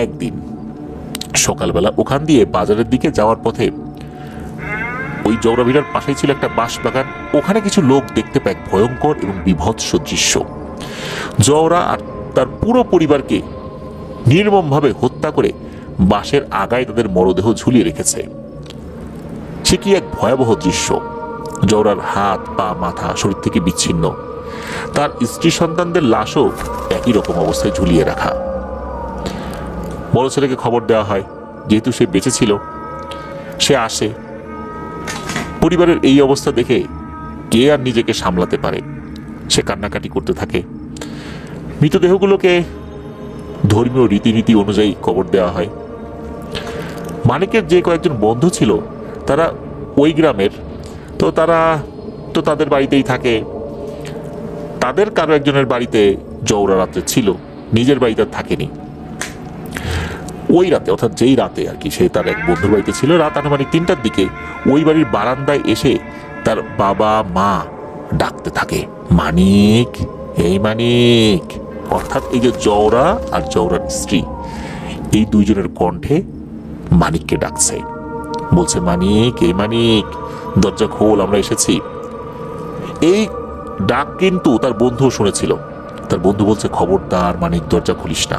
একদিন সকালবেলা ওখান দিয়ে বাজারের দিকে যাওয়ার পথে ওই জওরাভিটার পাশেই ছিল একটা বাঁশ বাগান, ওখানে কিছু লোক দেখতে পায় ভয়ঙ্কর এবং বিভৎস দৃশ্য। জওরা আর তার পুরো পরিবারকে নির্মমভাবে হত্যা করে বাঁশের আগায় তাদের মরদেহ ঝুলিয়ে রেখেছে। সে কি এক ভয়াবহ দৃশ্য! জওরার হাত, পা, মাথা শরীর থেকে বিচ্ছিন্ন, তার স্ত্রী সন্তানদের লাশও একই রকম অবস্থায় ঝুলিয়ে রাখা। বড় ছেলেকে খবর দেওয়া হয়, যেহেতু সে বেঁচে ছিল। সে আসে, পরিবারের এই অবস্থা দেখে কে আর নিজেকে সামলাতে পারে, সে কান্নাকাটি করতে থাকে। মৃতদেহগুলোকে ধর্মীয় রীতিনীতি অনুযায়ী কবর দেওয়া হয়। মানিকের যে কয়েকজন বন্ধু ছিল তারা ওই গ্রামের, তো তারা তো তাদের বাড়িতেই থাকে। তাদের কারো একজনের বাড়িতে জওরা রাত্রে ছিল, নিজের বাড়িতে থাকেনি। ওই রাতে, অর্থাৎ যেই রাতে আর কি সে তার এক বন্ধুর বাড়িতে ছিল, রাত আনুমানিক 3টার দিকে ওই বাড়ির বারান্দায় এসে তার বাবা মা ডাকতে থাকে, মানিক, এই মানিক। অর্থাৎ এই যে জওরা আর জওরার স্ত্রী, এই দুইজনের কণ্ঠে মানিককে ডাকছে, বলছে, মানিক, এই মানিক, দরজা খোল, আমরা এসেছি। এই ডাক কিন্তু তার বন্ধুও শুনেছিল। তার বন্ধু বলছে, খবরদার মানিক, দরজা খুলিস না।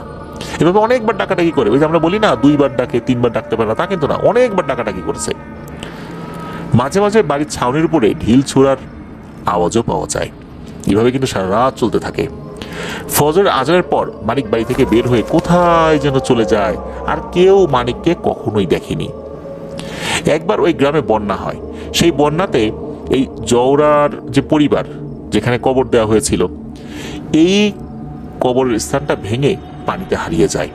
এভাবে অনেকবার ডাকাডাকি করে, ওই যে আমরা বলি না 2বার ডাকে 3বার ডাকতে পারে না, তা কিন্তু না, অনেকবার ডাকাডাকি করেছে। মাঝে মাঝে বাড়ির ছাউনির উপরে ঢিল ছোড়ার আওয়াজও পাওয়া যায়। এভাবে কিন্তু সারা রাত চলতে থাকে। ফজরের আজানের পর মানিক বাড়ি থেকে বের হয়ে কোথায় যেন চলে যায়, আর কেউ মানিককে কখনোই দেখেনি। একবার ওই গ্রামে বন্যা হয়। সেই বন্যাতে এই জওরার যে পরিবার, যেখানে কবর দেওয়া হয়েছিল, এই কবরের স্থানটা ভেঙে পানিতে হারিয়ে যায়।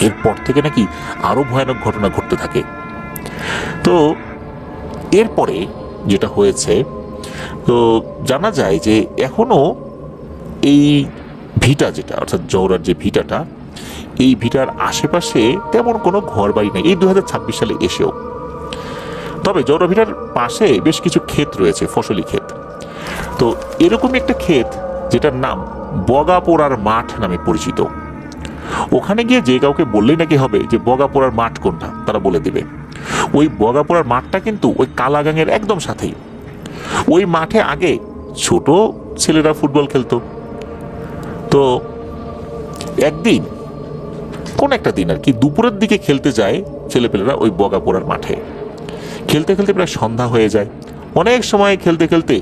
এরপর থেকে নাকি আরো ভয়ানক ঘটনা ঘটতে থাকে। তো এরপরে যেটা হয়েছে, তো জানা যায় যে এখনো এই ভিটা যেটা, অর্থাৎ জওরার যে ভিটাটা, এই ভিটার আশেপাশে তেমন কোনো ঘর বাড়ি নেই এই 2026 সালে এসেও। তবে জওরা ভিটার পাশে বেশ কিছু ক্ষেত রয়েছে, ফসলি ক্ষেত। তো এরকমই একটা ক্ষেত যেটার নাম বগাপোড়ার মাঠ নামে পরিচিত, ওখানে গিয়ে যে কাউকে বললেই নাকি হবে যে বগাপোড়ার মাঠ কোনটা, তারা বলে দিবে। ওই বগাপোড়ার মাঠটা কিন্তু ওই কালাগাঙের একদম সাথেই। ওই মাঠে আগে ছোট ছেলেরা ফুটবল খেলতো। তো একদিন কোন একটা দিন আর কি দুপুরের দিকে খেলতে যায় ছেলেপেলেরা ওই বগাপোড়ার মাঠে। খেলতে খেলতে প্রায় সন্ধ্যা হয়ে যায়। অনেক সময় খেলতে খেলতে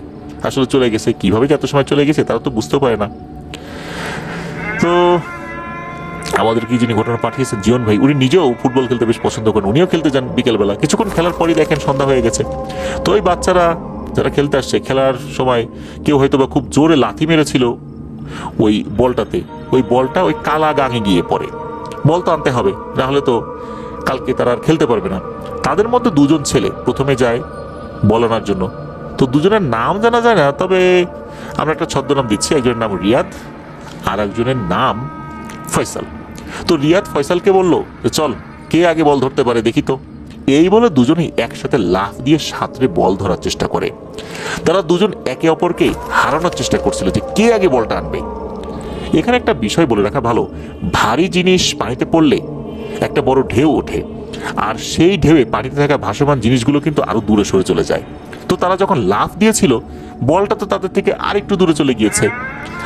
আসলে চলে গেছে, কিভাবে যে এত সময় চলে গেছে তারা তো বুঝতে পারে না। তো আমাদের কি যিনি ঘটনা পাঠিয়েছেন জীবন ভাই, উনি নিজেও ফুটবল খেলতে বেশ পছন্দ করেন, উনিও খেলতে যান বিকেলবেলা। কিছুক্ষণ খেলার পরই দেখেন সন্ধ্যা হয়ে গেছে। তো ওই বাচ্চারা যারা খেলতে আসছে, খেলার সময় কেউ হয়তো বা খুব জোরে লাথি মেরেছিল ওই বলটাতে। ওই বলটা ওই কালা গাঙে গিয়ে পড়ে। বল তো আনতে হবে, না হলে তো কালকে তারা আর খেলতে পারবে না। তাদের মধ্যে দুজন ছেলে প্রথমে যায় বল আনার জন্য। তো দুজনের নাম জানা যায় না, তবে আমরা একটা ছদ্মনাম দিচ্ছি। একজনের নাম রিয়াদ আর একজনের নাম ফয়সাল। তো রিয়াদ ফয়সালকে বলল যে চল, কে আগে বল ধরতে পারে দেখি তো। এই বলে দুজনেই একসাথে লাফ দিয়ে সাঁতরে বল ধরার চেষ্টা করে। তারা দুজন একে অপরকে হারানোর চেষ্টা করছিল যে কে আগে বলটা আনবে। এখানে একটা বিষয় বলে রাখা ভালো, ভারী জিনিস পানিতে পড়লে একটা বড় ঢেউ ওঠে, আর সেই ঢেউয়ে পানিতে থাকা ভাসমান জিনিসগুলো কিন্তু আরো দূরে সরে চলে যায়। তো তারা যখন লাফ দিয়েছিল, বলটা তো তাদের থেকে আর একটু দূরে চলে গিয়েছে,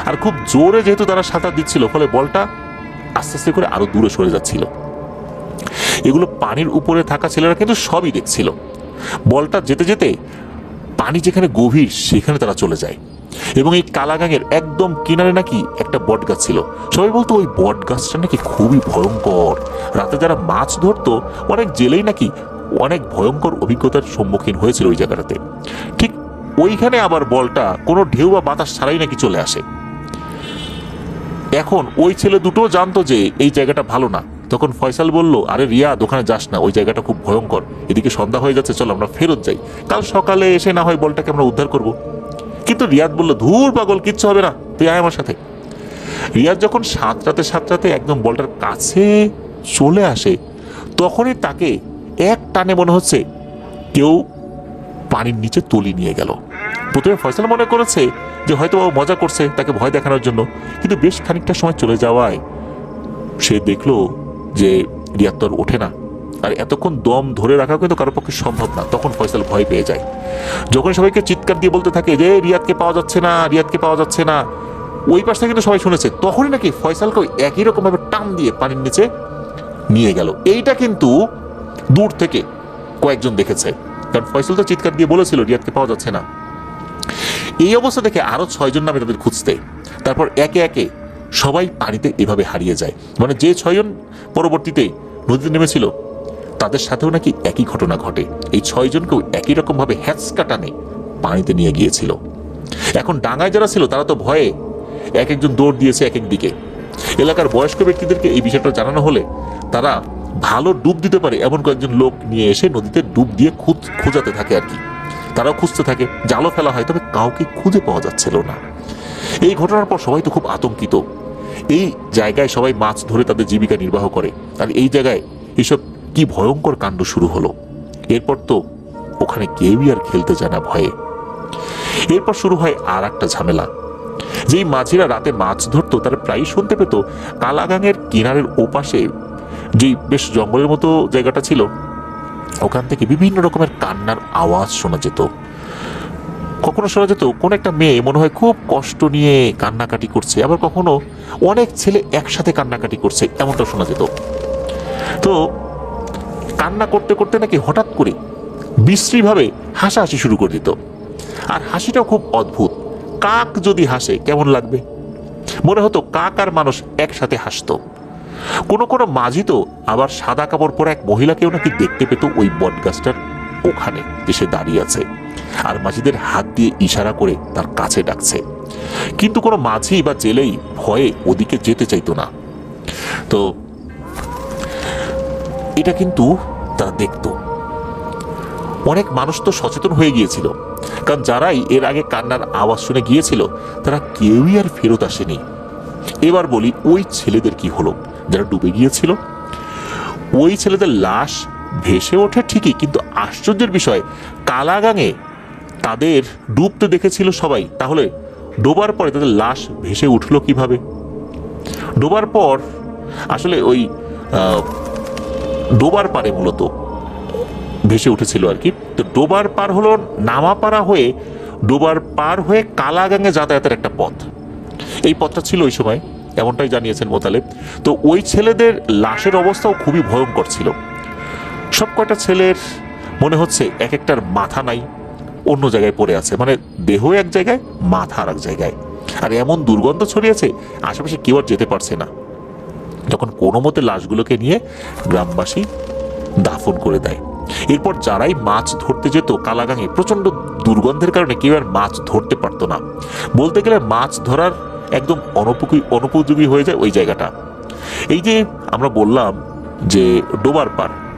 আর খুব জোরে যেহেতু তারা সাঁতার দিচ্ছিল, ফলে বলটা আস্তে আস্তে করে আরো দূরে সরে যাচ্ছিল। এগুলো পানির উপরে থাকা ছেলেরা কিন্তু সবই দেখছিল। বলটা যেতে যেতে পানি যেখানে গভীর সেখানে তারা চলে যায়, এবং এই কালাগাঙের একদম কিনারে নাকি একটা বট গাছ ছিল। সবাই বলতো ওই বট গাছটা নাকি খুবই ভয়ঙ্কর। রাতে যারা মাছ ধরতো অনেক জেলেই নাকি অনেক ভয়ঙ্কর অভিজ্ঞতার সম্মুখীন হয়েছিল ওই জায়গাটাতে। ঠিক ওইখানে আবার বলটা কোনো ঢেউ বা বাতাস ছাড়াই নাকি চলে আসে। এখন ওই ছেলে দুটো জানতো যে এই জায়গাটা ভালো না। তখন ফয়সাল বলল, আরে রিয়াদ, ওখানে যাস না, ওই জায়গাটা খুব ভয়ঙ্কর, এদিকে সন্ধ্যা হয়ে যাচ্ছে, চল আমরা ফেরত যাই, কাল সকালে এসে না হয় বলটাকে আমরা উদ্ধার করব। কিন্তু রিয়াদ বলল, ধুর পাগল, কিচ্ছু হবে না, তুই আয় আমার সাথে। রিয়াদ যখন সাঁতরাতে একদম বলটার কাছে চলে আসে, তখনই তাকে এক টানে মনে হচ্ছে কেউ পানির নিচে তুলি নিয়ে গেল। প্রথমে ফয়সাল মনে করেছে যে হয়তো ও মজা করছে তাকে ভয় দেখানোর জন্য, কিন্তু বেশ খানিকটা সময় চলে যাওয়ায় সে দেখলো যে রিয়াদ তো আর ওঠে না, আর এতক্ষণ দম ধরে রাখা কিন্তু কারোর পক্ষে সম্ভব না। তখন ফয়সাল ভয় পেয়ে যায়। যখন সবাইকে চিৎকার দিয়ে বলতে থাকে যে রিয়াদকে পাওয়া যাচ্ছে না, রিয়াদকে পাওয়া যাচ্ছে না, ওই পাশ থেকে কিন্তু সবাই শুনেছে। তখনই নাকি ফয়সালকে একই রকম ভাবে টান দিয়ে পানির নিচে নিয়ে গেল। এইটা কিন্তু দূর থেকে কয়েকজন দেখেছে, কারণ ফয়সাল তো চিৎকার দিয়ে বলেছিল রিয়াদকে পাওয়া যাচ্ছে না। এই অবস্থা দেখে আরো 6 জন নামে তাদের খুঁজতে। তারপর একে একে সবাই পানিতে এভাবে হারিয়ে যায়। মানে যে 6 জন পরবর্তীতে নদীতে নেমেছিল তাদের সাথেও নাকি একই ঘটনা ঘটে। এই 6 জনকেও একই রকম ভাবে হ্যাঁচকা টানে পানিতে নিয়ে গিয়েছিল। এখন ডাঙায় যারা ছিল তারা তো ভয়ে এক একজন দৌড় দিয়েছে এক এক দিকে। এলাকার বয়স্ক ব্যক্তিদেরকে এই বিষয়টা জানানো হলে তারা ভালো ডুব দিতে পারে এমন কয়েকজন লোক নিয়ে এসে নদীতে ডুব দিয়ে খোঁজাতে থাকে আর কি। তারাও খুঁজতে থাকে, জালও ফেলা হয়, তবে কাউকে খুঁজে পাওয়া যাচ্ছিল না। এই ঘটনার পর সবাই তো খুব আতঙ্কিত। এই জায়গায় সবাই মাছ ধরে তাদের জীবিকা নির্বাহ করে, আর এই জায়গায় এসব কি ভয়ঙ্কর কাণ্ড শুরু হলো। এরপর তো ওখানে কেউই আর খেলতে যায় না ভয়ে। এরপর শুরু হয় আর একটা ঝামেলা। যেই মাঝিরা রাতে মাছ ধরতো তারা প্রায়ই শুনতে পেত কালাগাঙের কিনারের ওপাশে যেই বেশ জঙ্গলের মতো জায়গাটা ছিল, ওখান থেকে বিভিন্ন রকমের কান্নার আওয়াজ শোনা যেত। কখনো শোনা যেত কোন একটা মেয়ে মনে হয় খুব কষ্ট নিয়ে কান্নাকাটি করছে, আবার কখনো অনেক ছেলে একসাথে কান্নাকাটি করছে, এমনটা শোনা যেত। তো কান্না করতে করতে নাকি হঠাৎ করে বিশ্রীভাবে হাসাহাসি শুরু করে দিত। আর হাসিটাও খুব অদ্ভুত। কাক যদি হাসে কেমন লাগবে, মনে হতো কাক আর মানুষ একসাথে হাসতো। কোনো কোনো মাঝি তো আবার সাদা কাপড় পরা এক মহিলাকেও নাকি দেখতে পেত ওই বটগাছটার ওখানে এসে দাঁড়িয়ে আছে, আর মাঝিদের হাত দিয়ে ইশারা করে তার কাছে ডাকছে। কিন্তু কোনো মাঝি বা জেলেই ভয়ে ওদিকে যেতে চাইতো না। তো এটা কিন্তু তারা দেখতো। অনেক মানুষ তো সচেতন হয়ে গিয়েছিল, কারণ যারাই এর আগে কান্নার আওয়াজ শুনে গিয়েছিল তারা কেউই আর ফেরত আসেনি। এবার বলি ওই ছেলেদের কি হলো যারা ডুবে গিয়েছিল। ওই ছেলেদের লাশ ভেসে ওঠে ঠিকই, কিন্তু আশ্চর্যের বিষয় কালাগাঙে তাদের ডুবতে দেখেছিল সবাই, তাহলে ডোবার পরে তাদের লাশ ভেসে উঠলো কিভাবে? ডোবার পর আসলে ওই ডোবার পারে মূলত ভেসে উঠেছিল আর কি। তো ডোবার পার হলো নামাপাড়া হয়ে, ডোবার পার হয়ে কালাগাঙে যাতায়াতের একটা পথ। এই পথটা ছিল ওই সময়, এমনটাই জানিয়েছেন মোতালেব। তো ওই ছেলেদের লাশের অবস্থাও খুবই ভয়ঙ্কর ছিল। সব কয়টা ছেলের মনে হচ্ছে এক একটার মাথা নাই, অন্য জায়গায় পড়ে আছে, মানে দেহ এক জায়গায়, মাথা আর এক জায়গায়। আর এমন দুর্গন্ধ ছড়িয়েছে, আশেপাশে কেউ আর যেতে পারছে না। তখন কোনো মতে লাশগুলোকে নিয়ে গ্রামবাসী দাফন করে দেয়। এরপর যারাই মাছ ধরতে যেত কালাগাঙে, প্রচন্ড দুর্গন্ধের কারণে কেউ আর মাছ ধরতে পারতো না। বলতে গেলে মাছ ধরার একদম অনুপযোগী হয়ে যায় ওই জায়গাটা। এই যে আমরা বললাম যে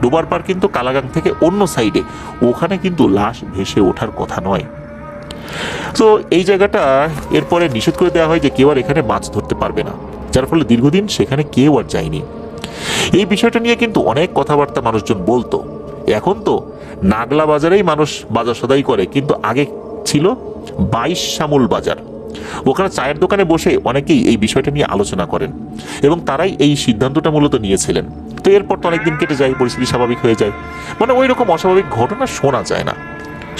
ডোবার পার কিন্তু কালাগাং থেকে অন্য সাইডে, ওখানে কিন্তু লাশ ভেসে ওঠার কথা নয়। তো এই জায়গাটা এরপরে নিষেধ করে দেওয়া হয় যে কেউ আর এখানে মাছ ধরতে পারবে না, যার ফলে দীর্ঘদিন সেখানে কেউ আর যায়নি। এই বিষয়টা নিয়ে কিন্তু অনেক কথাবার্তা মানুষজন বলতো। এখন তো নাগলা বাজারেই মানুষ বাজার সদাই করে, কিন্তু আগে ছিল 22 শামুল বাজার। ওখানে চায়ের দোকানে বসে অনেকেই এই বিষয়টা নিয়ে আলোচনা করেন এবং তারাই এই সিদ্ধান্তটা মূলত নিয়েছিলেন। তো এরপর তো অনেকদিন কেটে যায়, পরিস্থিতি স্বাভাবিক হয়ে যায়, মানে ওই রকম অস্বাভাবিক ঘটনা শোনা যায় না।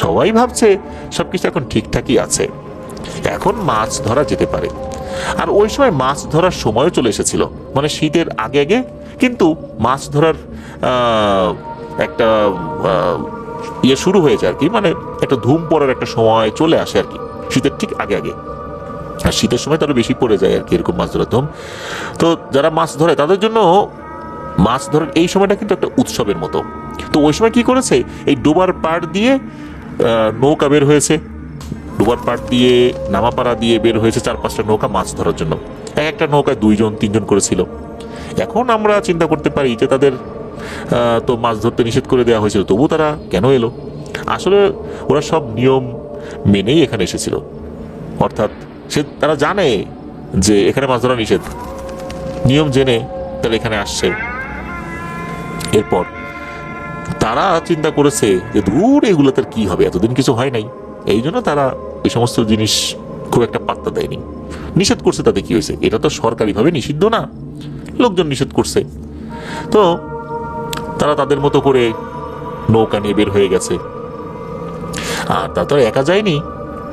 সবাই ভাবছে সবকিছু এখন ঠিকঠাকই আছে, এখন মাছ ধরা যেতে পারে। আর ওই সময় মাছ ধরার সময়ও চলে এসেছিল, মানে শীতের আগে আগে কিন্তু মাছ ধরার একটা ইয়ে শুরু হয়ে যায় আর কি, মানে একটা ধুম পড়ার একটা সময় চলে আসে আর কি, শীতের ঠিক আগে আগে। আর শীতের সময় তারও বেশি পড়ে যায় আর কি এরকম মাছ ধরার ধুম। তো যারা মাছ ধরে তাদের জন্য মাছ ধরার এই সময়টা কিন্তু একটা উৎসবের মতো। তো ওই সময় কি করেছে, এই ডোবার পাড় দিয়ে নৌকা বের হয়েছে, ডোবার পাড় দিয়ে নামাপাড়া দিয়ে বের হয়েছে 4-5টা নৌকা মাছ ধরার জন্য। এক একটা নৌকায় 2-3 জন করেছিল। এখন আমরা চিন্তা করতে পারি যে তাদের তো মাছ ধরতে নিষেধ করে দেওয়া হয়েছিল, তবু তারা কেন এলো? আসলে ওরা সব নিয়ম মেনেই এখানে এসেছিল, অর্থাৎ তারা জানে যে এখানে মাছ ধরা নিষেধ, নিয়ম জেনে তারা এখানে আসছে। এরপর তারা চিন্তা করেছে যে দূর এগুলো তার কি হবে, এতদিন কিছু হয় নাই, এই জন্য তারা এই সমস্ত জিনিস খুব একটা পাত্তা দেয়নি। নিষেধ করছে তাতে কি হয়েছে, এটা তো সরকারিভাবে নিষিদ্ধ না, লোকজন নিষেধ করছে। তো তারা তাদের মতো করে নৌকা নিয়ে বের হয়ে গেছে। আর তারা তো একা যায়নি,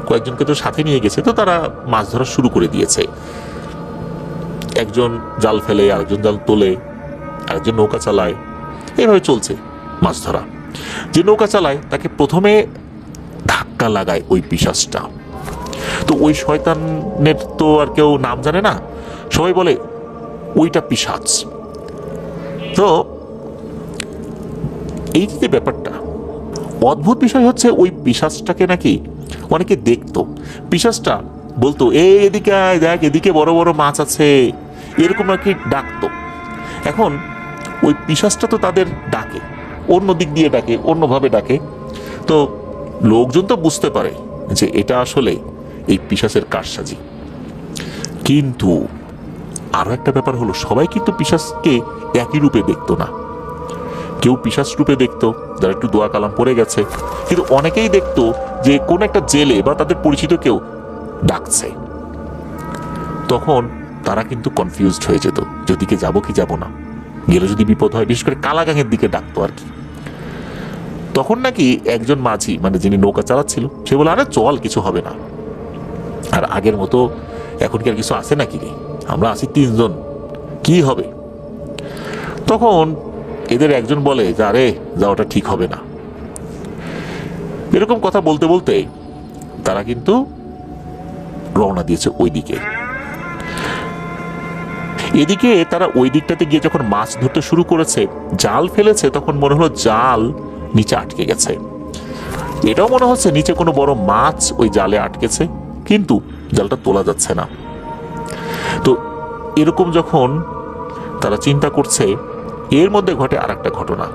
কয়েকজনকে তো সাথে নিয়ে গেছে। তো তারা মাছ ধরা শুরু করে দিয়েছে। একজন জাল ফেলে, আরেকজন জাল তোলে, আরেকজন নৌকা চালায়, এইভাবে চলছে মাছ ধরা। যে নৌকা চালায় তাকে প্রথমে ধাক্কা লাগায় ওই পিশাচটা। তো ওই শয়তানের তো আর কেউ নাম জানে না, সবাই বলে ওইটা পিশাচ। তো এই যে ব্যাপারটা, অদ্ভুত বিষয় হচ্ছে ওই পিশাচটাকে নাকি অনেকে দেখতো। পিশাচটা বলতো এদিকে আয়, দেখ এদিকে বড় বড় মাছ আছে, এরকম নাকি ডাকতো। এখন ওই পিশাচটা তো তাদের ডাকে, অন্য দিক দিয়ে ডাকে, অন্যভাবে ডাকে। তো লোকজন তো বুঝতে পারে যে এটা আসলে এই পিশাচের কারসাজি। কিন্তু আরো একটা ব্যাপার হলো, সবাই কিন্তু পিশাচকে একই রূপে দেখতো না। কেউ পিশাচ রূপে দেখতো যারা একটু দোয়া কালাম পড়ে গেছে, কিন্তু অনেকেই দেখতো যে কোন একটা জেলে বা তাদের পরিচিত কেউ ডাকছে। তখন তারা কিন্তু কনফিউজড হয়ে যেত, যেদিকে যাবো কি যাব না, গেলে যদি বিপদ হয়। বিশেষ করে কালাগাঙের দিকে ডাকতো আর কি। তখন নাকি একজন মাঝি, মানে যিনি নৌকা চালাচ্ছিল, সে বলে আরে চল, কিছু হবে না। আর আগের মতো এখন কি আর কিছু আছে নাকি রে, আমরা আছি 3 জন, কি হবে? তখন এদের একজন বলে যে আরে যাওয়াটা ঠিক হবে না। এরকম কথা বলতে বলতে তারা কিন্তু রওনা দিয়েছে ওই দিকে। এদিকে তারা ওই দিকটাতে গিয়ে যখন মাছ ধরতে শুরু করেছে, জাল ফেলেছে, তখন মনে হলো জাল নিচে আটকে গেছে। এটাও মনে হচ্ছে নিচে কোনো বড় মাছ ওই জালে আটকেছে, কিন্তু জালটা তোলা যাচ্ছে না। তো এরকম যখন তারা চিন্তা করছে, এর মধ্যে ঘটে আর একটা ঘটনা।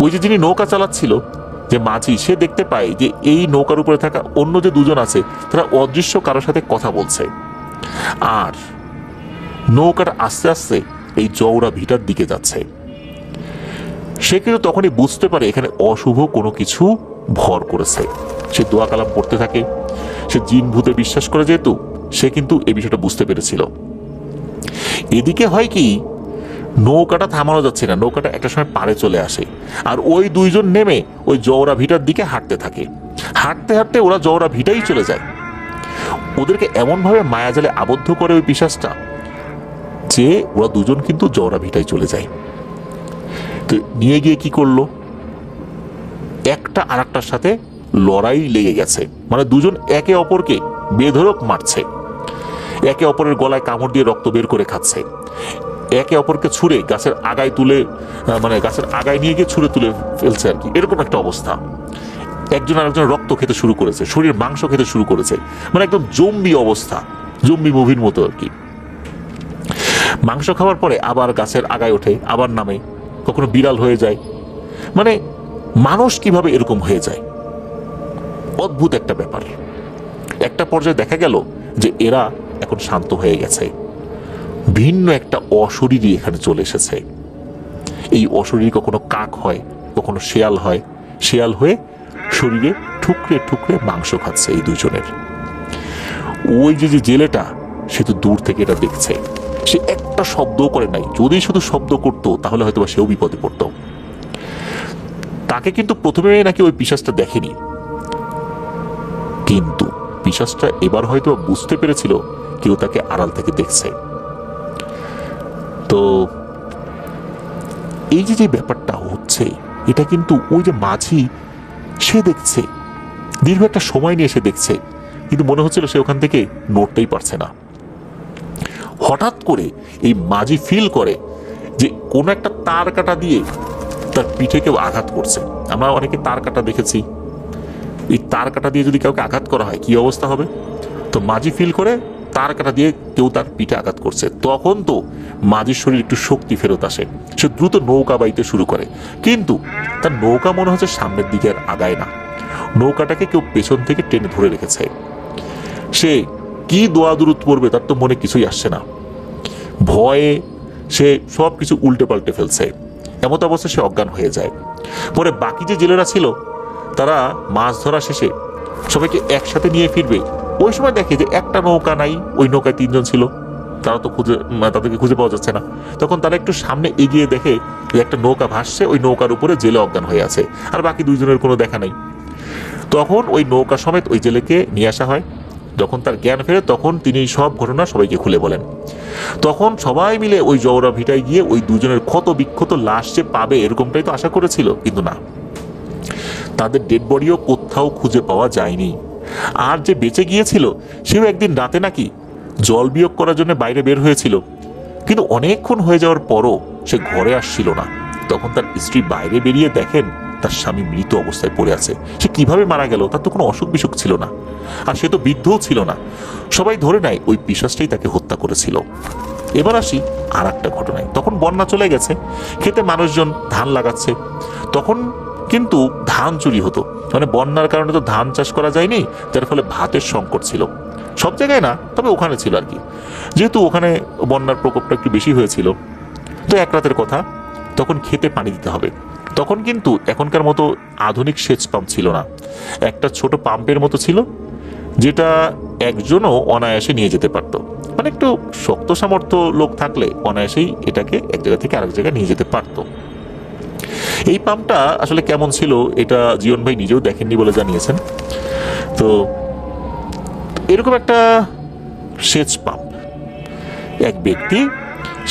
ওই যে যিনি নৌকা চালাচ্ছিল, যে মাঝি, সে দেখতে পায় যে এই নৌকার উপরে থাকা অন্য যে 2 জন আছে তারা অদৃশ্য কারোর সাথে কথা বলছে। আর নৌকাটা আস্তে আস্তে এই চওড়া ভিটার দিকে যাচ্ছে। সে কিন্তু তখনই বুঝতে পারে এখানে অশুভ কোনো কিছু ভর করেছে। সে দোয়া কালাম পড়তে থাকে, সে জিন ভূতে বিশ্বাস করে, যেহেতু সে কিন্তু এই বিষয়টা বুঝতে পেরেছিল। এদিকে হয় কি, নৌকাটা থামানো যাচ্ছে না, নৌকাটা একটা সময় পাড়ে চলে আসে, আর ওই দুইজন নেমে ওই জওরা ভিটার দিকে হাঁটতে থাকে। হাঁটতে হাঁটতে ওরা জওরা ভিটাই চলে যায়। ওদেরকে এমনভাবে মায়াজালে আবদ্ধ করে ওই পিশাচটা যে ওরা দুজন কিন্তু জওরা ভিটায় চলে যায়। তো নিয়ে গিয়ে কি করলো, একটা আর একটার সাথে লড়াই লেগে গেছে, মানে দুজন একে অপরকে বেধড়ক মারছে, একে অপরের গলায় কামড় দিয়ে রক্ত বের করে খাচ্ছে, একে অপরকে ছুঁড়ে গাছের আগায় তুলে, মানে গাছের আগায় নিয়ে গিয়ে ছুঁড়ে তুলে ফেলছে আর কি, এরকম একটা অবস্থা। একজন আরেকজন রক্ত খেতে শুরু করেছে, শরীর মাংস খেতে শুরু করেছে, মানে একদম জম্বি অবস্থা, জম্বি মুভির মতো আর কি। মাংস খাওয়ার পরে আবার গাছের আগায় ওঠে, আবার নামে, কখনো বিড়াল হয়ে যায়। মানে মানুষ কিভাবে এরকম হয়ে যায়, অদ্ভুত একটা ব্যাপার। একটা পর্যায়ে দেখা গেল যে এরা এখন শান্ত হয়ে গেছে, ভিন্ন একটা অশরীরী এখানে চলে এসেছে। এই অশরীরী কখনো কাক হয়, কখনো শেয়াল হয়, শেয়াল হয়ে শরীরে ঠুকরে ঠুকরে মাংস খাচ্ছে এই দুজনের। ওই যে জেলেটা, সে তো দূর থেকে এটা দেখছে, সে একটা শব্দও করে নাই। যদি শুধু শব্দ করতো তাহলে হয়তো সেও বিপদে পড়তো। তাকে কিন্তু প্রথমে নাকি ওই পিশাচটা দেখেনি, কিন্তু পিশাচটা এবার হয়তো বুঝতে পেরেছিল কেউ তাকে আড়াল থেকে দেখছে। তো এই যে ব্যাপারটা হচ্ছে, এটা কিন্তু ওই যে মাঝি, সে দেখছে, দীর্ঘ একটা সময় নিয়ে সে দেখছে, কিন্তু মনে হচ্ছিল সে ওখান থেকে নড়তেই পারছে না। হঠাৎ করে এই মাঝি ফিল করে যে কোন একটা তার কাটা দিয়ে তার পিঠে কেউ আঘাত করছে। আমরা অনেকে তার কাটা দেখেছি, এই তার কাটা দিয়ে যদি কাউকে আঘাত করা হয় কি অবস্থা হবে। তো মাঝি ফিল করে তার কাটা দিয়ে কেউ তার পিঠে আঘাত করছে। তখন তো মাঝির শরীর একটু শক্তি ফেরত আসে, সে দ্রুত নৌকা বাইতে শুরু করে, কিন্তু তার নৌকা মনে হচ্ছে সামনের দিকে আর আগায় না, নৌকাটাকে কেউ পেছন থেকে টেনে ধরে রেখেছে। সে কি দোয়া দুরুদ পড়বে তার তো মনে কিছুই আসছে না, ভয়ে সে সব কিছু উল্টে পাল্টে ফেলছে। এমত অবস্থায় সে অজ্ঞান হয়ে যায়। পরে বাকি যে জেলেরা ছিল তারা মাছ ধরা শেষে সবাইকে একসাথে নিয়ে ফিরবে, ওই সময় দেখে যে একটা নৌকা নাই, ওই নৌকায় তিনজন ছিল, তারা তো তাদেরকে খুঁজে পাওয়া যাচ্ছে না। তখন তারা একটু সামনে এগিয়ে দেখে যে একটা নৌকা ভাসছে, ওই নৌকার উপরে জেলে অজ্ঞান হয়ে আছে, আর বাকি দুইজনের কোনো দেখা নাই। তখন ওই নৌকা সমেত ওই জেলেকে নিয়ে আসা হয়। যখন তার জ্ঞান ফেরে তখন তিনি সব ঘটনা সবাইকে খুলে বলেন। তখন সবাই মিলে ওই জওরা ভিটায় গিয়ে ওই দুজনের ক্ষত বিক্ষত লাশ যে পাবে এরকমটাই তো আশা করেছিল, কিন্তু না, তাদের ডেড বডিও কোথাও খুঁজে পাওয়া যায়নি। আর যে বেঁচে গিয়েছিল সেও একদিন রাতে নাকি জল বিয়োগ করার জন্য বাইরে বের হয়েছিল, কিন্তু অনেকক্ষণ হয়ে যাওয়ার পরও সে ঘরে আসছিল না। তখন তার স্ত্রী বাইরে বেরিয়ে দেখেন তার স্বামী মৃত অবস্থায় পড়ে আছে। সে কিভাবে মারা গেল, তার তো কোনো অসুখ বিসুখ ছিল না, আর সে তো বৃদ্ধও ছিল না। সবাই ধরে নেয় ওই পিশাচটাই তাকে হত্যা করেছিল। এবার আসি আর একটা ঘটনায়। তখন বন্যা চলে গেছে, খেতে মানুষজন ধান লাগাচ্ছে। তখন কিন্তু ধান চুরি হতো, মানে বন্যার কারণে তো ধান চাষ করা যায়নি, যার ফলে ভাতের সংকট ছিল। সব জায়গায় না, তবে ওখানে ছিল আর কি, যেহেতু ওখানে বন্যার প্রকোপটা একটু বেশি হয়েছিল। তো এক রাতের কথা, তখন খেতে পানি দিতে হবে। তখন কিন্তু এখনকার মতো আধুনিক সেচ পাম্প ছিল না, একটা ছোট পাম্পের মতো ছিল, যেটা একজনও অনায়াসে নিয়ে যেতে পারতো, মানে একটু শক্ত সামর্থ্য লোক থাকলে অনায়াসেই এটাকে এক জায়গা থেকে আরেক জায়গায় নিয়ে যেতে পারতো। এই পাম্পটা আসলে কেমন ছিল এটা জীবন ভাই নিজেও দেখেননি বলে জানিয়েছেন। তো এরকম একটা সেচ পাম্প, এক ব্যক্তি,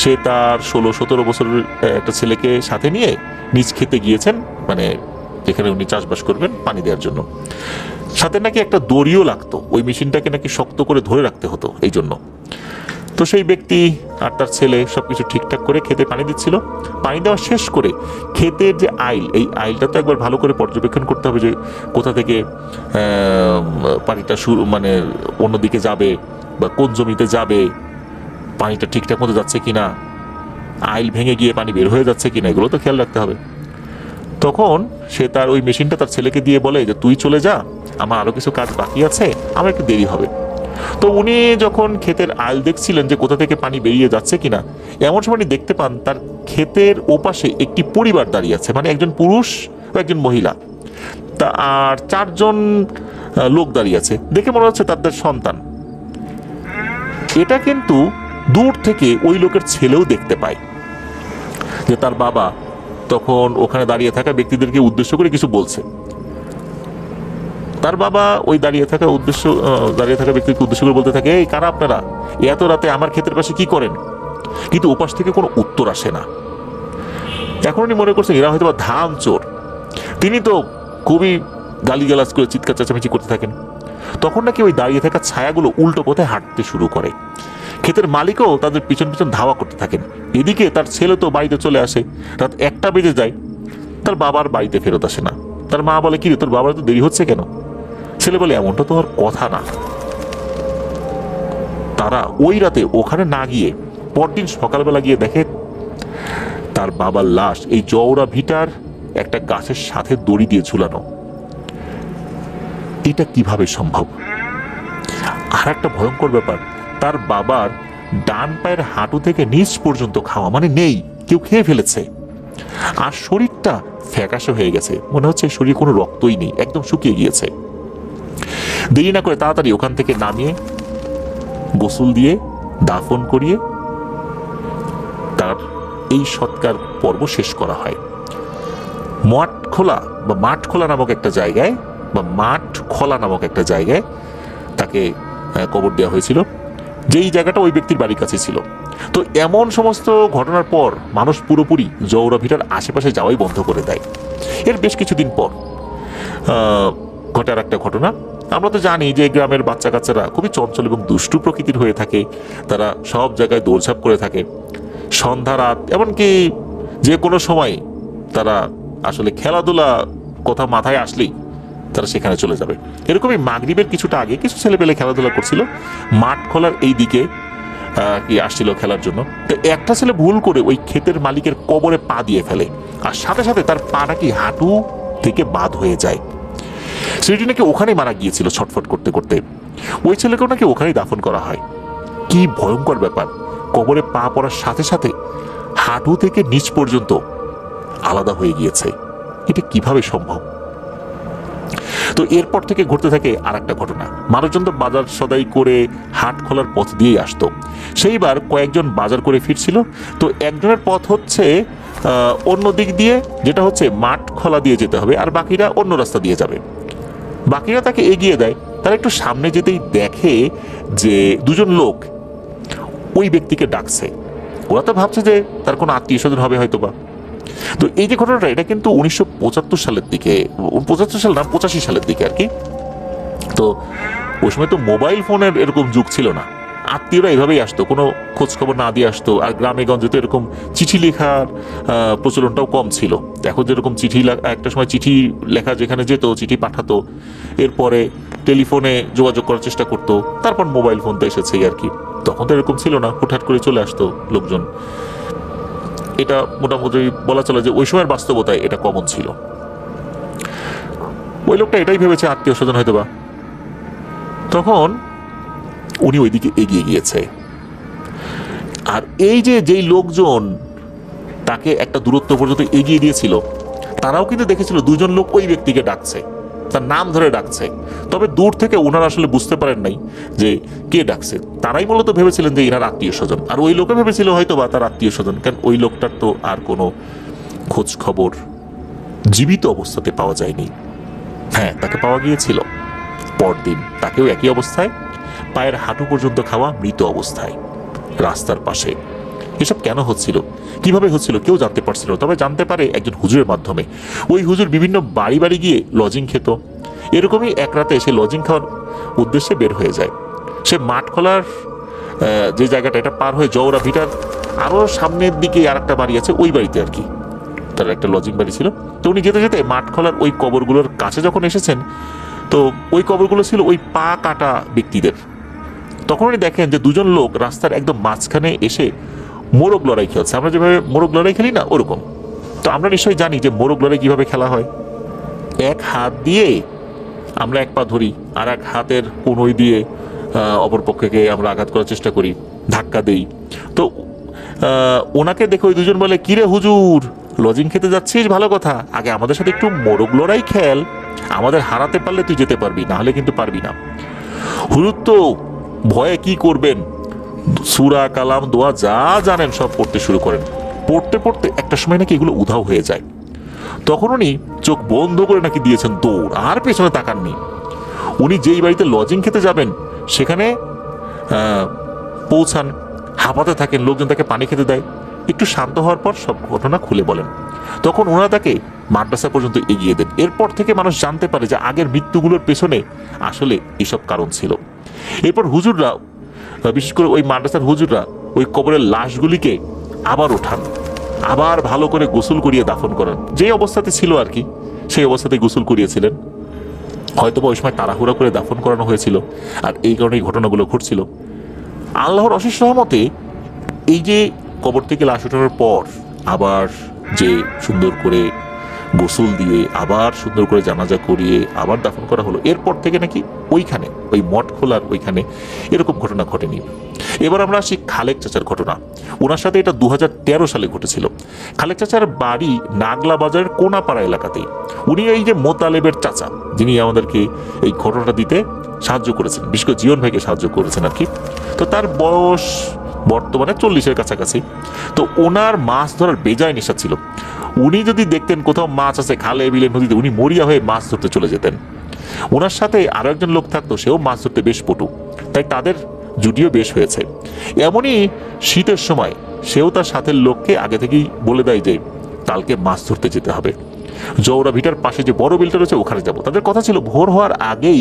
সে তার 16-17 বছরের একটা ছেলেকে সাথে নিয়ে নিজ খেতে গিয়েছেন, মানে যেখানে উনি চাষবাস করবেন, পানি দেওয়ার জন্য। সাথে নাকি একটা দড়িও লাগতো, ওই মেশিনটাকে নাকি শক্ত করে ধরে রাখতে হতো এই জন্য। তো সেই ব্যক্তি আর তার ছেলে সবকিছু ঠিকঠাক করে খেতে পানি দিচ্ছিল। পানি দেওয়া শেষ করে ক্ষেতের যে আইল, এই আইলটা তো একবার ভালো করে পর্যবেক্ষণ করতে হবে যে কোথা থেকে পানিটা মানে অন্যদিকে যাবে বা কোন জমিতে যাবে, পানিটা ঠিকঠাক মতো যাচ্ছে কিনা, আইল ভেঙে গিয়ে পানি বের হয়ে যাচ্ছে কিনা, এগুলো তো খেয়াল রাখতে হবে। তখন সে তার ওই মেশিনটা তার ছেলেকে দিয়ে বলে যে তুই চলে যা, আমার আরো কিছু কাজ বাকি আছে, আমার একটু দেরি হবে। তো উনি যখন ক্ষেতের আইল দেখছিলেন যে কোথা থেকে পানি বেরিয়ে যাচ্ছে কিনা, এমন সময় দেখতে পান তার ক্ষেতের ওপাশে একটি পরিবার দাঁড়িয়ে আছে, মানে একজন পুরুষ ও একজন মহিলা, তা আর 4 জন লোক দাঁড়িয়ে আছে, দেখে মনে হচ্ছে তাদের সন্তান। এটা কিন্তু দূর থেকে ওই লোকের ছেলেও দেখতে পায় যে তার বাবা তখন ওখানে দাঁড়িয়ে থাকা ব্যক্তিদেরকে উদ্দেশ্য করে কিছু বলছে। তার বাবা ওই দাঁড়িয়ে থাকা ব্যক্তিকে উদ্দেশ্য করে বলতে থাকে, এই কারা আপনারা, এত রাতে আমার ক্ষেতের পাশে কি করেন? কিন্তু ওপাশ থেকে কোনো উত্তর আসে না। এখন উনি মনে করছেন এরা হয়তো বা ধান চোর। তিনি তো খুবই গালিগালাজ করে চিৎকার চেঁচামেচি করতে থাকেন। তখন নাকি ওই দাঁড়িয়ে থাকা ছায়াগুলো উল্টো পথে হাঁটতে শুরু করে। ক্ষেতের মালিকও তাদের পিছন পিছন ধাওয়া করতে থাকেন। এদিকে তার ছেলে তো বাড়িতে চলে আসে, রাত 1টা বেজে যায়, তার বাবার বাড়িতে ফেরত আসে না। তার মা বলে, কি রে, তোর বাবার তো দেরি হচ্ছে কেন? ছেলে বলে, এমনটা তো আর কথা না। তারা ওই রাতে ওখানে না গিয়ে পরদিন সকালবেলা গিয়ে দেখে তার বাবার লাশ এই জওড়া ভিটার একটা গাছের সাথে দড়ি দিয়ে ঝুলানো। এটা কিভাবে সম্ভব? আর একটা ভয়ঙ্কর ব্যাপার, তার বাবার ডান পায়ের হাঁটু থেকে নিচ পর্যন্ত খাওয়া, মানে নেই, কেউ খেয়ে ফেলেছে। আর শরীরটা ফ্যাকাশে হয়ে গেছে, মনে হচ্ছে শরীরে কোনো রক্তই নেই, একদম শুকিয়ে গিয়েছে। দেরি না করে তাড়াতাড়ি ওখান থেকে নামিয়ে গোসল দিয়ে দাফন করিয়ে তার এই সৎকার পর্ব শেষ করা হয়। মাঠ খোলা নামক একটা জায়গায় তাকে কবর দেওয়া হয়েছিল, যেই জায়গাটা ওই ব্যক্তির বাড়ির কাছে ছিল। তো এমন সমস্ত ঘটনার পর মানুষ পুরোপুরি জওড়া ভিটার আশেপাশে যাওয়াই বন্ধ করে দেয়। এর বেশ কিছুদিন পর ঘটে আর একটা ঘটনা। আমরা তো জানি যে গ্রামের বাচ্চা কাচ্চারা খুবই চঞ্চল এবং দুষ্টু প্রকৃতির হয়ে থাকে। তারা সব জায়গায় দৌড়ঝাঁপ করে থাকে, সন্ধ্যা রাত এমনকি যে কোনো সময় তারা আসলে খেলাধুলা কথা মাথায় আসলেই তারা সেখানে চলে যাবে। এরকমই মাগরিবের কিছুটা আগে কিছু ছেলেপেলে খেলাধুলা করছিল, মাঠ খোলার এই দিকে কি আসছিল খেলার জন্য। তো একটা ছেলে ভুল করে ওই ক্ষেতের মালিকের কবরে পা দিয়ে ফেলে, আর সাথে সাথে তার পা নাকি হাঁটু থেকে বাদ হয়ে যায়। সেটি নাকি ওখানেই মারা গিয়েছিল ছটফট করতে করতে। ওই ছেলেকেও নাকি ওখানেই দাফন করা হয়। কি ভয়ঙ্কর ব্যাপার, কবরে পা পড়ার সাথে সাথে হাঁটু থেকে নিচ পর্যন্ত আলাদা হয়ে গিয়েছে। এটা কিভাবে সম্ভব? তো এরপর থেকে ঘটতে থাকে আর একটা ঘটনা। মানুষজন তো বাজার সদাই করে হাট খোলার পথ দিয়েই আসতো। সেইবার কয়েকজন বাজার করে ফিরছিল, তো একজনের পথ হচ্ছে অন্য দিক দিয়ে, যেটা হচ্ছে মাঠ খোলা দিয়ে যেতে হবে, আর বাকিরা অন্য রাস্তা দিয়ে যাবে। বাকিরা তাকে এগিয়ে দেয়। তারা একটু সামনে যেতেই দেখে যে দুজন লোক ওই ব্যক্তিকে ডাকছে। ওরা তো ভাবছে যে তার কোনো আত্মীয় স্বজন হবে হয়তো বা। তো এই যে ঘটনাটা, এটা কিন্তু 1975 সালের দিকে, 75 সাল না 85 সালের দিকে আর কি। তো ওই সময় তো মোবাইল ফোনের এরকম যুগ ছিল না। আত্মীয়রা এভাবেই আসতো, কোনো খোঁজ খবর না দিয়ে আসতো। আর গ্রামে গঞ্জে তো এরকম চিঠি লেখার প্রচলনটাও কম ছিল। এখন যেরকম একটা সময় চিঠি লেখা যেখানে যেত, চিঠি পাঠাতো, এরপরে টেলিফোনে যোগাযোগ করার চেষ্টা করতো, তারপর মোবাইল ফোন তো এসেছেই আর কি। তখন তো এরকম ছিল না, হুটহাট করে চলে আসতো লোকজন। এটা মোটামুটি বলা চলে যে ওই সময়ের বাস্তবতায় এটা কমন ছিল। ওই লোকটা এটাই ভেবেছে আত্মীয় স্বজন হয়তো বা। তখন উনি ওইদিকে এগিয়ে গিয়েছে, আর এই যে যেই লোকজন তাকে একটা দূরত্ব পর্যন্ত এগিয়ে দিয়েছিল, তারাও কিন্তু দেখেছিল দুজন লোক ওই ব্যক্তিকে ডাকছে, তার নাম ধরে ডাকছে। তবে দূর থেকে ওনারা আসলে বুঝতে পারেন নাই যে কে ডাকছে। তারাই মূলত ভেবেছিলেন যে এনার আত্মীয় স্বজন, আর ওই লোকে ভেবেছিল হয়তো বা তার আত্মীয় স্বজন, কারণ ওই লোকটার তো আর কোনো খোঁজ খবর জীবিত অবস্থাতে পাওয়া যায়নি। হ্যাঁ, তাকে পাওয়া গিয়েছিল পরদিন, তাকেও একই অবস্থায়, পায়ের হাঁটু পর্যন্ত খাওয়া, মৃত অবস্থায় রাস্তার পাশে। এসব কেন হচ্ছিল, কিভাবে হচ্ছিল, কেউ জানতে পারছিল। তবে জানতে পারে একজন হুজুরের মাধ্যমে। ওই হুজুর বিভিন্ন বাড়ি বাড়ি গিয়ে লজিং খেত। এরকমই এক রাতে সে লজিং খাওয়ার উদ্দেশ্যে বের হয়ে যায়। সে মাঠ খোলার যে জায়গাটা, এটা পার হয়ে জওড়া ভিটার আরও সামনের দিকে আর একটা বাড়ি আছে, ওই বাড়িতে আর কি তার একটা লজিং বাড়ি ছিল। তো উনি যেতে যেতে মাঠ খোলার ওই কবরগুলোর কাছে যখন এসেছেন, তো ওই কবরগুলো ছিল ওই পা কাটা ব্যক্তিদের। তখন উনি দেখেন যে দুজন লোক রাস্তার একদম মাঝখানে এসে মোরগ লড়াই খেলছে। আমরা যেভাবে মোরগ লড়াই খেলি না, ওরকম। তো আমরা নিশ্চয়ই জানি যে মোরগ লড়াই কিভাবে খেলা হয়। এক হাত দিয়ে আমরা এক পা ধরি, আর এক হাতের কনুই দিয়ে অপর পক্ষকে আমরা আঘাত করার চেষ্টা করি, ধাক্কা দেই। তো ওনাকে দেখে ওই দুজন বলে, কিরে হুজুর, লজিং খেতে যাচ্ছিস, ভালো কথা, আগে আমাদের সাথে একটু মোরগ লড়াই খেল, আমাদের হারাতে পারলে তুই যেতে পারবি, না হলে কিন্তু পারবি না। হুজুর তো ভয়ে কি করবেন, সূরা কালাম দোয়া যা জানেন সব পড়তে শুরু করেন। পড়তে পড়তে একটা সময় নাকি এগুলো উধাও হয়ে যায়। তখন উনি চোখ বন্ধ করে নাকি দিয়েছেন দৌড়, আর পেছনে তাকাননি। উনি যেই বাড়িতে লজিং খেতে যাবেন সেখানে পৌঁছান, হাঁপাতে থাকেন, লোকজন তাকে পানি খেতে দেয়। একটু শান্ত হওয়ার পর সব ঘটনা খুলে বলেন। তখন ওনারা তাকে মাদ্রাসা পর্যন্ত এগিয়ে দেন। এরপর থেকে মানুষ জানতে পারে যে আগের মৃত্যুগুলোর পেছনে আসলে এসব কারণ ছিল। এরপর হুজুররা, বিশেষ করে ওই মাদ্রাসার হুজুররা, ওই কবরের লাশগুলিকে আবার ওঠান, আবার ভালো করে গোসল করিয়ে দাফন করেন। যে অবস্থাতে ছিল আর কি, সেই অবস্থাতে গোসল করিয়েছিলেন। হয়তো ওই সময় তাড়াহুড়া করে দাফন করানো হয়েছিল, আর এই কারণে এই ঘটনাগুলো ঘটছিল। আল্লাহর অশেষ রহমতে এই যে কবর থেকে লাশ ওঠানোর পর আবার যে সুন্দর করে গোসল দিয়ে আবার সুন্দর করে জানাজা করিয়ে আবার দাফন করা হলো, এরপর থেকে নাকি ওইখানে ওই মঠ খোলার ওইখানে এরকম ঘটনা ঘটেনি। এবার আমরা আসি খালেক চাচার ঘটনা। ওনার সাথে এটা 2013 সালে ঘটেছিল। খালেক চাচার বাড়ি নাগলা বাজারের কোনাপাড়া এলাকাতেই। উনি এই যে মোতালেবের চাচা, যিনি আমাদেরকে এই ঘটনাটা দিতে সাহায্য করেছেন, বিশেষ করে জীবন ভাইকে সাহায্য করেছেন আর কি। তো তার বয়স বর্তমানে 40-এর কাছাকাছি। তো ওনার মাছ ধরার বেজায় নেশা ছিল। উনি যদি দেখতেন কোথাও মাছ আছে খালে বিলে নদীতে, উনি মরিয়া হয়ে মাছ ধরতে চলে যেতেন। ওনার সাথে আরো একজন লোক থাকতো, সেও মাছ ধরতে বেশ পটু, তাই তাদের জুটিও বেশ হয়েছে। এমনই শীতের সময় সেও তার সাথের লোককে আগে থেকেই বলে দেয় যে কালকে মাছ ধরতে যেতে হবে, জৌরা ভিটার পাশে যে বড় বিলটা রয়েছে ওখানে যাব। তাদের কথা ছিল ভোর হওয়ার আগেই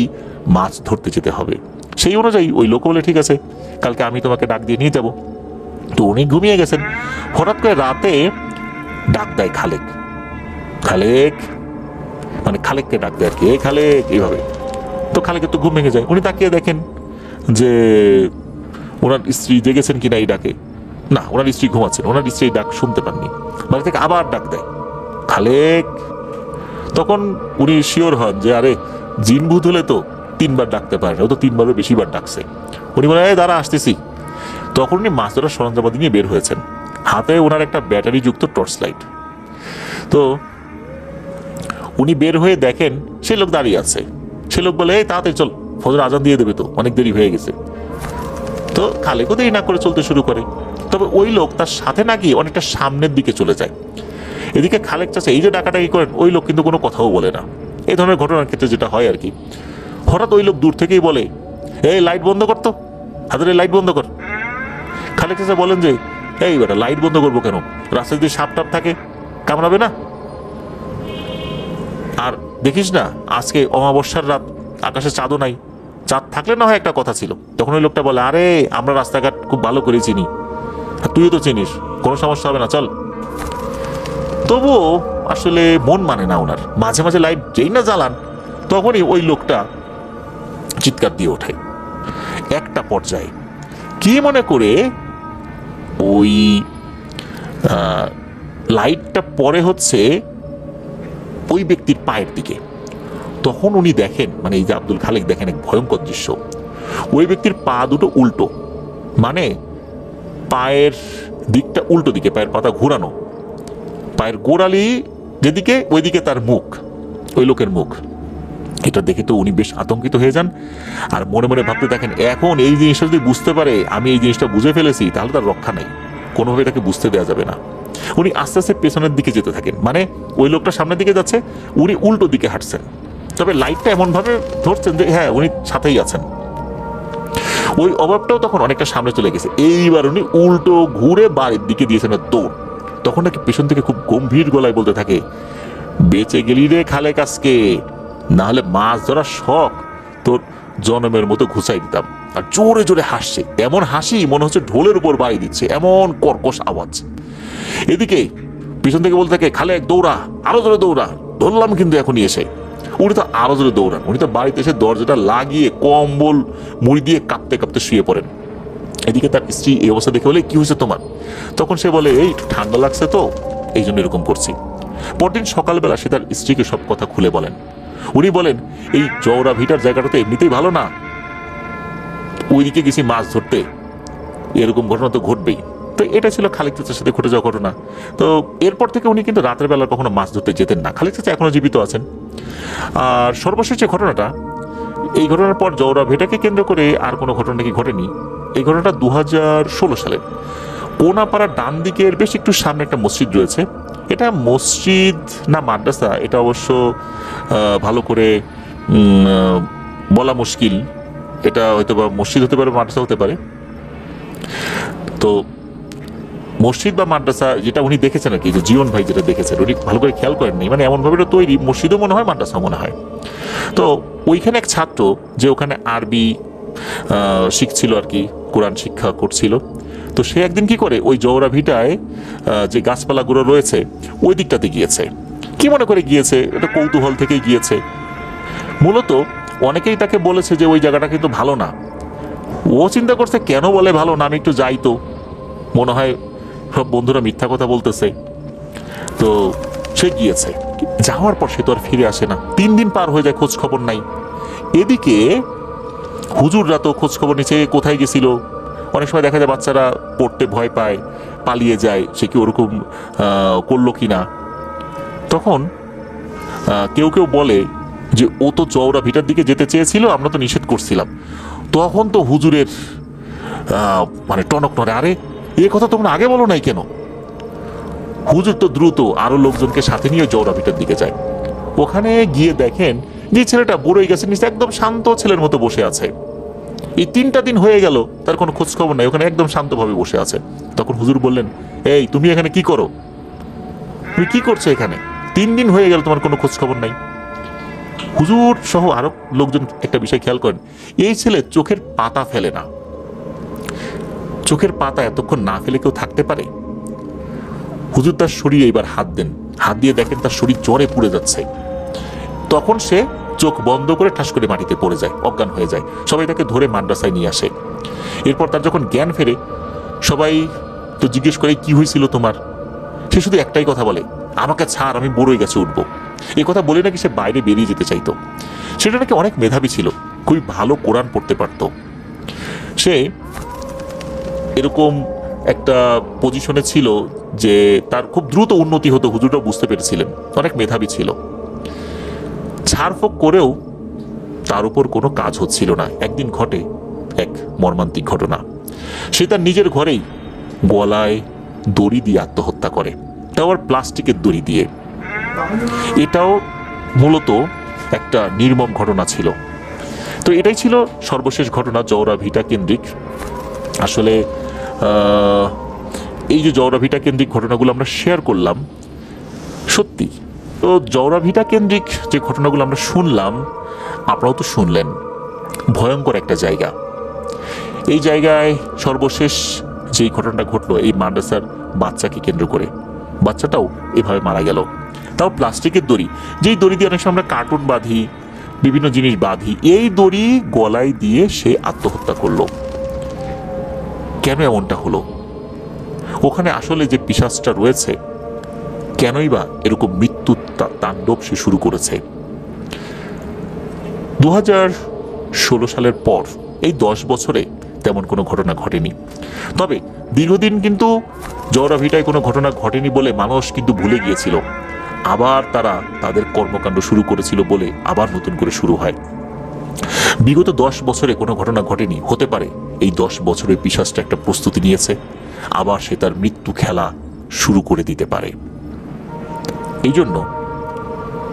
মাছ ধরতে যেতে হবে। সেই অনুযায়ী ওই লোক বলে ঠিক আছে, কালকে আমি তোমাকে ডাক দিয়ে নিয়ে যাব। তো উনি ঘুমিয়ে গেছেন। হঠাৎ করে রাতে ডাক দেয় খালেক। খালেক মানে খালেককে ডাক দেয় আর কি, খালেক এইভাবে। তো খালেকের তো ঘুম ভেঙে যায়। উনি তাকিয়ে দেখেন যে ওনার স্ত্রী জেগেছেন কিনা এই ডাকে। না, ওনার স্ত্রী ঘুমাচ্ছেন, ওনার স্ত্রী ডাক শুনতে পাননি। বাড়ি থেকে আবার ডাক দেয় খালেক। তখন উনি শিওর হন যে আরে জিন ভূত হলে তো 3 বার ডাকতে পারে না, ও তো 3বারও বেশিবার ডাকছে। উনি বলে এই দাঁড়া আসতেছি। তখন উনি মাছ ধরার সরঞ্জামাদি নিয়ে বের হয়েছেন। হাতে ওনার একটা ব্যাটারি যুক্ত টর্চ লাইট। তো উনি বের হয়ে দেখেন সে লোক দাঁড়িয়ে আছে। সে লোক বলে এই তাড়াতাড়ি চল, ফজর আজান দিয়ে দেবে তো, অনেক দেরি হয়ে গেছে। তো খালেকও দেরি না করে চলতে শুরু করে। তবে ওই লোক তার সাথে না গিয়ে অনেকটা সামনের দিকে চলে যায়। এদিকে খালেক চাচা এই যে ডাকাডাকি করেন, ওই লোক কিন্তু কোনো কথাও বলে না। এই ধরনের ঘটনার ক্ষেত্রে যেটা হয় আর কি, হঠাৎ ওই লোক দূর থেকেই বলে এই লাইট বন্ধ কর তো, হাতের লাইট বন্ধ কর। খালেক চাচা বলেন যে এই বেটা লাইট বন্ধ করবো কেন, রাস্তায় যদি সাপ টাপ থাকে কামড়াবে না? আর দেখিস না আজকে অমাবস্যার রাত, আকাশে চাঁদও নাই, চাঁদ থাকলে না হয় একটা কথা ছিল। তখন ওই লোকটা বলে আরে আমরা রাস্তাঘাট খুব ভালো করে চিনি, আর তুইও তো চিনিস, কোনো সমস্যা হবে না, চল। তবুও আসলে মন মানে না ওনার। মাঝে মাঝে লাইট যেই না জ্বালান তখনই ওই লোকটা চিৎকার দিয়ে ওঠে। একটা পর্যায়ে কি মনে করে ওই লাইটটা পরে হচ্ছে ওই ব্যক্তির পায়ের দিকে। তখন উনি দেখেন, মানে এই যে আব্দুল খালেক দেখেন এক ভয়ঙ্কর দৃশ্য। ওই ব্যক্তির পা দুটো উল্টো, মানে পায়ের দিকটা উল্টো দিকে, পায়ের পাতা ঘুরানো, পায়ের গোড়ালি যেদিকে ওইদিকে তার মুখ, ওই লোকের মুখ। এটা দেখে তো উনি বেশ আতঙ্কিত হয়ে যান, আর মনে মনে ভাবতে থাকেন এখন এই জিনিসটা যদি বুঝতে পারে আমি এই জিনিসটা বুঝে ফেলেছি তাহলে তার রক্ষা নেই, কোনোভাবে তাকে বুঝতে দেওয়া যাবে না। উনি আস্তে আস্তে পেছনের দিকে যেতে থাকেন, মানে ওই লোকটা সামনের দিকে যাচ্ছে, উনি উল্টো দিকে হাঁটছেন। তবে লাইটটা এমনভাবে ধরছেন যে হ্যাঁ উনি সাথেই আছেন। ওই অভাবটাও তখন অনেকটা সামনে চলে গেছে। এইবার উনি উল্টো ঘুরে বাড়ির দিকে দিয়েছেন দৌড়। তখন নাকি পেছন থেকে খুব গম্ভীর গলায় বলতে থাকে বেঁচে গেলি রে খালেক আজকে, না হলে মাছ ধরার শখ তোর জনমের মতো ঘুষাই দিতাম। আর জোরে জোরে হাসছে, এমন হাসি মনে হচ্ছে ঢোলের উপর বাড়ি দিচ্ছে, এমন কর্কশ আওয়াজ। এদিকে পিছন থেকে বলতে থাকে খালেক দৌড়া, আরো জোরে দৌড়া, ধরলাম কিন্তু এখনই এসে। উনি তো আরো জোরে দৌড়ান। উনি তো বাড়িতে এসে দরজাটা লাগিয়ে কম্বল মুড়ি দিয়ে কাঁপতে কাঁপতে শুয়ে পড়েন। এদিকে তার স্ত্রী এই অবস্থা দেখে বলে কি হয়েছে তোমার? তখন সে বলে এই একটু ঠান্ডা লাগছে তো এই জন্য এরকম করছি। পরদিন সকালবেলা সে তার স্ত্রীকে সব কথা খুলে বলেন। উনি বলেন এই জওরা ভিটার জায়গাটা তো এমনিতেই ভালো না, ওইদিকে গেছি মাছ ধরতে, এরকম ঘটনা তো ঘটবেই। তো এটা ছিল খালেক চাচার সাথে ঘটে যাওয়া ঘটনা। তো এরপর থেকে উনি কিন্তু রাতের বেলা কখনো মাছ ধরতে যেতেন না। খালেক চাচা এখনো জীবিত আছেন। আর সর্বশেষ যে ঘটনাটা, এই ঘটনার পর জওরা ভেটাকে কেন্দ্র করে আর কোনো ঘটনা কি ঘটেনি। এই ঘটনাটা 2016 সালের। কোনাপাড়ার ডান দিকের বেশ একটু সামনে একটা মসজিদ রয়েছে। এটা মসজিদ না মাদ্রাসা এটা অবশ্য ভালো করে বলা মুশকিল। এটা হয়তো বা মসজিদ হতে পারে, মাদ্রাসা হতে পারে। তো মসজিদ বা মাদ্রাসা যেটা উনি দেখেছেন আর কি, যে জীবন ভাই যেটা দেখেছেন উনি ভালো করে খেয়াল করেননি, মানে এমনভাবে এটা তৈরি, মসজিদও মনে হয় মাদ্রাসাও মনে হয়। তো ওইখানে এক ছাত্র যে ওখানে আরবি শিখছিল আর কি, কোরআন শিক্ষা করছিল। তো সে একদিন কি করে ওই জওরা ভিটায় যে গাছপালাগুলো রয়েছে ওই দিকটাতে গিয়েছে। কি মনে করে গিয়েছে? এটা কৌতূহল থেকেই গিয়েছে মূলত। অনেকেই তাকে বলেছে যে ওই জায়গাটা কিন্তু ভালো না। ও চিন্তা করছে কেন বলে ভালো না, আমি একটু যাই তো, মনে হয় সব বন্ধুরা মিথ্যা কথা বলতেছে। তো সে গিয়েছে, যাওয়ার পর সে তো আর ফিরে আসে না। 3 দিন পার হয়ে যায়, খোঁজ খবর নাই। এদিকে হুজুররা তো খোঁজ খবর নিচে কোথায় গেছিল। অনেক সময় দেখা যায় বাচ্চারা পড়তে ভয় পায়, পালিয়ে যায়, সে কি ওরকম করলো কি না। তখন কেউ কেউ বলে যে ও তো চওড়া ভিটার দিকে যেতে চেয়েছিল, আমরা তো নিষেধ করছিলাম। তখন তো হুজুরের মানে টনক নড়ে, আরে এ কথা তোমরা আগে বলো নাই কেন? হুজুর তো দ্রুত আরো লোকজনকে সাথে নিয়ে চওড়া ভিটার দিকে যায়। ওখানে গিয়ে দেখেন যে ছেলেটা বড়ই গাছের নিচে একদম শান্ত ছেলের মতো বসে আছে। এই 3টা দিন হয়ে গেল, তার কোনো খোঁজ খবর নাই, ওখানে একদম শান্তভাবে বসে আছে। তখন হুজুর বললেন, এই তুমি এখানে কি করো? তুমি কি করছো এখানে? 3 দিন হয়ে গেল, তোমার কোনো খোঁজ খবর নাই। হুজুর সহ আরো লোকজন একটা বিষয় খেয়াল করেন, এই ছেলে চোখের পাতা ফেলে না। চোখের পাতা এতক্ষণ না ফেলে কেউ থাকতে পারে? হুজুর তার শরীরে এবার হাত দেন, হাত দিয়ে দেখেন তার শরীর জ্বরে পুড়ে যাচ্ছে। তখন সে চোখ বন্ধ করে ঠাস করে মাটিতে পড়ে যায়, অজ্ঞান হয়ে যায়। সবাই তাকে ধরে মাদ্রাসায় নিয়ে আসে। এরপর তার যখন জ্ঞান ফেরে, সবাই তো জিজ্ঞেস করে কি হয়েছিল তোমার? সে শুধু একটাই কথা বলে, আমাকে ছাড়, আমি বড়ই গাছে উঠবো। এই কথা বলে নাকি সে বাইরে বেরিয়ে যেতে চাইতো। সেটা নাকি অনেক মেধাবী ছিল, খুবই ভালো কোরআন পড়তে পারত। সে এরকম একটা পজিশনে ছিল যে তার খুব দ্রুত উন্নতি হতো, হুজুরটাও বুঝতে পেরেছিলেন, অনেক মেধাবী ছিল। ছাড়ফোক করেও তার উপর কোনো কাজ হচ্ছিল না। একদিন ঘটে এক মর্মান্তিক ঘটনা। সে তার নিজের ঘরেই গলায় দড়ি দিয়ে আত্মহত্যা করে, তাও আর প্লাস্টিকের দড়ি দিয়ে। এটাও মূলত একটা নির্মম ঘটনা ছিল। তো এটাই ছিল সর্বশেষ ঘটনা জওরা ভিটা কেন্দ্রিক। আসলে এই যে জওরা ভিটা কেন্দ্রিক ঘটনাগুলো আমরা শেয়ার করলাম, সত্যি তো জওরা ভিটা কেন্দ্রিক যে ঘটনাগুলো আমরা শুনলাম, আপনারাও তো শুনলেন, ভয়ঙ্কর একটা জায়গা। এই জায়গায় সর্বশেষ যেই ঘটনাটা ঘটলো এই মাদ্রাসার বাচ্চাকে কেন্দ্র করে, বাচ্চাটাও এভাবে মারা গেল, তাও প্লাস্টিকের দড়ি, যেই দড়ি দিয়ে অনেক সময় আমরা কার্টুন বাঁধি, বিভিন্ন জিনিস বাঁধি, এই দড়ি গলায় দিয়ে সে আত্মহত্যা করলো। কেন এমনটা হলো? ওখানে আসলে যে পিশাচটা রয়েছে, কেনই বা এরকম মৃত্যু তাণ্ডব সে শুরু করেছে? 2016 সালের পর এই 10 বছরে তেমন কোনো ঘটনা ঘটেনি। তবে দীর্ঘদিন কিন্তু জওরা ভিটায় কোনো ঘটনা ঘটেনি বলে মানুষ কিন্তু ভুলে গিয়েছিল। আবার তারা তাদের কর্মকাণ্ড শুরু করেছিল বলে আবার নতুন করে শুরু হয়। বিগত 10 বছরে কোনো ঘটনা ঘটেনি, হতে পারে এই 10 বছরের পিশাচটা একটা প্রস্তুতি নিয়েছে, আবার সে তার মৃত্যু খেলা শুরু করে দিতে পারে। এই জন্য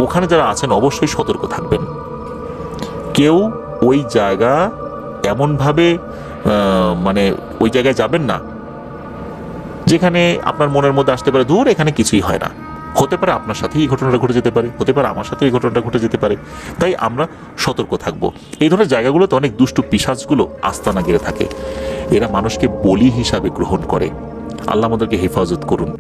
ওখানে যারা আছেন অবশ্যই সতর্ক থাকবেন। কেউ ওই জায়গা এমনভাবে মানে ওই জায়গায় যাবেন না যেখানে আপনার মনের মধ্যে আসতে পারে দূর এখানে কিছুই হয় না। হতে পারে আপনার সাথে এই ঘটনাটা ঘটে যেতে পারে, হতে পারে আমার সাথে এই ঘটনাটা ঘটে যেতে পারে। তাই আমরা সতর্ক থাকবো। এই ধরনের জায়গাগুলোতে অনেক দুষ্টু পিশাচগুলো আস্তানা গেড়ে থাকে। এরা মানুষকে বলি হিসাবে গ্রহণ করে। আল্লাহ আমাদেরকে হেফাজত করুন।